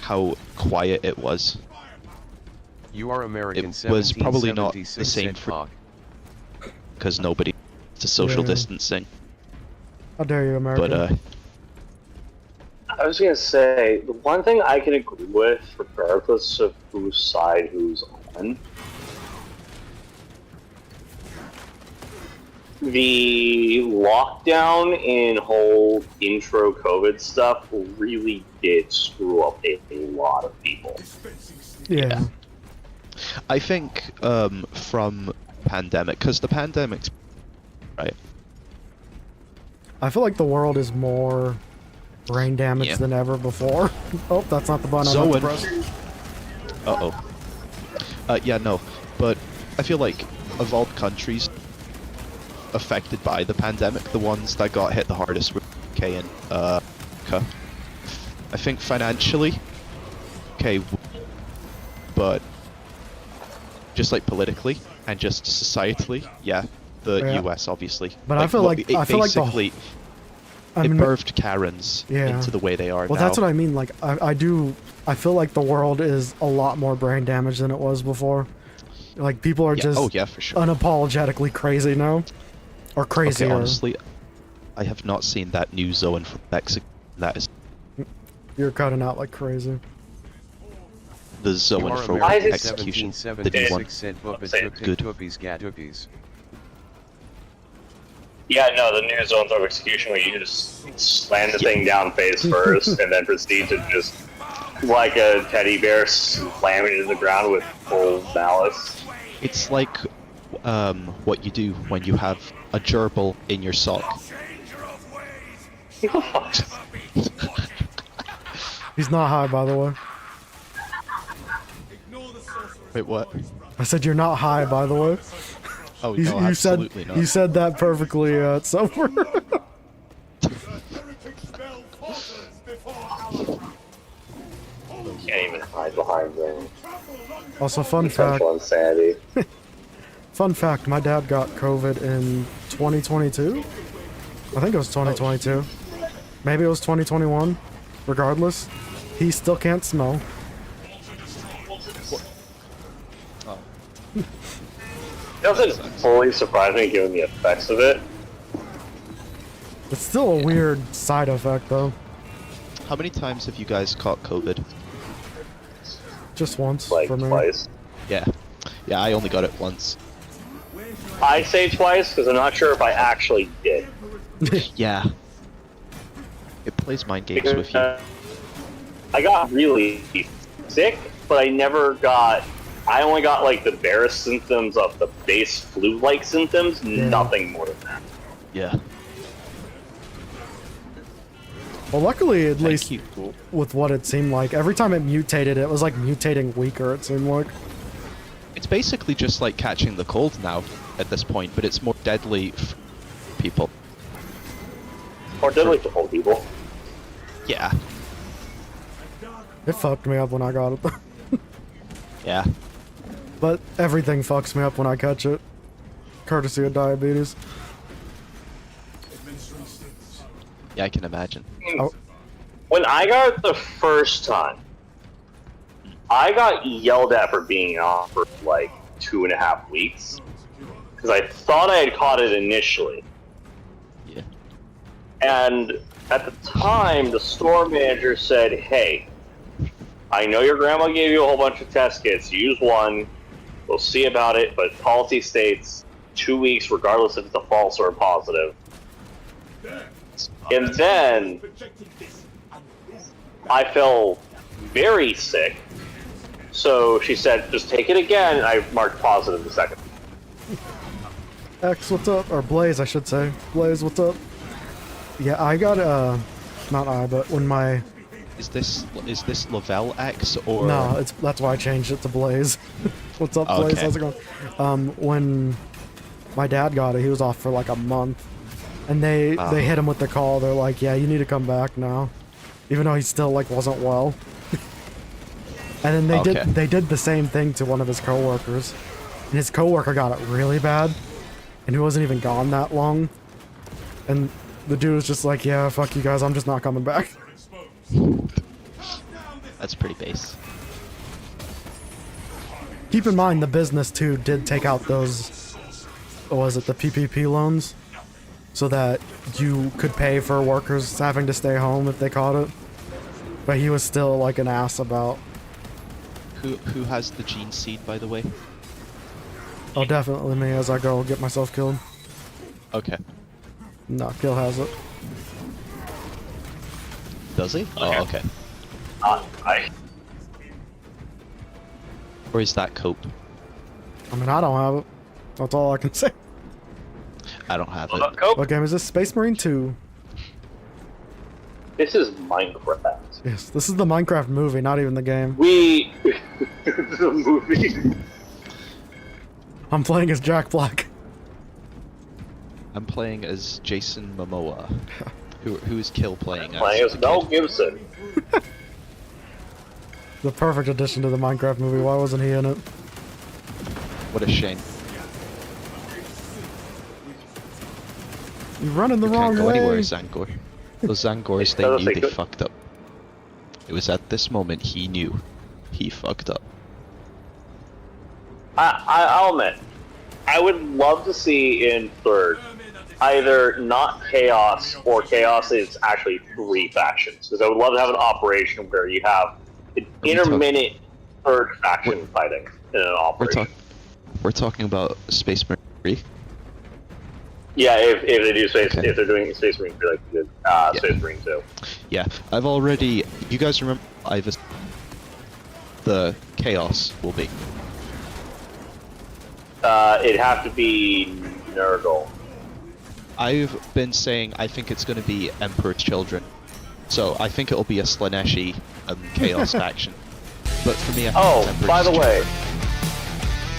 S2: how quiet it was.
S4: You are American.
S2: It was probably not the same
S4: for
S2: because nobody to social
S3: Yeah.
S2: distancing.
S3: How dare you, America?
S2: But
S1: I was gonna say the one thing I can agree with, regardless of whose side who's on, the lockdown and whole intro COVID stuff really did screw up a lot of people.
S3: yeah.
S2: I think from pandemic, because the pandemic's right.
S3: I feel like the world is more brain damaged
S2: Yeah.
S3: than ever before. Oh, that's not the button I meant to press.
S2: Yeah, no, but I feel like of all countries affected by the pandemic, the ones that got hit the hardest were UK and America. I think financially, okay, but just like politically and just societally, yeah, the
S3: Yeah.
S2: US obviously.
S3: But I feel like
S2: it
S3: I feel like
S2: basically
S3: I
S2: it
S3: mean,
S2: birthed Karens
S3: Yeah.
S2: into the way they are
S3: well,
S2: now.
S3: that's what I mean. Like, I feel like the world is a lot more brain damaged than it was before. Like, people are
S2: Yeah.
S3: just
S2: Oh yeah, for sure.
S3: unapologetically crazy now, or crazier.
S2: Okay, honestly, I have not seen that new zone from Mexico. That is
S3: You're cutting out like crazy.
S2: the
S4: You
S2: zone
S4: are
S2: for
S4: American.
S2: execution. The new one.
S4: 1776 said Puppet
S2: Good.
S4: Tuppies Gatuppies.
S1: Yeah, no, the new zones of execution where you just slam the thing down face first and then proceed to just, like a teddy bear, slam it into the ground with full malice.
S2: It's like what you do when you have a gerbil in your sock.
S3: He's not high, by the way.
S2: Wait, what?
S3: I said you're not high, by the way.
S2: Oh
S3: You,
S2: no,
S3: you
S2: absolutely
S3: said
S2: not.
S3: you said that perfectly sober.
S1: Can't even hide behind them.
S3: Also, fun fact.
S1: Essential insanity.
S3: Fun fact, my dad got COVID in 2022? I think it was 2022. Maybe it was 2021. Regardless, he still can't smell.
S1: It doesn't fully surprise me given the effects of it.
S3: It's still a weird side effect, though.
S2: How many times have you guys caught COVID?
S3: Just once
S1: Like
S3: for me.
S1: twice.
S2: Yeah. Yeah, I only got it once.
S1: I say twice because I'm not sure if I actually did.
S2: Yeah. It plays mind games with you.
S1: I got really sick, but I never got. I only got like the barest symptoms of the base flu-like symptoms, nothing more than that.
S2: Yeah.
S3: Well, luckily, at
S2: Thank
S3: least
S2: you. Cool.
S3: with what it seemed like, every time it mutated, it was like mutating weaker, it seemed like.
S2: It's basically just like catching the cold now at this point, but it's more deadly for people.
S1: Or deadly to old people.
S2: Yeah.
S3: It fucked me up when I got it.
S2: Yeah.
S3: But everything fucks me up when I catch it. Courtesy of diabetes.
S2: Yeah, I can imagine.
S3: Oh,
S1: When I got it the first time, I got yelled at for being off for like 2.5 weeks. Because I thought I had caught it initially.
S2: Yeah.
S1: And at the time, the store manager said, hey, I know your grandma gave you a whole bunch of test kits. Use one. We'll see about it. But policy states 2 weeks, regardless if it's a false or a positive. And then I felt very sick. So she said, just take it again. And I marked positive the second.
S3: X, what's up? Or Blaze, I should say. Blaze, what's up? Yeah, I got, not I, but when my...
S2: Is this Lavelle X or?
S3: No, that's why I changed it to Blaze. What's up, Blaze?
S2: Okay.
S3: How's it going? When my dad got it, he was off for like a month. And they hit him with the call. They're like, yeah, you need to come back now. Even though he still, like, wasn't well. And then they did the same thing to one of his coworkers. And his coworker got it really bad. And he wasn't even gone that long. And the dude was just like, yeah, fuck you guys, I'm just not coming back.
S2: That's pretty base.
S3: Keep in mind, the business, too, did take out those, what was it, the PPP loans? So that you could pay for workers having to stay home if they caught it. But he was still, like, an ass about...
S2: Who has the gene seed, by the way?
S3: Oh, definitely me as I go get myself killed.
S2: Okay.
S3: No, Kill has it.
S2: Does he? Oh, okay. Or is that Cope?
S3: I mean, I don't have it. That's all I can say.
S2: I don't have it.
S3: What game is this? Space Marine 2.
S1: This is Minecraft.
S3: Yes, this is the Minecraft movie, not even the game.
S1: The movie.
S3: I'm playing as Jack Black.
S2: I'm playing as Jason Momoa. Who is Kill playing as?
S1: Playing as
S2: the
S1: Mel
S2: kid?
S1: Gibson.
S3: The perfect addition to the Minecraft movie. Why wasn't he in it?
S2: What a shame.
S3: You're running the
S2: You
S3: wrong
S2: can't go
S3: way.
S2: anywhere, Zangor. Those Zangors, they knew they fucked up. It was at this moment he knew he fucked up.
S1: I'll admit, I would love to see in third either not chaos or chaos is actually 3 factions. Because I would love to have an operation where you have an intermittent third faction fighting in an operation.
S2: We're talking about Space Marine 3.
S1: Yeah, if they do space, if they're doing Space Marine 3 like they did Space Marine 2.
S2: Yeah, I've already. You guys remember? The chaos will be.
S1: It'd have to be Nurgle.
S2: I've been saying I think it's going to be Emperor's Children, so I think it'll be a Slaneshi chaos faction. But for me, I think it's Emperor's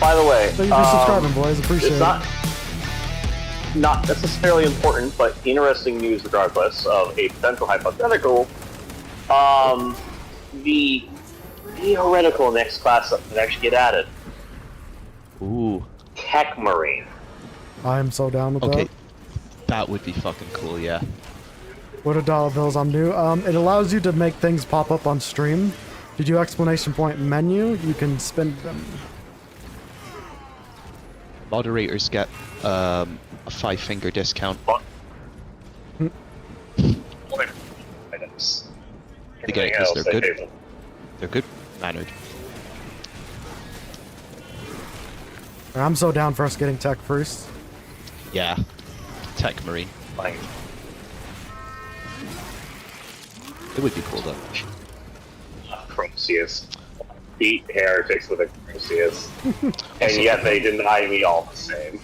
S1: by the way,
S3: Thank you for subscribing, boys. Appreciate
S1: it's
S3: it.
S1: not necessarily important, but interesting news regardless of a potential hypothetical. The theoretical next class that can actually get added.
S2: Ooh.
S1: Tech Marine.
S3: I am so down with
S2: Okay.
S3: that.
S2: That would be fucking cool, yeah.
S3: What are dollar bills? I'm new. It allows you to make things pop up on stream. Did you exclamation point menu? You can spend them.
S2: Moderators get a 5-finger discount.
S1: Items.
S2: They get it because they're good. They're good mannered.
S3: I'm so down for us getting tech first.
S2: Yeah. Tech Marine.
S1: Like,
S2: It would be cool though.
S1: Prometheus. Beat heretics with a Prometheus. And yet they deny me all the same.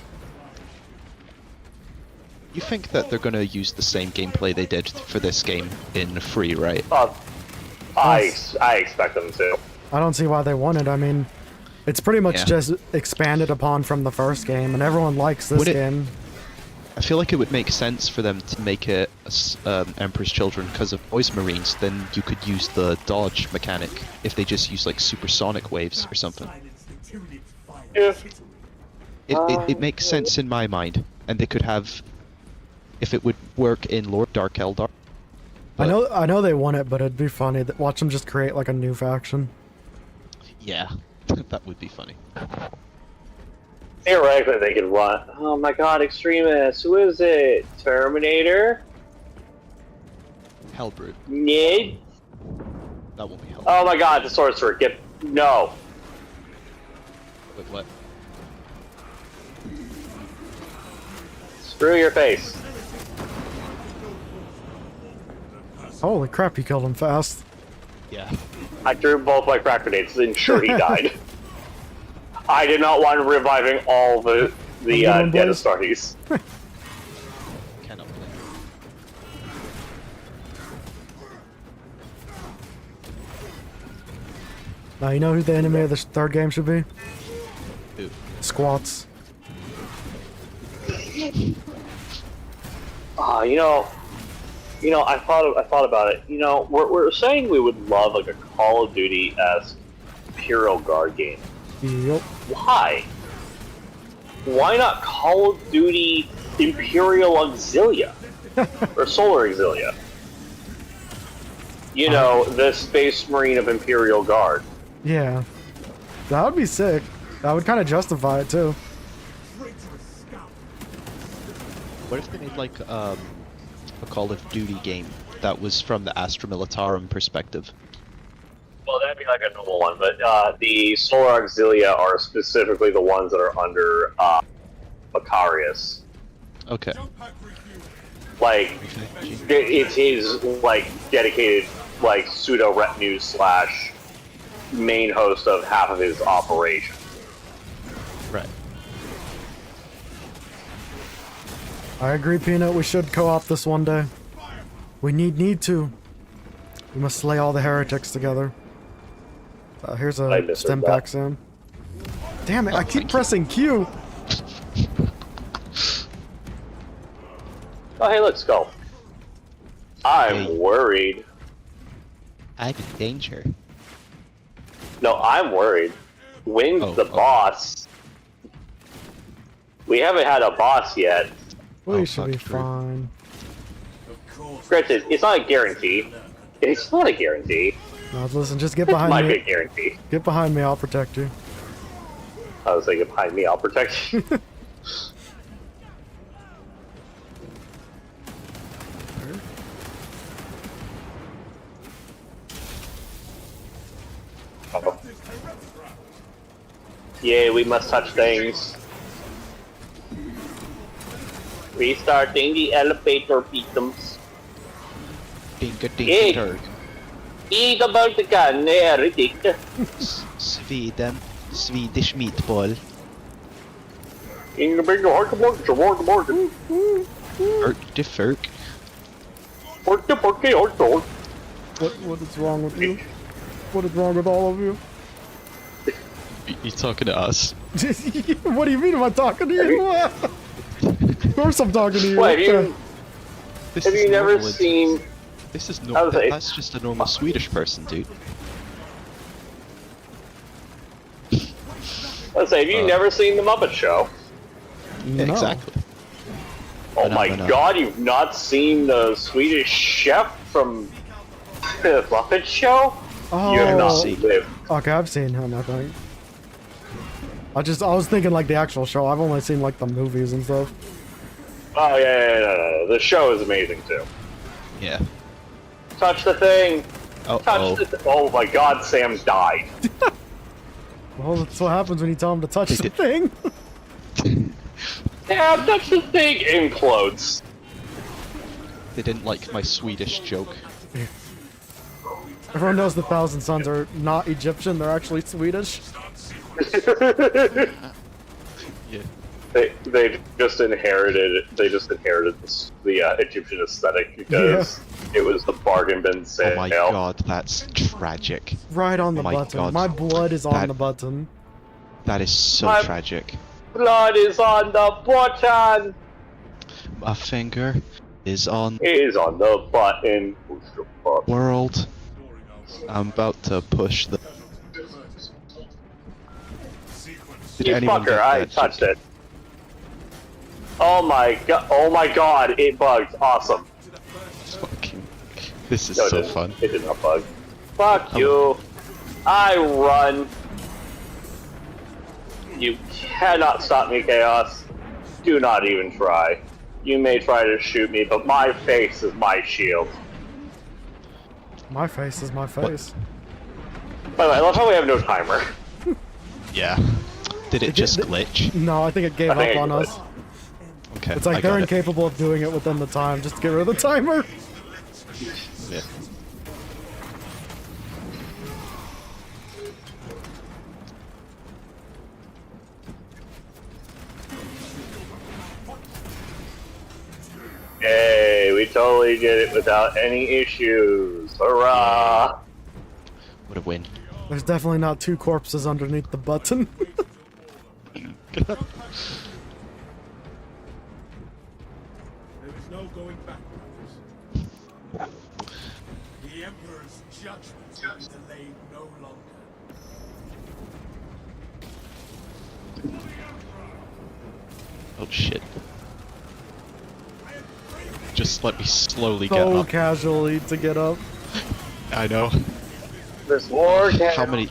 S2: You think that they're gonna use the same gameplay they did for this game in free, right?
S1: I expect them to.
S3: I don't see why they wouldn't. I mean, it's pretty much
S2: Yeah.
S3: just expanded upon from the first game, and everyone likes this
S2: Would it-
S3: game.
S2: I feel like it would make sense for them to make it Emperor's Children because of Voice Marines. Then you could use the dodge mechanic if they just use like supersonic waves or something.
S1: Yeah.
S2: It makes sense in my mind, and they could have, if it would work in Lord Dark Eldar.
S3: I know they want it, but it'd be funny that watch them just create like a new faction.
S2: Yeah, that would be funny.
S1: Theoretically, they could run. Oh my god, extremists! Who is it? Terminator?
S2: Hellbrute.
S1: Nid?
S2: That won't be Hellbrute.
S1: Oh my god, the sorcerer! Get no.
S2: Wait, what?
S1: Screw your face.
S3: Holy crap, you killed him fast.
S2: Yeah.
S1: I threw both my crack grenades and sure he died. I did not want reviving all the dead Astartes.
S2: Cannot play.
S3: Now you know who the enemy of the third game should be?
S2: Who?
S3: Squats.
S1: I thought about it. You know, we're saying we would love like a Call of Duty-esque Imperial Guard game.
S3: Yup.
S1: Why? Why not Call of Duty Imperial Auxilia? Or Solar Auxilia? You know, the Space Marine of Imperial Guard.
S3: Yeah. That would be sick. That would kind of justify it too.
S2: What if they made like a Call of Duty game that was from the Astra Militarum perspective?
S1: Well, that'd be like a normal one, but the Solar Auxilia are specifically the ones that are under Macarius.
S2: Okay.
S1: Like, it's his like dedicated like pseudo retinue slash main host of half of his operation.
S2: Right.
S3: I agree, Peanut. We should co-op this one day. We need to. We must slay all the heretics together. Here's a stem pack soon. Damn it! I keep pressing Q.
S1: Oh, hey, let's go. I'm worried.
S2: I'm in danger.
S1: No, I'm worried. Wing's the boss. We haven't had a boss yet.
S3: We should be fine.
S1: Granted, it's not a guarantee. It's not a guarantee.
S3: No, listen, just get
S1: It
S3: behind
S1: might
S3: me.
S1: be a guarantee.
S3: Get behind me, I'll protect you.
S1: I was thinking behind me, I'll protect you. Oh. Yeah, we must touch things. Restarting the elevator beacons. Hey.
S2: Turd.
S1: Eat about the gun, Heretic.
S2: Sweden. Swedish meatball.
S1: Ingeborg, Morgan.
S2: Erk de Ferk.
S3: What is wrong with you? What is wrong with all of you?
S2: You talking to us?
S3: What do you mean am I talking to you? Of course I'm talking to you.
S1: What,
S2: This
S1: have
S2: is
S1: you never
S2: normal.
S1: seen...
S2: This is
S1: I
S2: normal.
S1: was like-
S2: That's just a normal Swedish person, dude.
S1: Let's say, have you never seen The Muppet Show?
S2: Yeah,
S3: No.
S2: exactly.
S1: Oh my
S2: Phenomena.
S1: god, you've not seen the Swedish chef from The Muppet Show?
S3: Oh,
S1: You have not
S2: seen-
S1: lived.
S3: okay, I've seen him, I think. I was thinking like the actual show. I've only seen like the movies and stuff.
S1: Oh yeah, no. The show is amazing too.
S2: Yeah.
S1: Touch the thing!
S2: Oh.
S1: Oh my god, Sam died.
S3: Well, that's what happens when you tell him to touch
S2: They
S3: the
S2: did-
S3: thing.
S1: Yeah, touch the thing! Implodes.
S2: They didn't like my Swedish joke.
S3: Everyone knows the Thousand Sons are not Egyptian, they're actually Swedish.
S2: Yeah.
S1: They just inherited the Egyptian aesthetic because it was the bargain bin sale.
S2: Oh my god, that's tragic.
S3: Right on the
S2: Oh my
S3: button.
S2: God.
S3: My blood is on
S2: That-
S3: the button.
S2: That is so
S1: My-
S2: tragic.
S1: Blood is on the button.
S2: My finger is on
S1: Is on the button. Push the button.
S2: world. I'm about to push the. Did
S1: You
S2: anyone
S1: fucker,
S2: get
S1: I
S2: that
S1: touched
S2: joke?
S1: it. Oh my god, it bugged. Awesome.
S2: Fucking. This is
S1: No, it
S2: so
S1: didn't.
S2: fun.
S1: It did not bug. Fuck you. I run. You cannot stop me, Chaos. Do not even try. You may try to shoot me, but my face is my shield.
S3: My face is my face.
S1: By the way, I love how we have no timer.
S2: Yeah. Did it just glitch?
S3: No, I think it gave
S1: I think
S3: up
S1: it
S3: on
S1: did.
S3: us.
S2: Okay.
S3: It's like
S2: I
S3: they're
S2: got it.
S3: incapable of doing it within the time. Just get rid of the timer.
S2: Yeah.
S1: Hey, we totally did it without any issues. Hurrah!
S2: What a win.
S3: There's definitely not two corpses underneath the button.
S5: There is no going back. The Emperor's judgment will be delayed no longer.
S2: Oh shit. Just let me slowly get
S3: So
S2: up.
S3: casually to get up.
S2: I know.
S1: There's more
S2: How many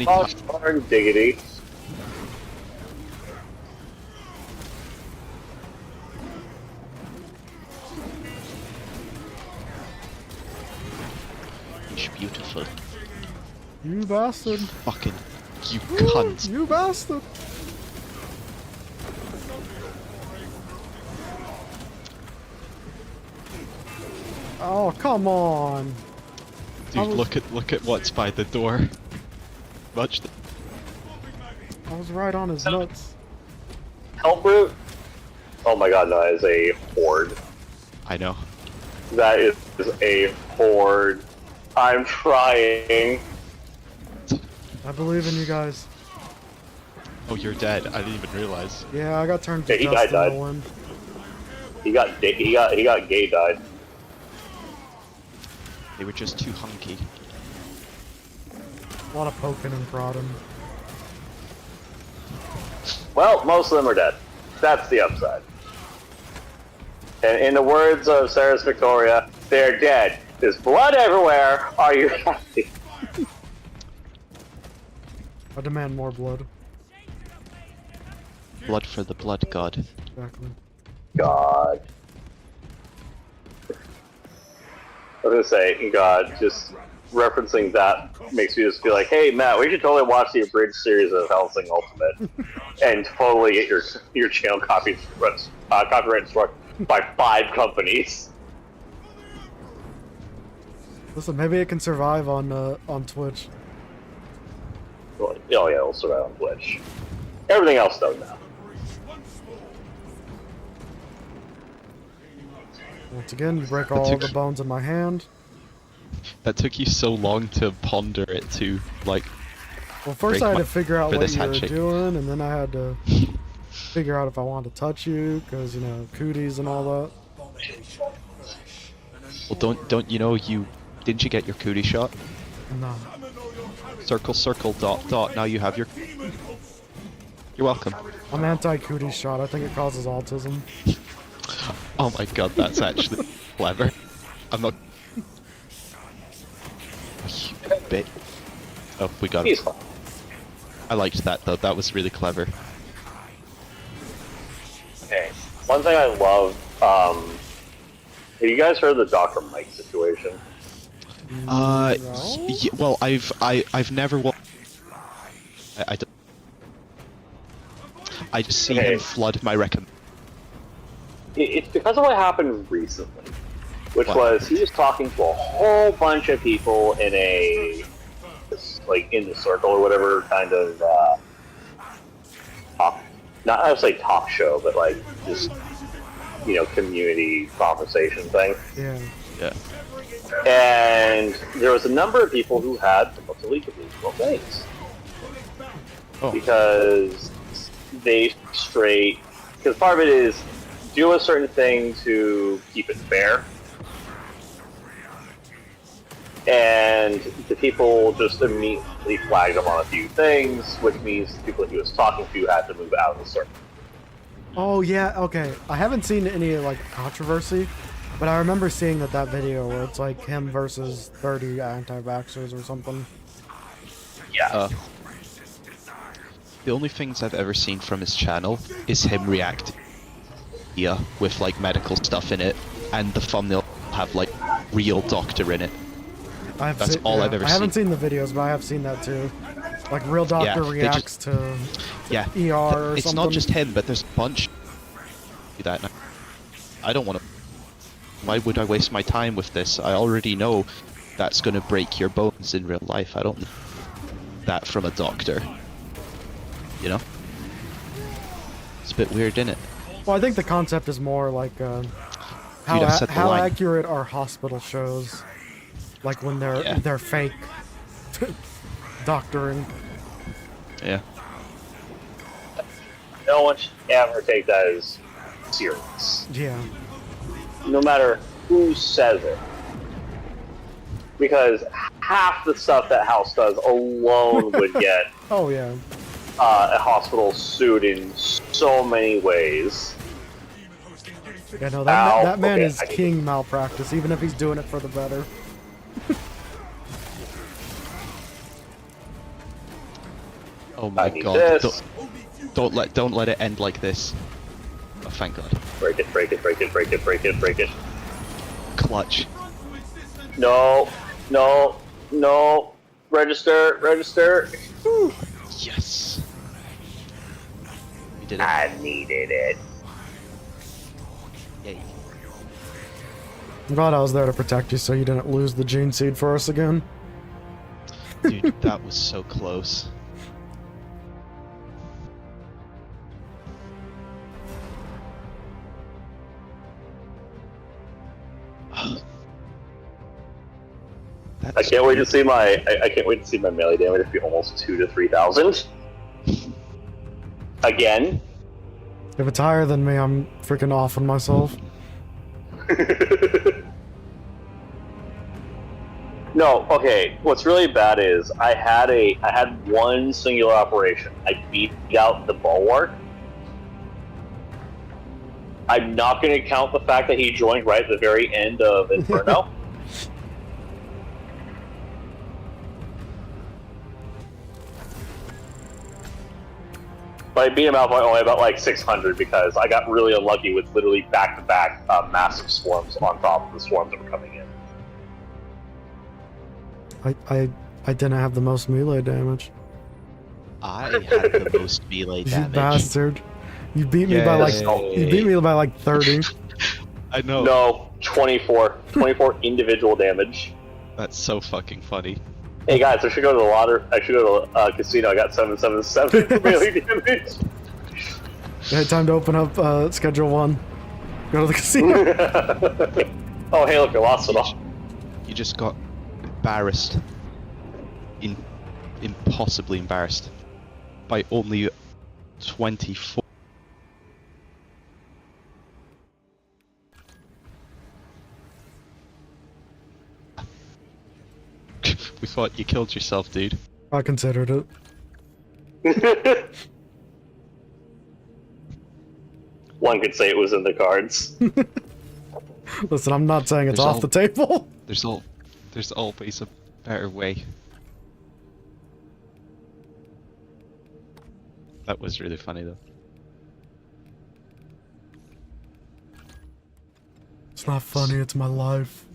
S1: Oh,
S2: times?
S1: darn diggity.
S2: It's beautiful.
S3: You bastard.
S2: Fucking. You cunt.
S3: You bastard. Oh, come on.
S2: Dude,
S3: was-
S2: look at what's by the door. Much.
S3: I was right on his nuts.
S1: Help root? Oh my god, no, that is a horde.
S2: I know.
S1: That is a horde. I'm trying.
S3: I believe in you guys.
S2: Oh, you're dead. I didn't even realize.
S3: Yeah, I got turned to
S1: Yeah, he
S3: dust in
S1: died.
S3: the wind.
S1: He got gay died.
S2: They were just too hunky.
S3: A lot of poking and prodding.
S1: Well, most of them are dead. That's the upside. And in the words of Sarah's Victoria, they're dead. There's blood everywhere. Are you happy?
S3: I demand more blood.
S2: Blood for the blood god.
S3: Exactly.
S1: God. I was gonna say, God, just referencing that makes me just feel like, hey, Matt, we should totally watch the abridged series of Hellsing Ultimate and totally get your channel copyright struck by 5 companies.
S3: Listen, maybe it can survive on Twitch.
S1: Oh yeah, it'll survive on Twitch. Everything else though now.
S3: Once again, you break all the bones in my hand.
S2: That took you so long to ponder it to, like,
S3: Well, first
S2: break
S3: I had
S2: my-
S3: to figure out
S2: for
S3: what
S2: this
S3: you were
S2: handshake.
S3: doing, and then I had to figure out if I wanted to touch you, because, you know, cooties and all that.
S2: well, don't you know didn't you get your cootie shot?
S3: No.
S2: Circle, circle, dot, dot. Now you have your. You're welcome.
S3: I'm anti-cootie shot. I think it causes autism.
S2: Oh my god, that's actually clever. I'm not. You bit. Oh, we got
S1: He's
S2: it.
S1: fine.
S2: I liked that though. That was really clever.
S1: Okay. One thing I love, have you guys heard of the Dr. Mike situation?
S2: Uh,
S3: No?
S2: well, I've never watched. I just see
S1: Okay.
S2: him flood my recommend.
S1: It's because of what happened recently, which
S2: What?
S1: was he was talking to a whole bunch of people in in the circle or whatever kind of talk, not I would say talk show, but like just community conversation thing.
S3: Yeah.
S2: Yeah.
S1: And there was a number of people who had supposedly delusional things
S2: Oh.
S1: because they because part of it is do a certain thing to keep it fair. And the people just immediately flagged him on a few things, which means the people he was talking to had to move out of the circle.
S3: Oh yeah, okay. I haven't seen any like controversy, but I remember seeing that video where it's like him versus 30 anti-vaxxers or something.
S1: Yeah.
S2: The only things I've ever seen from his channel is him react with like medical stuff in it, and the thumbnail have like real doctor in it. That's all I've ever seen.
S3: I haven't seen the videos, but I have seen that too. Like real doctor reacts to ER or something.
S2: It's not just him, but there's a bunch do that now. I don't want to. Why would I waste my time with this? I already know that's going to break your bones in real life. I don't need that from a doctor. You know? It's a bit weird, isn't it?
S3: Well, I think the concept is more like how accurate are hospital shows, like when they're fake doctoring.
S2: Yeah.
S1: No one should ever take that as serious.
S3: Yeah.
S1: No matter who says it. Because half the stuff that House does alone would get
S3: oh yeah.
S1: A hospital sued in so many ways.
S3: Yeah, no, that man is king malpractice, even if he's doing it for the better.
S2: Oh my god! Don't let it end like this. Oh, thank God.
S1: Break it! Break it! Break it! Break it! Break it! Break it!
S2: Clutch.
S1: No! No! No! Register! Register!
S2: Whew. Yes. We did it.
S1: I needed it.
S2: Yay.
S3: I'm glad I was there to protect you so you didn't lose the gene seed for us again.
S2: Dude, that was so close.
S1: I can't wait to see my melee damage be almost 2,000 to 3,000. Again.
S3: If it's higher than me, I'm freaking off on myself.
S1: No, okay. What's really bad is I had one singular operation. I beat out the bulwark. I'm not going to count the fact that he joined right at the very end of Inferno. But I beat him out by only about like 600 because I got really unlucky with literally back-to-back massive swarms on top of the swarms that were coming in.
S3: I didn't have the most melee damage.
S2: I had the most melee damage.
S3: You bastard! You beat me by like 30.
S2: I know.
S1: No, 24 individual damage.
S2: That's so fucking funny.
S1: Hey guys, I should go to the lottery. I should go to casino. I got 777 melee damage.
S3: Hey, time to open up schedule 1. Go to the casino.
S1: Oh hey, look, I lost it all.
S2: You just got embarrassed. Impossibly embarrassed. By only 24. We thought you killed yourself, dude.
S3: I considered it.
S1: One could say it was in the cards.
S3: Listen, I'm not saying it's off the table.
S2: There's always a better way. That was really funny though.
S3: It's not funny, it's my life.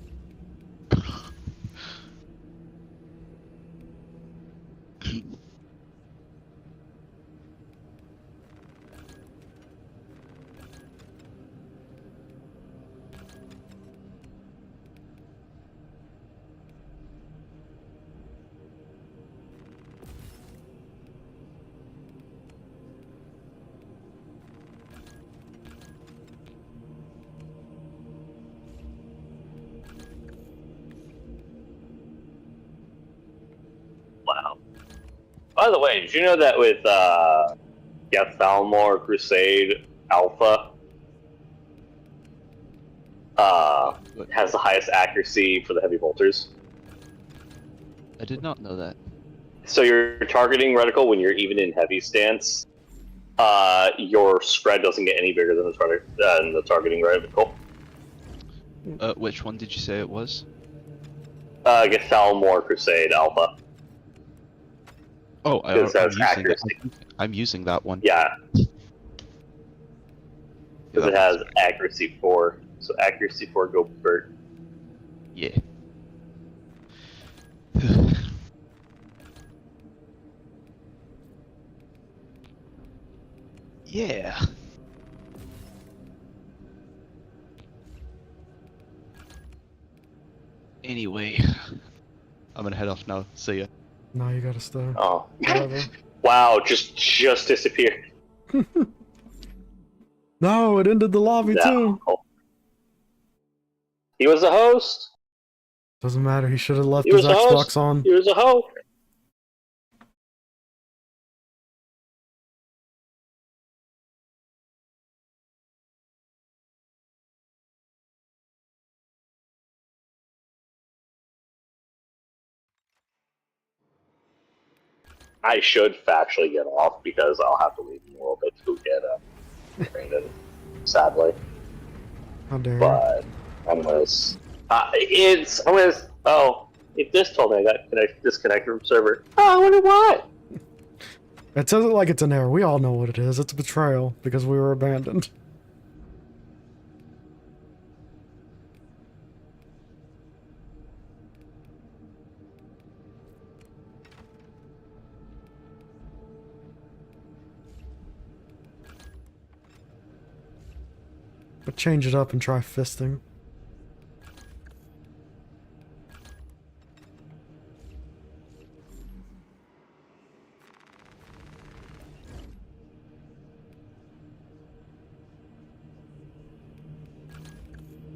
S1: Wow. By the way, did you know that with Thalmor Crusade Alpha, has the highest accuracy for the heavy bolters.
S2: I did not know that.
S1: So your targeting reticle, when you're even in heavy stance, your spread doesn't get any bigger than the targeting reticle.
S2: Which one did you say it was?
S1: Gethalmore Crusade Alpha.
S2: Oh,
S1: Because that's accuracy.
S2: I'm using that one.
S1: Yeah. Because
S2: that
S1: it has
S2: one's-
S1: accuracy 4. So accuracy 4 go Bert.
S2: Yeah. Yeah. Anyway, I'm gonna head off now. See ya.
S3: No, you gotta stay.
S1: Oh.
S3: Whatever.
S1: Wow, just disappeared.
S3: No, it ended the lobby too.
S1: He was the host.
S3: Doesn't matter. He should have left
S1: He
S3: his
S1: was a
S3: Xbox
S1: host.
S3: on.
S1: He was a host. I should factually get off because I'll have to leave in a little bit to get Brandon, sadly.
S3: How dare you.
S1: But unless if this told me I got disconnected from server. Oh, I wonder why.
S3: It says it like it's an error. We all know what it is. It's a betrayal because we were abandoned. But change it up and try fisting.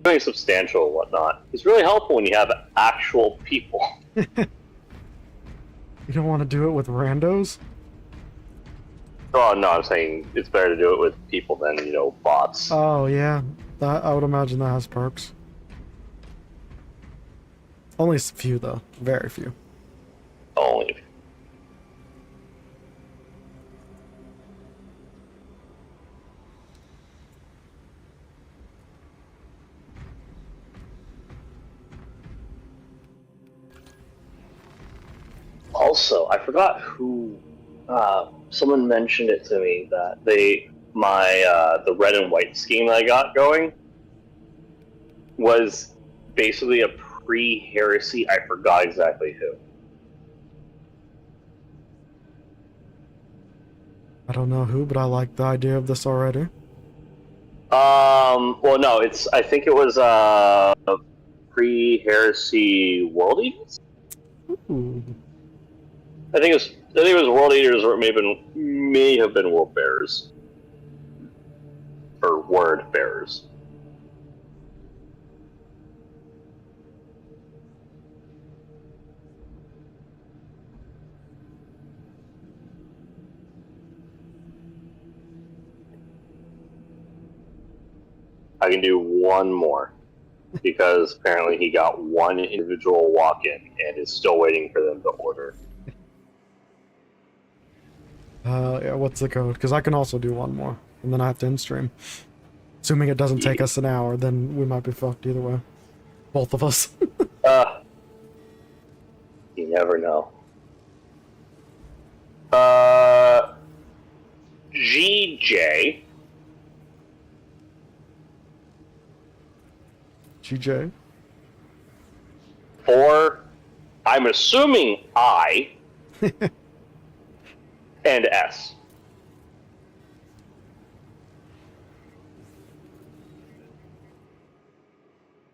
S1: Doing substantial and whatnot. It's really helpful when you have actual people.
S3: You don't want to do it with randos?
S1: Oh no, I'm saying it's better to do it with people than, bots.
S3: Oh, yeah. I would imagine that has perks. Only a few, though. Very few.
S1: Only. Also, I forgot who. Someone mentioned it to me that the red and white scheme that I got going was basically a pre-heresy. I forgot exactly who.
S3: I don't know who, but I like the idea of this already.
S1: Well, no, I think it was pre-heresy World Eaters.
S3: Ooh.
S1: I think it was World Eaters, or it may have been World Bearers or Word Bearers. I can do one more because apparently he got one individual walk-in and is still waiting for them to order.
S3: Yeah, what's the code? Because I can also do one more, and then I have to end stream. Assuming it doesn't take us an hour, then we might be fucked either way. Both of us.
S1: You never know. GJ.
S3: GJ?
S1: For, I'm assuming I, and S.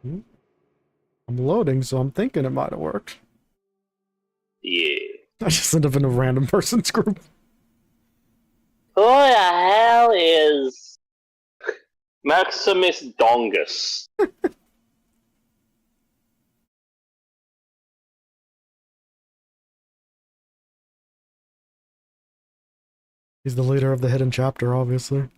S3: I'm loading, so I'm thinking it might have worked.
S1: Yeah.
S3: I just end up in a random person's group.
S1: Who the hell is Maximus Dongus?
S3: He's the leader of the hidden chapter, obviously.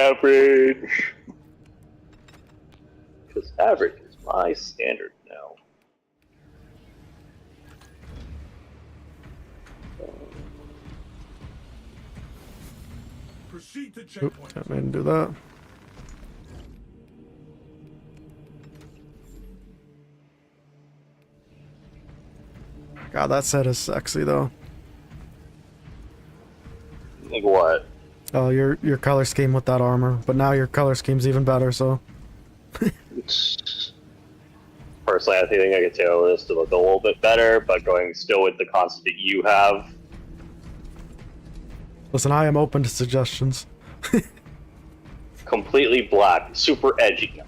S1: average. Because average is my standard now.
S5: Proceed to
S3: Oop,
S5: checkpoint.
S3: didn't mean to do that. God, that set is sexy though.
S1: Like what?
S3: Oh, your color scheme with that armor, but now your color scheme's even better. So
S1: Personally, I think I could tailor this to look a little bit better, but going still with the concept that you have.
S3: listen, I am open to suggestions.
S1: Completely black, super edgy.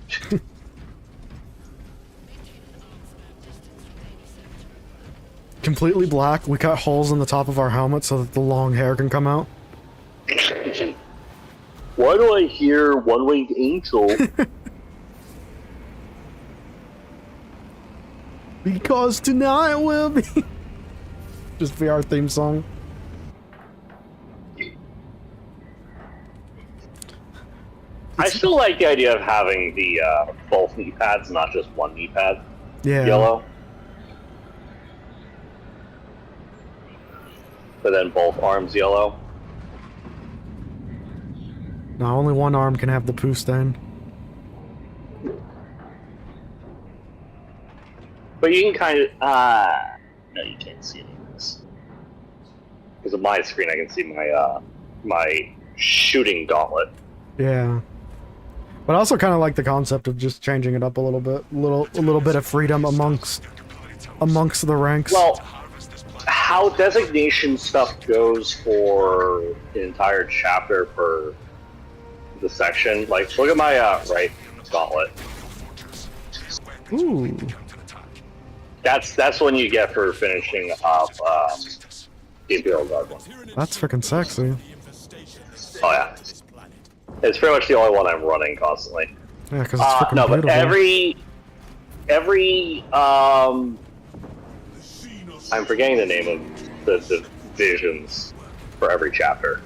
S3: Completely black. We cut holes in the top of our helmet so that the long hair can come out.
S1: Why do I hear one-winged angel?
S3: Because tonight will be just be our theme song.
S1: I still like the idea of having the both knee pads, not just one knee pad.
S3: Yeah.
S1: Yellow. But then both arms yellow.
S3: Now only one arm can have the poo stain.
S1: But you can kind of no, you can't see any of this. Because of my screen, I can see my my shooting gauntlet.
S3: Yeah. But I also kind of like the concept of just changing it up a little bit, a little bit of freedom amongst the ranks.
S1: Well, how designation stuff goes for an entire chapter per the section. Like, look at my right gauntlet.
S3: Ooh.
S1: That's what you get for finishing up the Imperial Guard one.
S3: That's freaking sexy.
S1: Oh yeah, it's pretty much the only one I'm running constantly.
S3: Yeah, because it's freaking
S1: no, but
S3: beautiful.
S1: every I'm forgetting the name of the divisions for every chapter.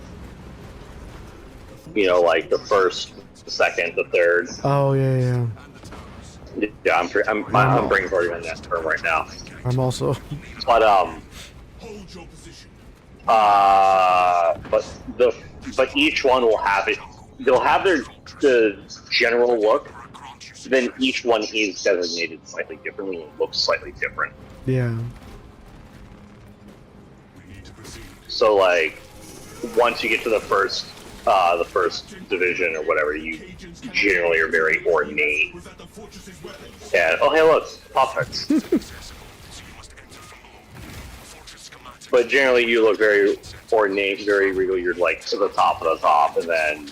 S1: You know, like the first, the second, the third.
S3: Oh yeah, yeah.
S1: Yeah, I'm brainstorming on that term right now.
S3: I'm also.
S1: But
S5: Hold your position.
S1: but each one will have it. They'll have the general look. Then each one is designated slightly differently and looks slightly different.
S3: Yeah.
S5: We need to proceed.
S1: So like, once you get to the first division or whatever, you generally are very ornate.
S5: Was at the fortress's weapons.
S1: And oh hey look, Pop-Tarts. But generally you look very ornate, very regal. You're like to the top of the top, and then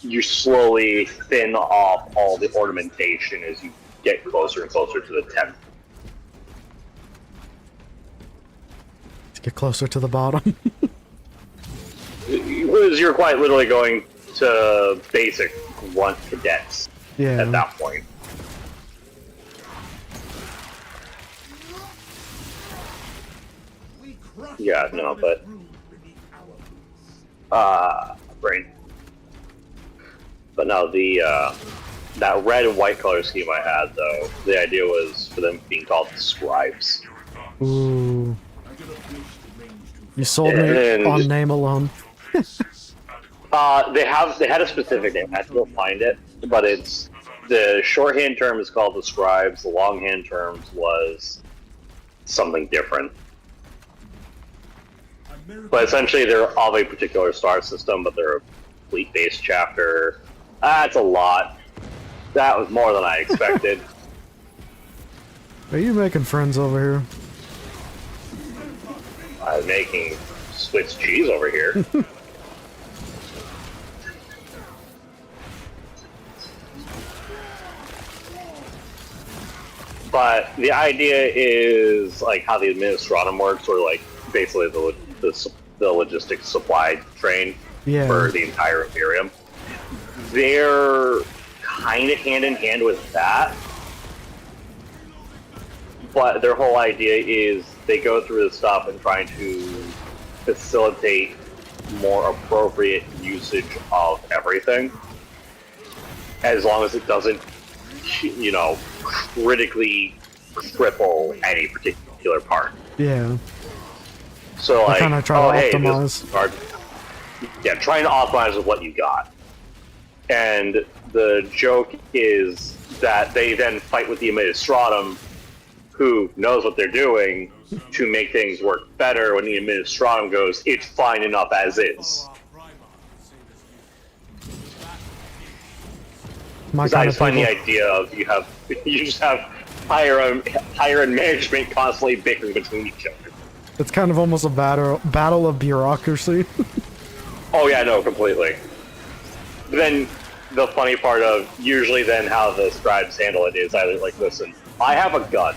S1: you slowly thin off all the ornamentation as you get closer and closer to the 10th.
S3: To get closer to the bottom.
S1: Because you're quite literally going to basic grunt cadets
S3: Yeah.
S1: at that point. Yeah, no, but brain. But no, the that red and white color scheme I had though, the idea was for them being called scribes.
S3: Ooh. You sold me
S1: And-
S3: on name alone.
S1: They had a specific name. I have to go find it, but it's the shorthand term is called the scribes. The longhand terms was something different. But essentially, they're of a particular star system, but they're a fleet-based chapter. That's a lot. That was more than I expected.
S3: Are you making friends over here?
S1: I'm making Swiss cheese over here. But the idea is like how the Administratum works, or like basically the logistics supply train
S3: Yeah.
S1: for the entire Imperium. They're kind of hand in hand with that, but their whole idea is they go through the stuff and trying to facilitate more appropriate usage of everything, as long as it doesn't, you know, critically cripple any particular part.
S3: Yeah.
S1: So like,
S3: kinda try
S1: oh
S3: to
S1: hey,
S3: optimize.
S1: this card, yeah, trying to optimize with what you got. And the joke is that they then fight with the Administratum, who knows what they're doing, to make things work better when the Administratum goes, it's fine enough as is.
S3: My
S1: Because I
S3: kind
S1: just
S3: of
S1: find the
S3: people.
S1: idea of you just have higher and management constantly bickering between each other.
S3: It's kind of almost a battle of bureaucracy.
S1: Oh yeah, no, completely. But then the funny part of usually then how the scribes handle it is either like, listen, I have a gun.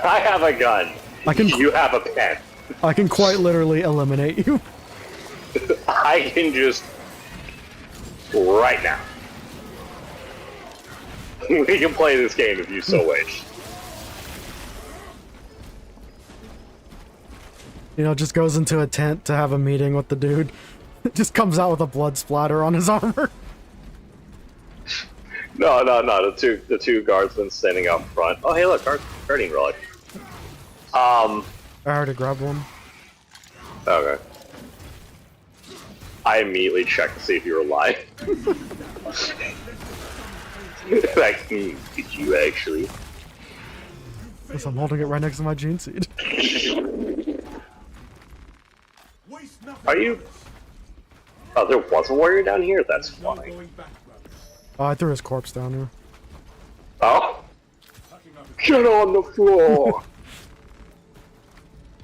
S1: I have a gun. You have a pen.
S3: I can quite literally eliminate you.
S1: I can just right now. We can play this game if you so wish.
S3: You know, just goes into a tent to have a meeting with the dude. Just comes out with a blood splatter on his armor.
S1: No. The two guardsmen standing out front. Oh, hey, look, guardian relic.
S3: I already grabbed one.
S1: Okay. I immediately checked to see if you were alive. Like, did you actually?
S3: Yes, I'm holding it right next to my gene seed.
S1: Are you? Oh, there was a warrior down here? That's funny.
S3: Oh, I threw his corpse down here.
S1: Oh? Get on the floor!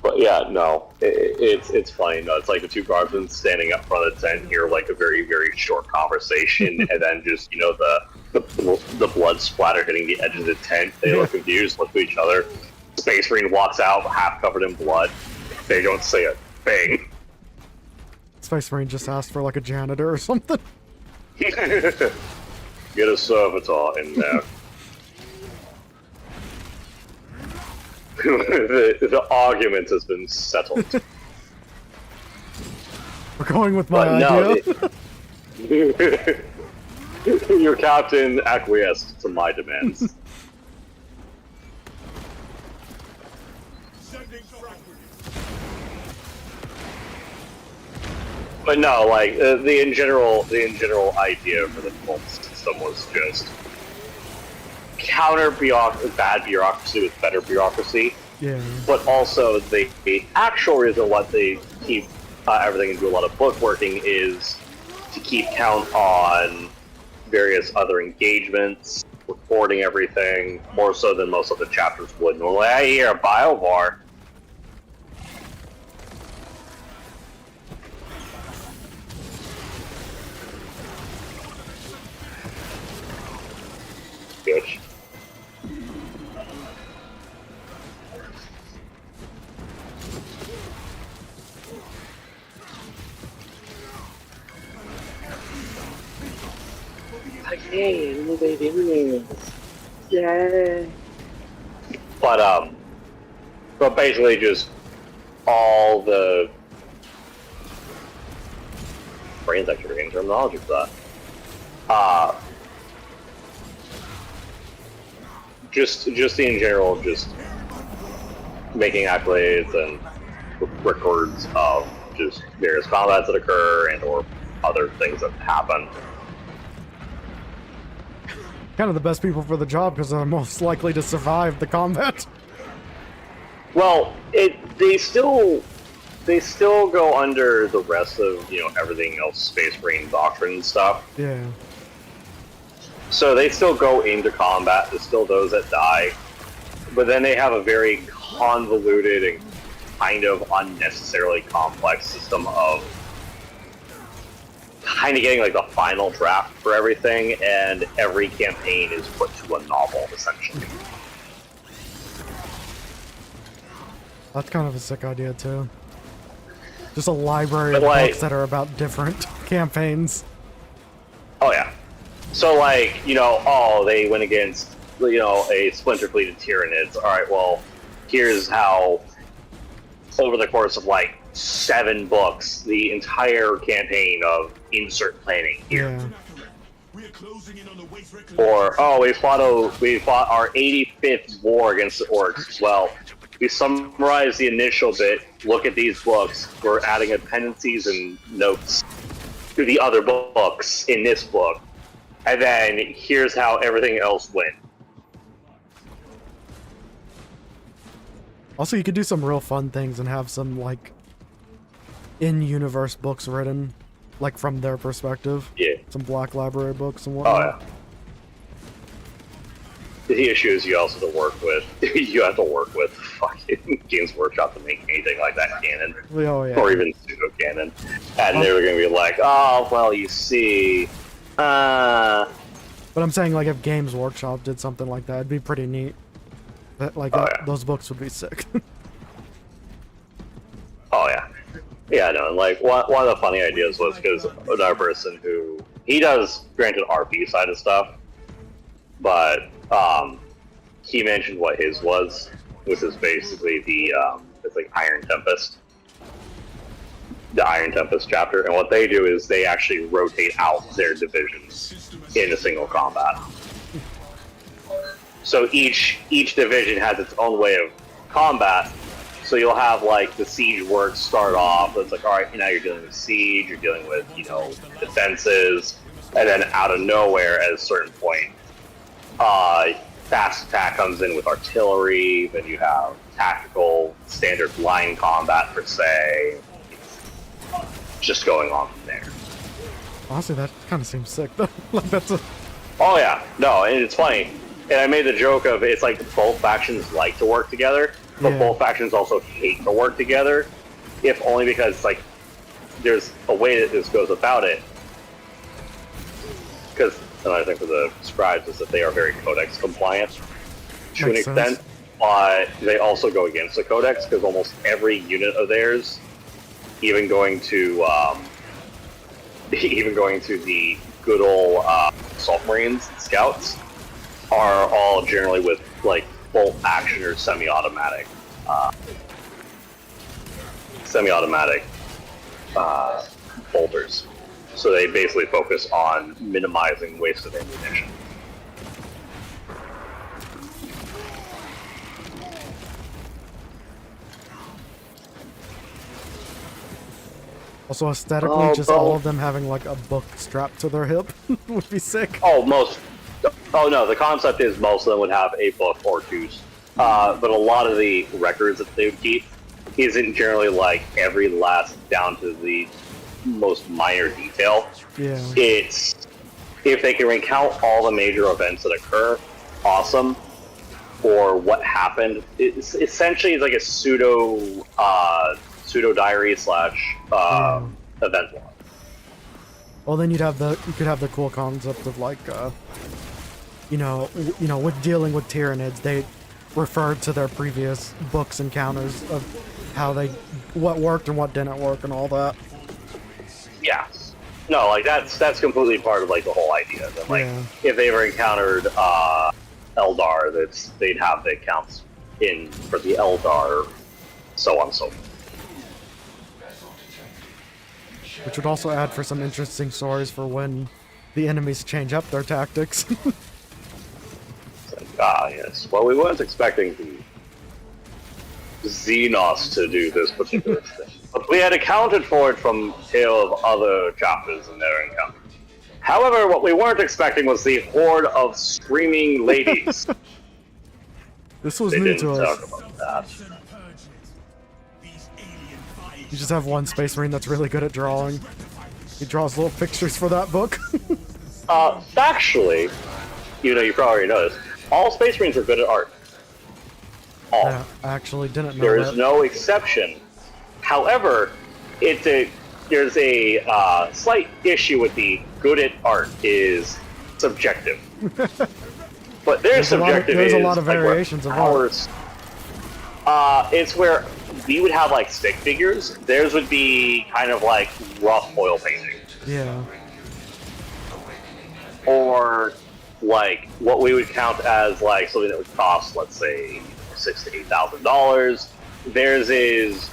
S1: But yeah, no, it's funny. No, it's like the two guardsmen standing up front of the tent here, like a very, very short conversation, and then just, you know, the blood splatter hitting the edge of the tent. They look confused, look to each other. Space Marine walks out, half covered in blood. They don't say a thing.
S3: Space Marine just asked for like a janitor or something.
S1: Get a servitor in there. the argument has been settled.
S3: We're going with my
S1: But
S3: idea.
S1: no, your captain acquiesced to my demands. But no, like the in general idea for the whole system was just counter bad bureaucracy with better bureaucracy.
S3: Yeah.
S1: But also the actual reason what they keep everything and do a lot of bookworking is to keep count on various other engagements, recording everything more so than most of the chapters would normally. I hear a biovar. Bitch. Hey, little baby, yay! But basically just all the brains actually getting terminology for that. Just in general, just making accolades and records of just various combats that occur and or other things that happen.
S3: Kind of the best people for the job because they're most likely to survive the combat.
S1: Well, they still go under the rest of, you know, everything else, Space Marine doctrine and stuff.
S3: Yeah.
S1: So they still go into combat. There's still those that die, but then they have a very convoluted and kind of unnecessarily complex system of kind of getting like the final draft for everything, and every campaign is put to a novel essentially.
S3: That's kind of a sick idea too. Just a library
S1: But
S3: of
S1: like,
S3: books that are about different campaigns.
S1: oh yeah. So like, you know, oh, they went against, you know, a splinter fleet of Tyranids. Alright, well, here's how over the course of like 7 books, the entire campaign of insert planning here.
S3: Yeah.
S1: Or, oh, we fought our 85th war against the orcs. Well, we summarize the initial bit, look at these books, we're adding appendices and notes to the other books in this book, and then here's how everything else went.
S3: Also, you could do some real fun things and have some, like, in-universe books written, like, from their perspective.
S1: Yeah.
S3: Some Black Library books and
S1: Oh,
S3: whatnot.
S1: yeah. The issue is you also have to work with, you have to work with fucking Games Workshop to make anything like that canon.
S3: Oh, yeah.
S1: Or even pseudo-canon. And they were going to be like, oh, well, you see,
S3: But I'm saying, like, if Games Workshop did something like that, it'd be pretty neat. That, like,
S1: yeah.
S3: those books would be sick.
S1: Oh, yeah. Yeah, no, and like, one of the funny ideas was because another person who, he does, granted, RP side of stuff, but, he mentioned what his was, which is basically the, it's like Iron Tempest. The Iron Tempest chapter, and what they do is they actually rotate out their divisions in a single combat. So each division has its own way of combat. So you'll have like the siege works start off. It's like, all right, now you're dealing with siege, you're dealing with, you know, defenses, and then out of nowhere at a certain point, fast attack comes in with artillery. Then you have tactical, standard line combat per se. Just going on from there.
S3: Honestly, that kind of seems sick, though. Like, that's a...
S1: Oh yeah, no, and it's funny. And I made the joke of it's like both factions like to work together, but
S3: Yeah.
S1: both factions also hate to work together, if only because like there's a way that this goes about it. Because another thing for the scribes is that they are very codex compliant to an
S3: Makes
S1: extent,
S3: sense.
S1: but they also go against the codex because almost every unit of theirs, even going to the good old Ultramarines and scouts, are all generally with like bolt action or semi-automatic bolters. So they basically focus on minimizing wasted ammunition.
S3: Also, aesthetically,
S1: Oh,
S3: just
S1: bro.
S3: all of them having, like, a book strapped to their hip would be sick.
S1: Oh no, the concept is most of them would have a book or two. But a lot of the records that they would keep isn't generally like every last down to the most minor detail.
S3: Yeah.
S1: It's, if they can recount all the major events that occur, awesome. Or what happened. It's essentially like a pseudo diary / event log.
S3: Well, then you could have the cool concept of, like, you know, with dealing with Tyranids, they referred to their previous books encounters of how what worked and what didn't work and all that.
S1: Yeah. No, like that's completely part of like the whole idea. That like
S3: Yeah.
S1: if they ever encountered Eldar, they'd have the accounts in for the Eldar, so on and so forth.
S3: Which would also add for some interesting stories for when the enemies change up their tactics.
S1: It's like, yes. Well, we weren't expecting the Xenos to do this particular thing, but we had accounted for it from tale of other chapters in their encounter. However, what we weren't expecting was the horde of screaming ladies.
S3: This was
S1: They
S3: new
S1: didn't
S3: to
S1: talk
S3: us.
S1: about that.
S3: You just have one Space Marine that's really good at drawing. He draws little pictures for that book.
S1: Factually, you probably already know this, all Space Marines are good at art. All.
S3: I actually didn't know
S1: There
S3: that.
S1: is no exception. However, there's a slight issue with the good at art is subjective. But their subjective
S3: there's
S1: is
S3: a lot of
S1: like, where
S3: variations of art.
S1: ours. It's where we would have like stick figures. Theirs would be kind of like rough oil painting.
S3: Yeah.
S1: Or like what we would count as like something that would cost, let's say, $6,000 to $8,000. Theirs is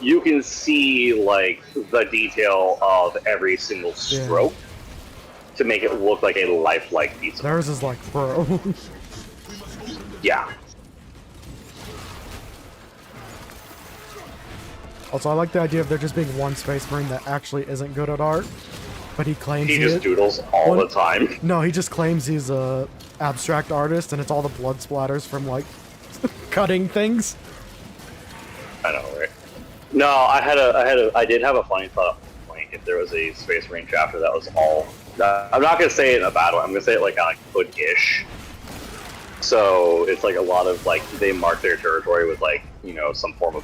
S1: you can see like the detail of every single stroke to make it look like a lifelike piece of art.
S3: Theirs is like pro.
S1: Yeah.
S3: Also, I like the idea of there just being one Space Marine that actually isn't good at art, but he claims
S1: He just doodles all the time.
S3: No, he just claims he's a abstract artist, and it's all the blood splatters from like cutting things.
S1: I know, right? No, I did have a funny thought point if there was a Space Marine chapter that was all. I'm not gonna say it in a bad way. I'm gonna say it like kind of good-ish. So it's like a lot of like they mark their territory with like some form of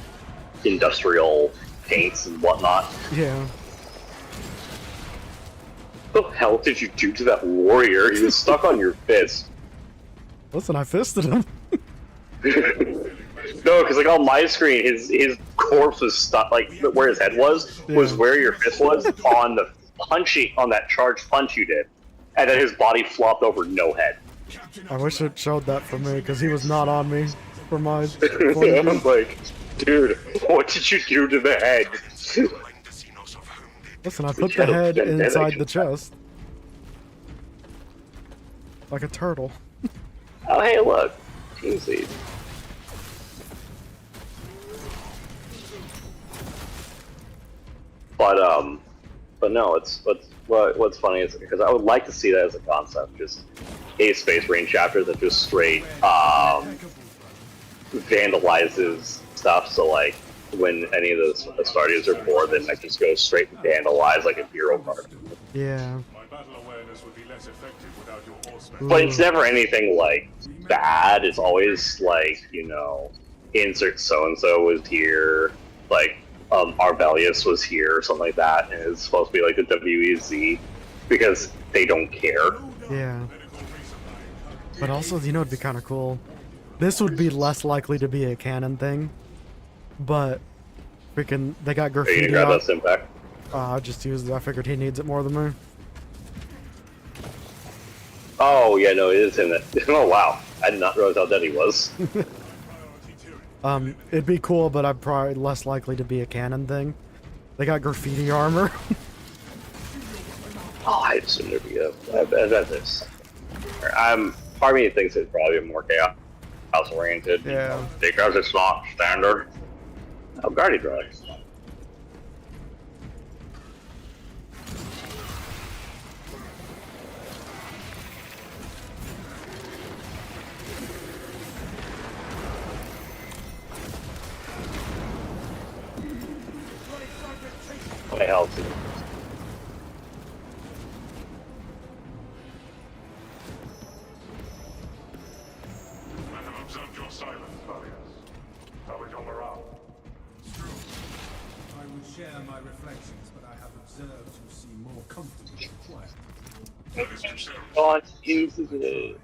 S1: industrial paints and whatnot.
S3: Yeah.
S1: What the hell did you do to that warrior? He was stuck on your fist.
S3: Listen, I fisted him.
S1: No, because like on my screen, his corpse was stuck, like where his head was where your fist was on the on that charged punch you did, and then his body flopped over, no head.
S3: I wish it showed that for me, because he was not on me for my.
S1: I'm like, dude, what did you do to the head?
S3: Listen, I put the head inside the chest. Like a turtle.
S1: Oh, hey, look. Team seed. But no, what's funny is because I would like to see that as a concept, just a Space Marine chapter that just straight vandalizes stuff. So like when any of those Astartes are bored, then I just go straight and vandalize like a hero card.
S3: Yeah.
S5: My battle awareness would be less effective without your horsemen.
S1: But it's never anything like bad. It's always like insert so and so was here, like Arvelius was here or something like that, and it's supposed to be like the WEZ because they don't care.
S3: Yeah. But also, it'd be kind of cool. This would be less likely to be a canon thing, but freaking, they got
S1: Are you
S3: graffiti
S1: gonna grab
S3: out.
S1: that Simpac?
S3: I just used it. I figured he needs it more than me.
S1: Oh yeah, no, it is in it. Oh wow, I did not realize how dead he was.
S3: It'd be cool, but I'm probably less likely to be a canon thing. They got graffiti armor.
S1: Oh, I assume there'd be I bet this. Part of me thinks it'd probably be more chaos oriented.
S3: Yeah.
S1: Because it's not standard. Oh, Guardian drugs. My health.
S5: I have observed your silence, Valius. How is your morale?
S7: I would share my reflections, but I have observed you seem more comfortable and quiet.
S5: That is to say,
S1: Gone into the.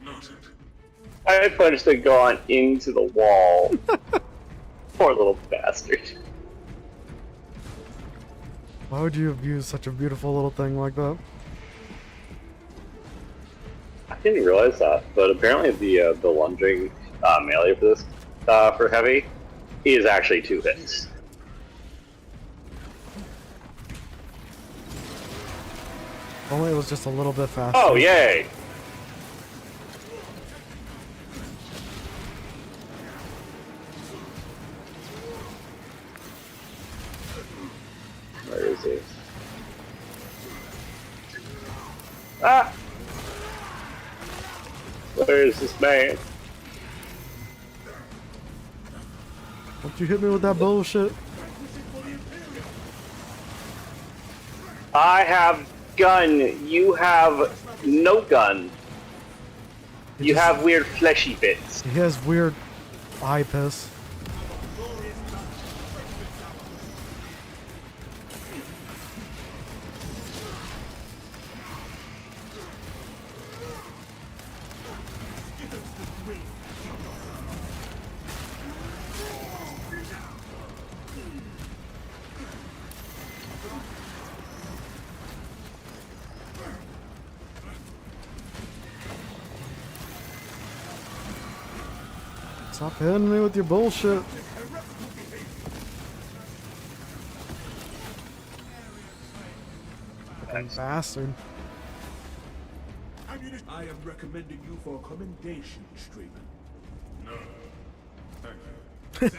S5: noted.
S1: I punched the gaunt into the wall. Poor little bastard.
S3: Why would you abuse such a beautiful little thing like that?
S1: I didn't realize that, but apparently the lunging melee for this for heavy is actually 2 hits.
S3: If only it was just a little bit faster.
S1: Oh yay! Where is he? Ah! Where is this man?
S3: Don't you hit me with that bullshit?
S1: I have gun. You have no gun. You have weird fleshy bits.
S3: He has weird eye piss. Stop hitting me with your bullshit. fucking bastard.
S7: I am recommending you for commendation, Streamer. No. Thank you.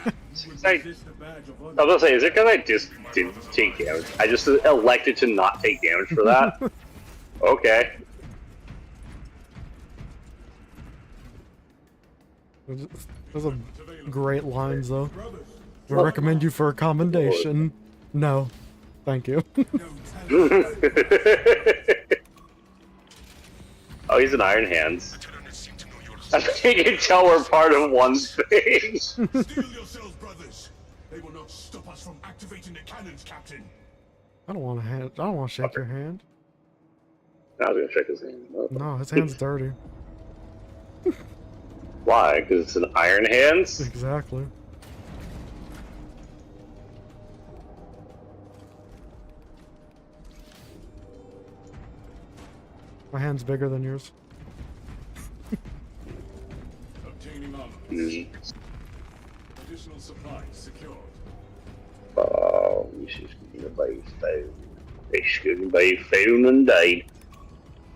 S1: Hey,
S7: Resist the badge of
S1: I was
S7: honor.
S1: gonna say, is it because I just didn't take damage? I just elected to not take damage for that? Okay.
S3: Those are great lines, though. We recommend you for a commendation. No. Thank you.
S1: Oh, he's an Iron Hands. I think you can tell we're part of one thing.
S7: Steel yourselves, brothers. They will not stop us from activating the cannons, Captain.
S3: I don't want to shake your hand.
S1: I was gonna check his hand.
S3: No, his hand's dirty.
S1: Why? Because it's an Iron Hands?
S3: Exactly. My hand's bigger than yours.
S7: Obtaining armor. Additional supplies secured.
S1: Oh, this is gonna be phone. It's gonna be phone indeed.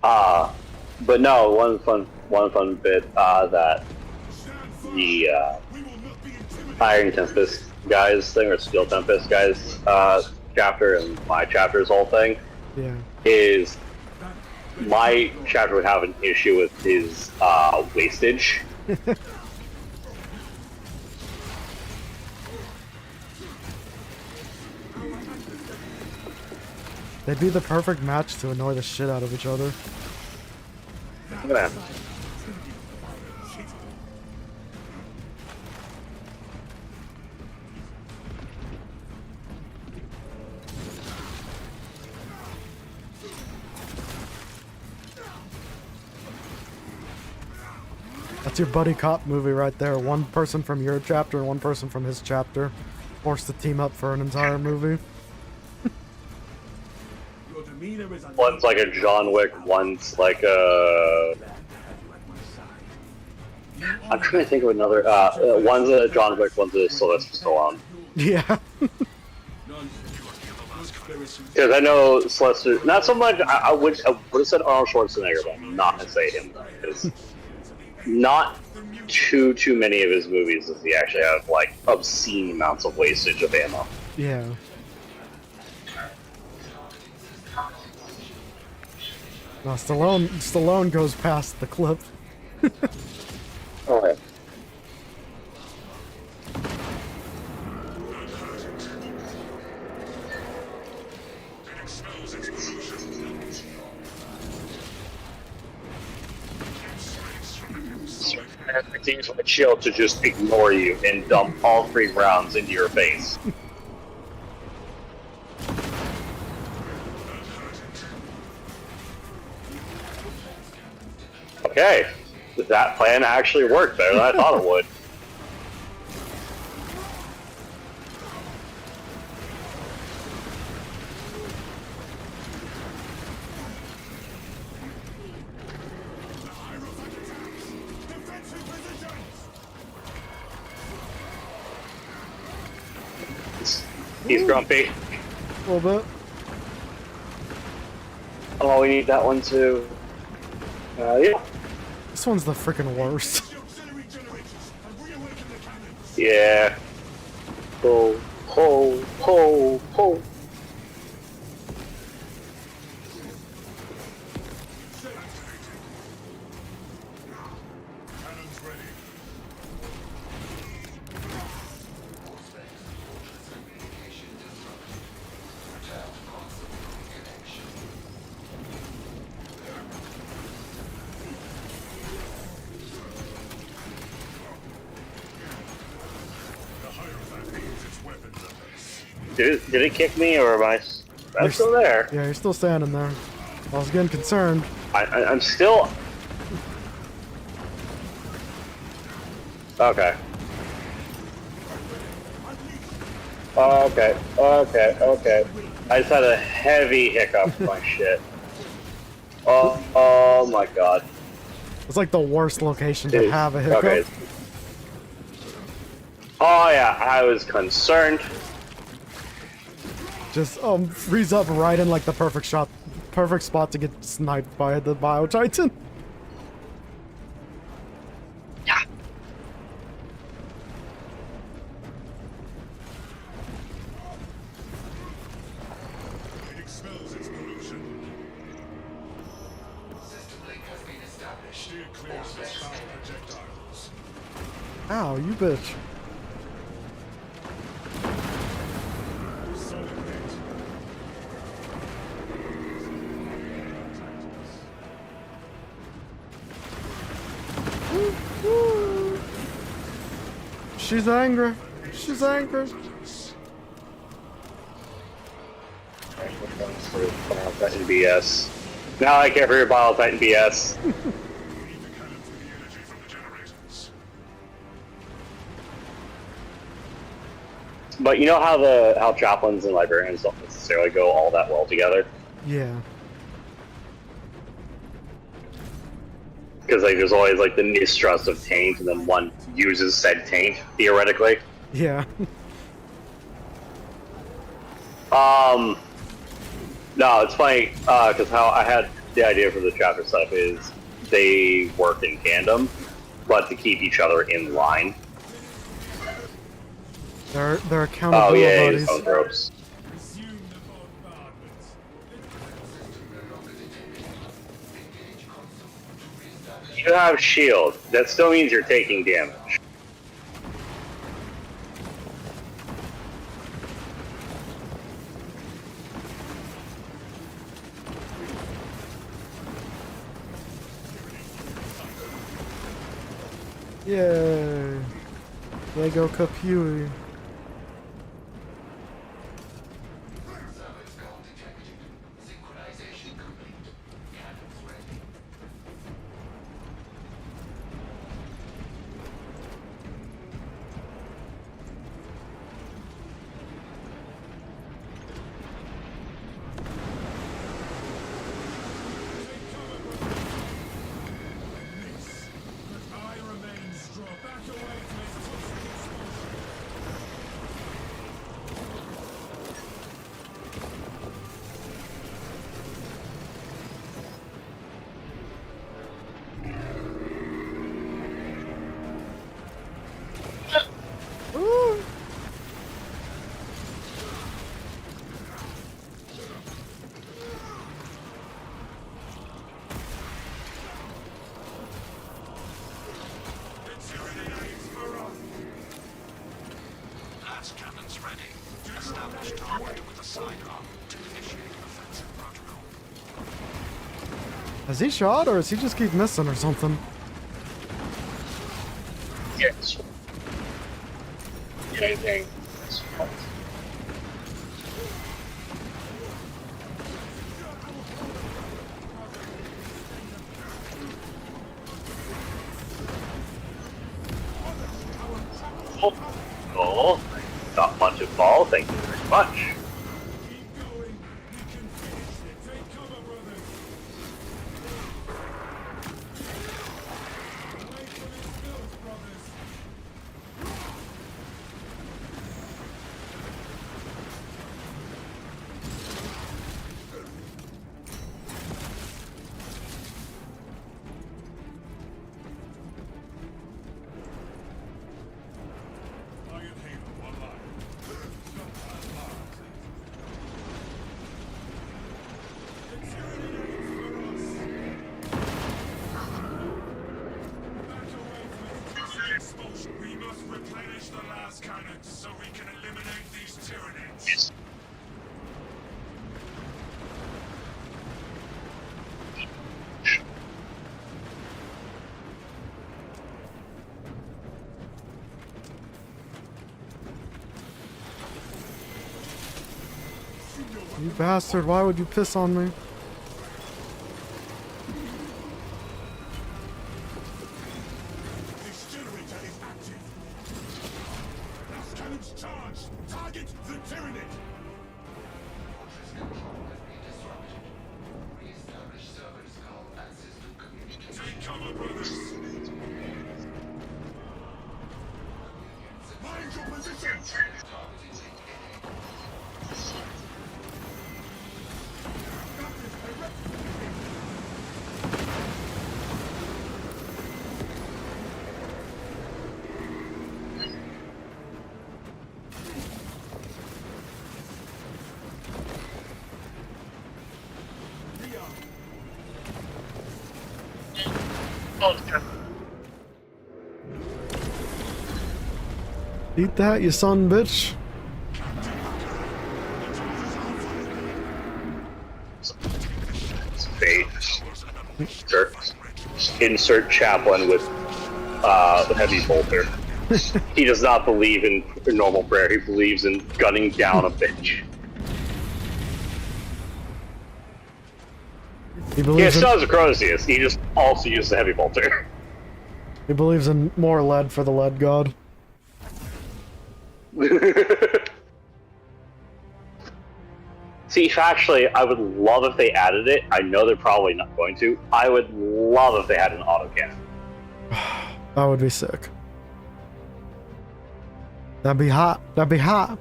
S1: But no, one fun bit, that the
S7: We will not be intimidated.
S1: Iron Tempest guys thing, or Steel Tempest guys, chapter, and my chapter's whole thing,
S3: Yeah.
S1: is my chapter would have an issue with his, wastage.
S3: They'd be the perfect match to annoy the shit out of each other.
S1: Look at that.
S3: That's your buddy cop movie right there. One person from your chapter and one person from his chapter. Forced to team up for an entire movie.
S7: Your demeanor is
S1: One's like a John Wick, one's like a... I'm trying to think of another, one's a John Wick, one's a Sylvester Stallone.
S3: Yeah.
S1: Because I know Sylvester, not so much, I would have said Arnold Schwarzenegger, but I'm not going to say him, because not too many of his movies does he actually have, like, obscene amounts of wastage of ammo.
S3: Yeah. No, Stallone goes past the clip.
S1: Okay. It seems like chill to just ignore you and dump all 3 rounds into your face. Okay, that plan actually worked better than I thought it would. He's grumpy.
S3: A little bit.
S1: Oh, we need that one too. Yeah.
S3: This one's the freaking worst.
S1: Yeah. Pull, pull, pull, pull. Did it kick me, or am I? I'm still there.
S3: Yeah, you're still standing there. I was getting concerned.
S1: I'm still. Okay. Okay. I just had a heavy hiccup with my shit. Oh my god.
S3: It's like the worst location to
S1: Dude,
S3: have a hiccup.
S1: okay. Oh yeah, I was concerned.
S3: Just freeze up right in like the perfect perfect spot to get sniped by the Bio Titan.
S5: It expels its pollution.
S8: System link has been established.
S5: Steer clear of its foul projectiles.
S3: Ow, you bitch.
S5: Solid hit.
S3: She's angry. She's angry.
S1: Final Titan BS. Now I care for your Final Titan BS.
S5: Feed the cannon through the energy from the generators.
S1: But you know how chaplains and librarians don't necessarily go all that well together?
S3: Yeah.
S1: Because like there's always like the mistrust of taint, and then one uses said taint theoretically.
S3: Yeah.
S1: No, it's funny because how I had the idea for the chapter stuff is they work in tandem, but to keep each other in line.
S3: They're accountable
S1: Oh yeah,
S3: buddies.
S1: use ropes.
S5: Resume the bombardment.
S1: You have shield. That still means you're taking damage.
S3: Yay. Lego Capuey.
S8: Service call detected. Synchronization complete. Cannons ready.
S5: But I remain strong. Back away from its toxic exposure.
S3: Ooh.
S5: The Tyranid aims for us.
S6: Last cannon's ready. Establish target with a sidearm to initiate offensive protocol.
S3: Has he shot, or does he just keep missing or something?
S1: Yes. Anything. Oh, not much of ball. Thank you very much.
S5: Keep going. We can finish it. Take cover, brothers. Away from its filth, brothers. Iron Haven online. The Tyranid aims for us. Back away from its toxic exposure. We must replenish the last cannons so we can eliminate these Tyranids.
S3: You bastard, why would you piss on me?
S5: This generator is active. Last cannons charged. Target the Tyranid.
S8: Fortress control has been disrupted. Re-establish service call and system communication.
S5: Take cover, brothers. Mind your position.
S8: Targeting link enabled.
S5: Captain, a
S3: Eat that, you son bitch.
S1: Fate. Insert chaplain with heavy bolter. He does not believe in normal prayer. He believes in gunning down a bitch.
S3: He
S1: He
S3: believes
S1: has
S3: in,
S1: Sons of Crozius. He just also uses the heavy bolter.
S3: he believes in more lead for the lead god.
S1: See, factually, I would love if they added it. I know they're probably not going to. I would love if they had an autocannon.
S3: That would be sick. That'd be hot. That'd be hot.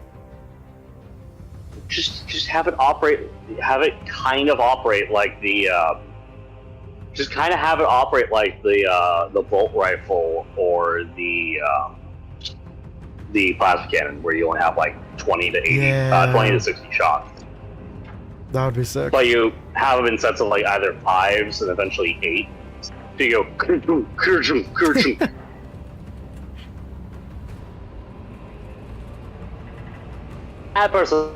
S1: Just have it operate. Have it kind of operate like the. Just kind of have it operate like the bolt rifle or the plasma cannon, where you only have like 20 to 80,
S3: Yeah.
S1: 20 to 60 shots.
S3: That would be sick.
S1: But you have them in sets of like either 5s and eventually 8. So you go kerchum. That person.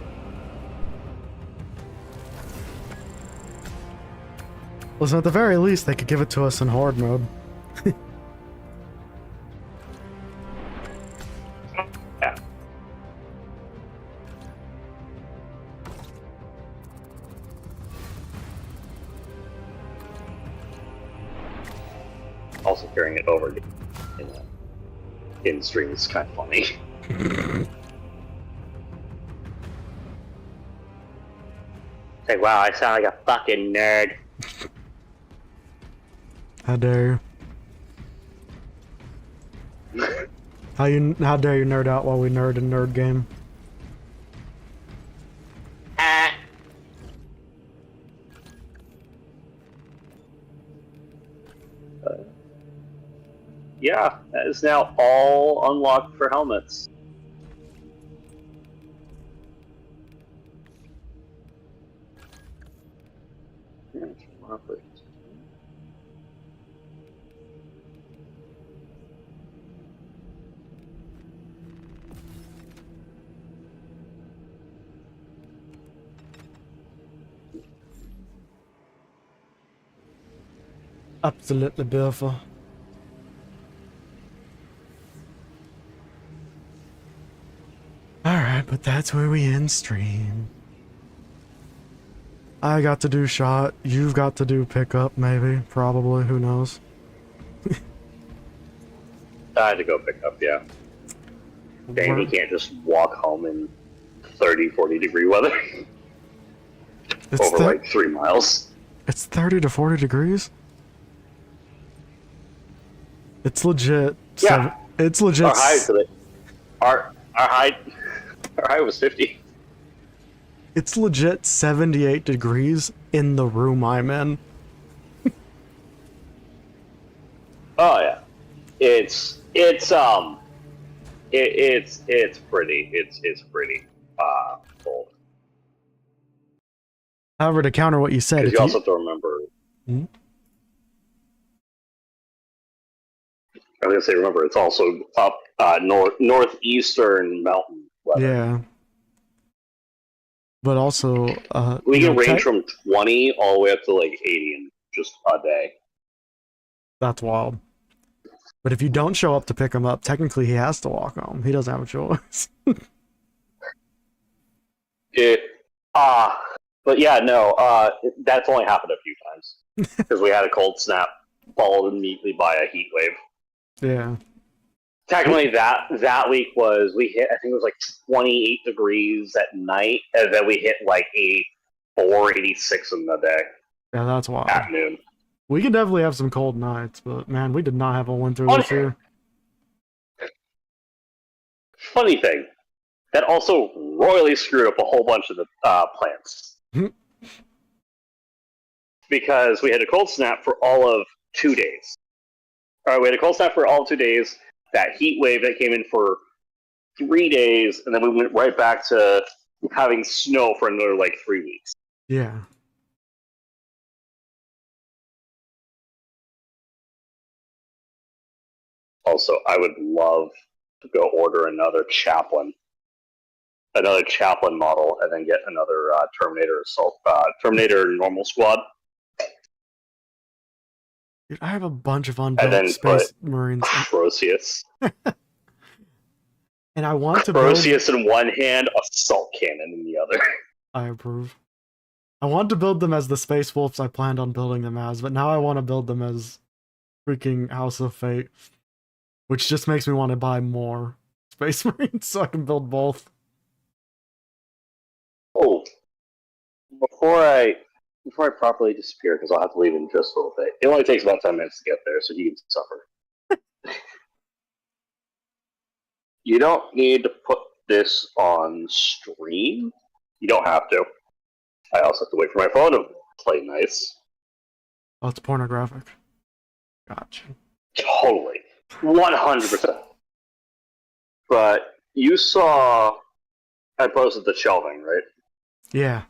S3: Listen, at the very least, they could give it to us in horde mode.
S1: Yeah. Also carrying it over in stream is kind of funny. Like, wow, I sound like a fucking nerd.
S3: How dare you? How dare you nerd out while we nerd in nerd game?
S1: Yeah, that is now all unlocked for helmets.
S3: Absolutely beautiful. Alright, but that's where we end stream. I got to do shot, you've got to do pickup, maybe, probably, who knows.
S1: I had to go pick up, yeah. Dang, you can't just walk home in 30, 40 degree weather. Over like 3 miles.
S3: It's 30 to 40 degrees? It's legit.
S1: Yeah.
S3: It's legit.
S1: Our high today. Our high was 50.
S3: It's legit 78 degrees in the room I'm in.
S1: Oh yeah. It's pretty. It's pretty cold.
S3: However, to counter what you said,
S1: Because you also have to remember.
S3: Hmm?
S1: I was gonna say, remember, it's also up northeastern mountain weather.
S3: Yeah. But also,
S1: We
S3: you
S1: can
S3: know,
S1: range from 20 all the way up to like 80 in just a day.
S3: that's wild. But if you don't show up to pick him up, technically he has to walk home. He doesn't have a choice.
S1: But yeah, no, that's only happened a few times because we had a cold snap followed immediately by a heat wave.
S3: Yeah.
S1: Technically, that week we hit, I think it was like 28 degrees at night, and then we hit like 84, 86 in the day
S3: Yeah, that's wild.
S1: at noon.
S3: We could definitely have some cold nights, but man, we did not have a winter
S1: Oh,
S3: this year.
S1: Funny thing, that also royally screwed up a whole bunch of the plants. Because we had a cold snap for all of 2 days. All right, we had a cold snap for all of 2 days. That heat wave that came in for 3 days, and then we went right back to having snow for another like 3 weeks.
S3: Yeah.
S1: Also, I would love go order another chaplain model, and then get another Terminator normal squad,
S3: Dude, I have a bunch of
S1: and
S3: unbuilt
S1: then
S3: Space
S1: put
S3: Marines,
S1: Crozius.
S3: and I want to build...
S1: Crozius in one hand, assault cannon in the other.
S3: I approve. I want to build them as the Space Wolves I planned on building them as, but now I want to build them as freaking House of Fate, which just makes me want to buy more Space Marines so I can build both.
S1: Oh, before I properly disappear, because I'll have to leave in just a little bit. It only takes about 10 minutes to get there, so you can suffer. You don't need to put this on stream. You don't have to. I also have to wait for my phone to play nice.
S3: Oh, it's pornographic. Gotcha.
S1: Totally. 100%. But you saw I posted the shelving, right?
S3: Yeah.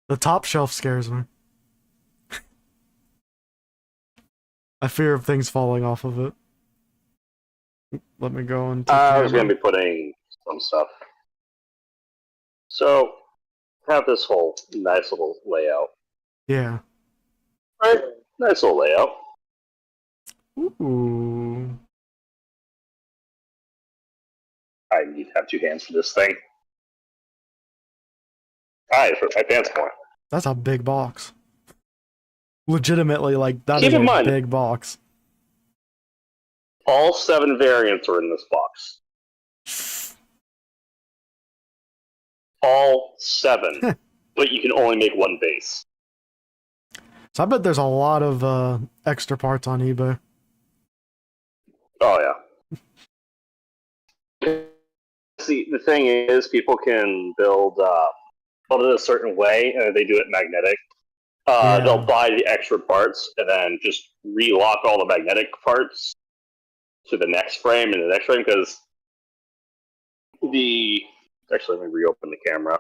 S3: The top shelf scares me. I fear of things falling off of it. Let me go and...
S1: I was going to be putting some stuff. So, have this whole nice little layout.
S3: Yeah.
S1: Right? Nice little layout.
S3: Ooh.
S1: I need to have two hands for this thing. Alright, for my pants more.
S3: That's a big box. Legitimately, like, that
S1: Keep
S3: is
S1: in
S3: a
S1: mind,
S3: big box.
S1: all 7 variants are in this box. All 7. But you can only make one base.
S3: So I bet there's a lot of extra parts on eBay.
S1: Oh, yeah. See, the thing is, people can build it a certain way, and if they do it magnetic, they'll buy the extra parts and then just relock all the magnetic parts to the next frame and the next frame, because actually, let me reopen the camera.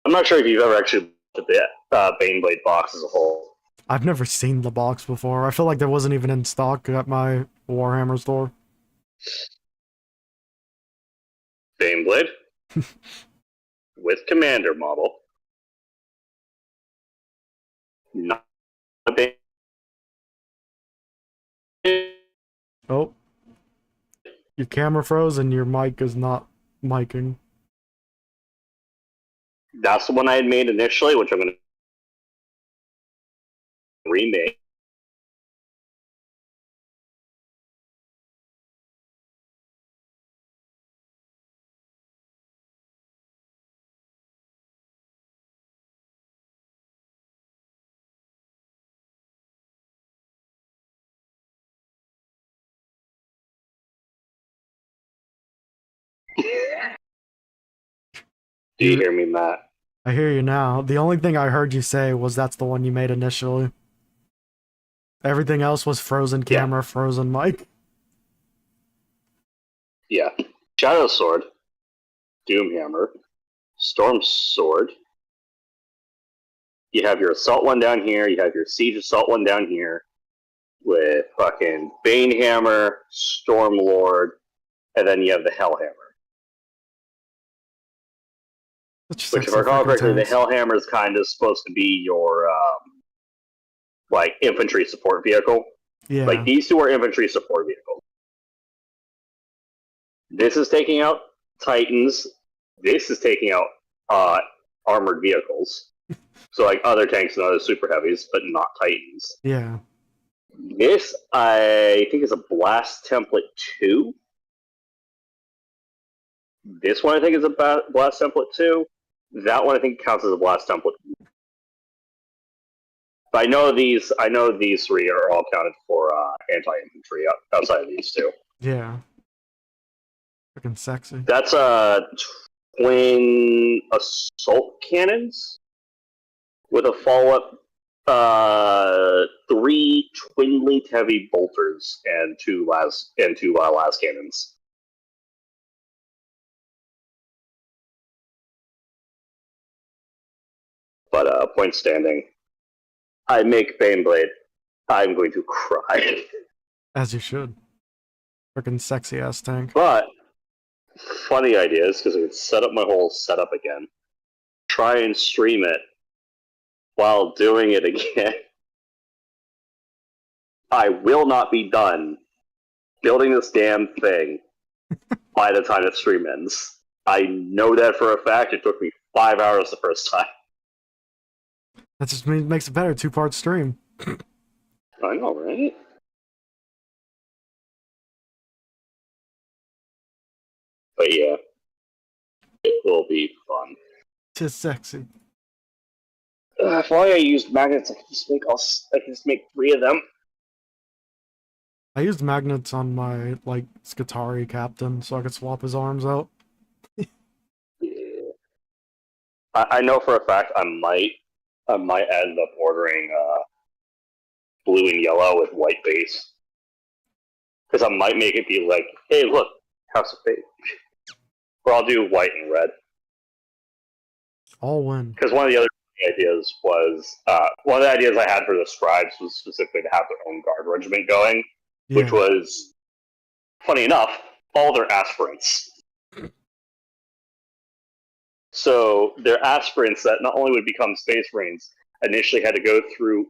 S1: I'm not sure if you've ever actually looked at the Baneblade box as a whole.
S3: I've never seen the box before. I feel like there wasn't even in stock at my Warhammer store.
S1: Baneblade with Commander model. Not a Bane.
S3: Oh. Your camera froze and your mic is not micing.
S1: That's the one I had made initially, which I'm going to remake. Do you hear me, Matt?
S3: I hear you now. The only thing I heard you say was that's the one you made initially. Everything else was frozen camera, frozen mic.
S1: Yeah. Shadow Sword, Doomhammer, Storm Sword. You have your Assault one down here, you have your Siege Assault one down here, with fucking Banehammer, Stormlord, and then you have the Hellhammer. Which, if I recall correctly, the Hellhammer is kind of supposed to be your, like, infantry support vehicle.
S3: Yeah.
S1: Like, these two are infantry support vehicles. This is taking out Titans. This is taking out armored vehicles. So, like, other tanks and other super heavies, but not Titans.
S3: Yeah.
S1: This, I think, is a Blast Template 2. This one, I think, is a Blast Template 2. That one, I think, counts as a Blast Template. But I know these 3 are all counted for anti-infantry outside of these 2.
S3: Yeah. Freaking sexy.
S1: That's twin assault cannons with a follow-up 3 twin-lead heavy bolters and two las cannons. But point standing, I make Baneblade. I'm going to cry.
S3: As you should. Freaking sexy ass tank.
S1: But funny ideas, because I could set up my whole setup again. Try and stream it while doing it again. I will not be done building this damn thing by the time the stream ends. I know that for a fact. It took me 5 hours the first time.
S3: That just makes it better. 2-part stream.
S1: I know, right? But yeah, it will be fun.
S3: Tis sexy.
S1: If only I used magnets, I could just make 3 of them.
S3: I used magnets on my, like, Skitari captain so I could swap his arms out.
S1: Yeah. I know for a fact I might end up ordering blue and yellow with white base. Because I might make it be like, hey, look, House of Fate. Or I'll do white and red.
S3: All win.
S1: Because one of the other ideas was, one of the ideas I had for the scribes was specifically to have their own guard regiment going,
S3: Yeah.
S1: which was, funny enough, all their aspirants. So their aspirants that not only would become Space Marines initially had to go through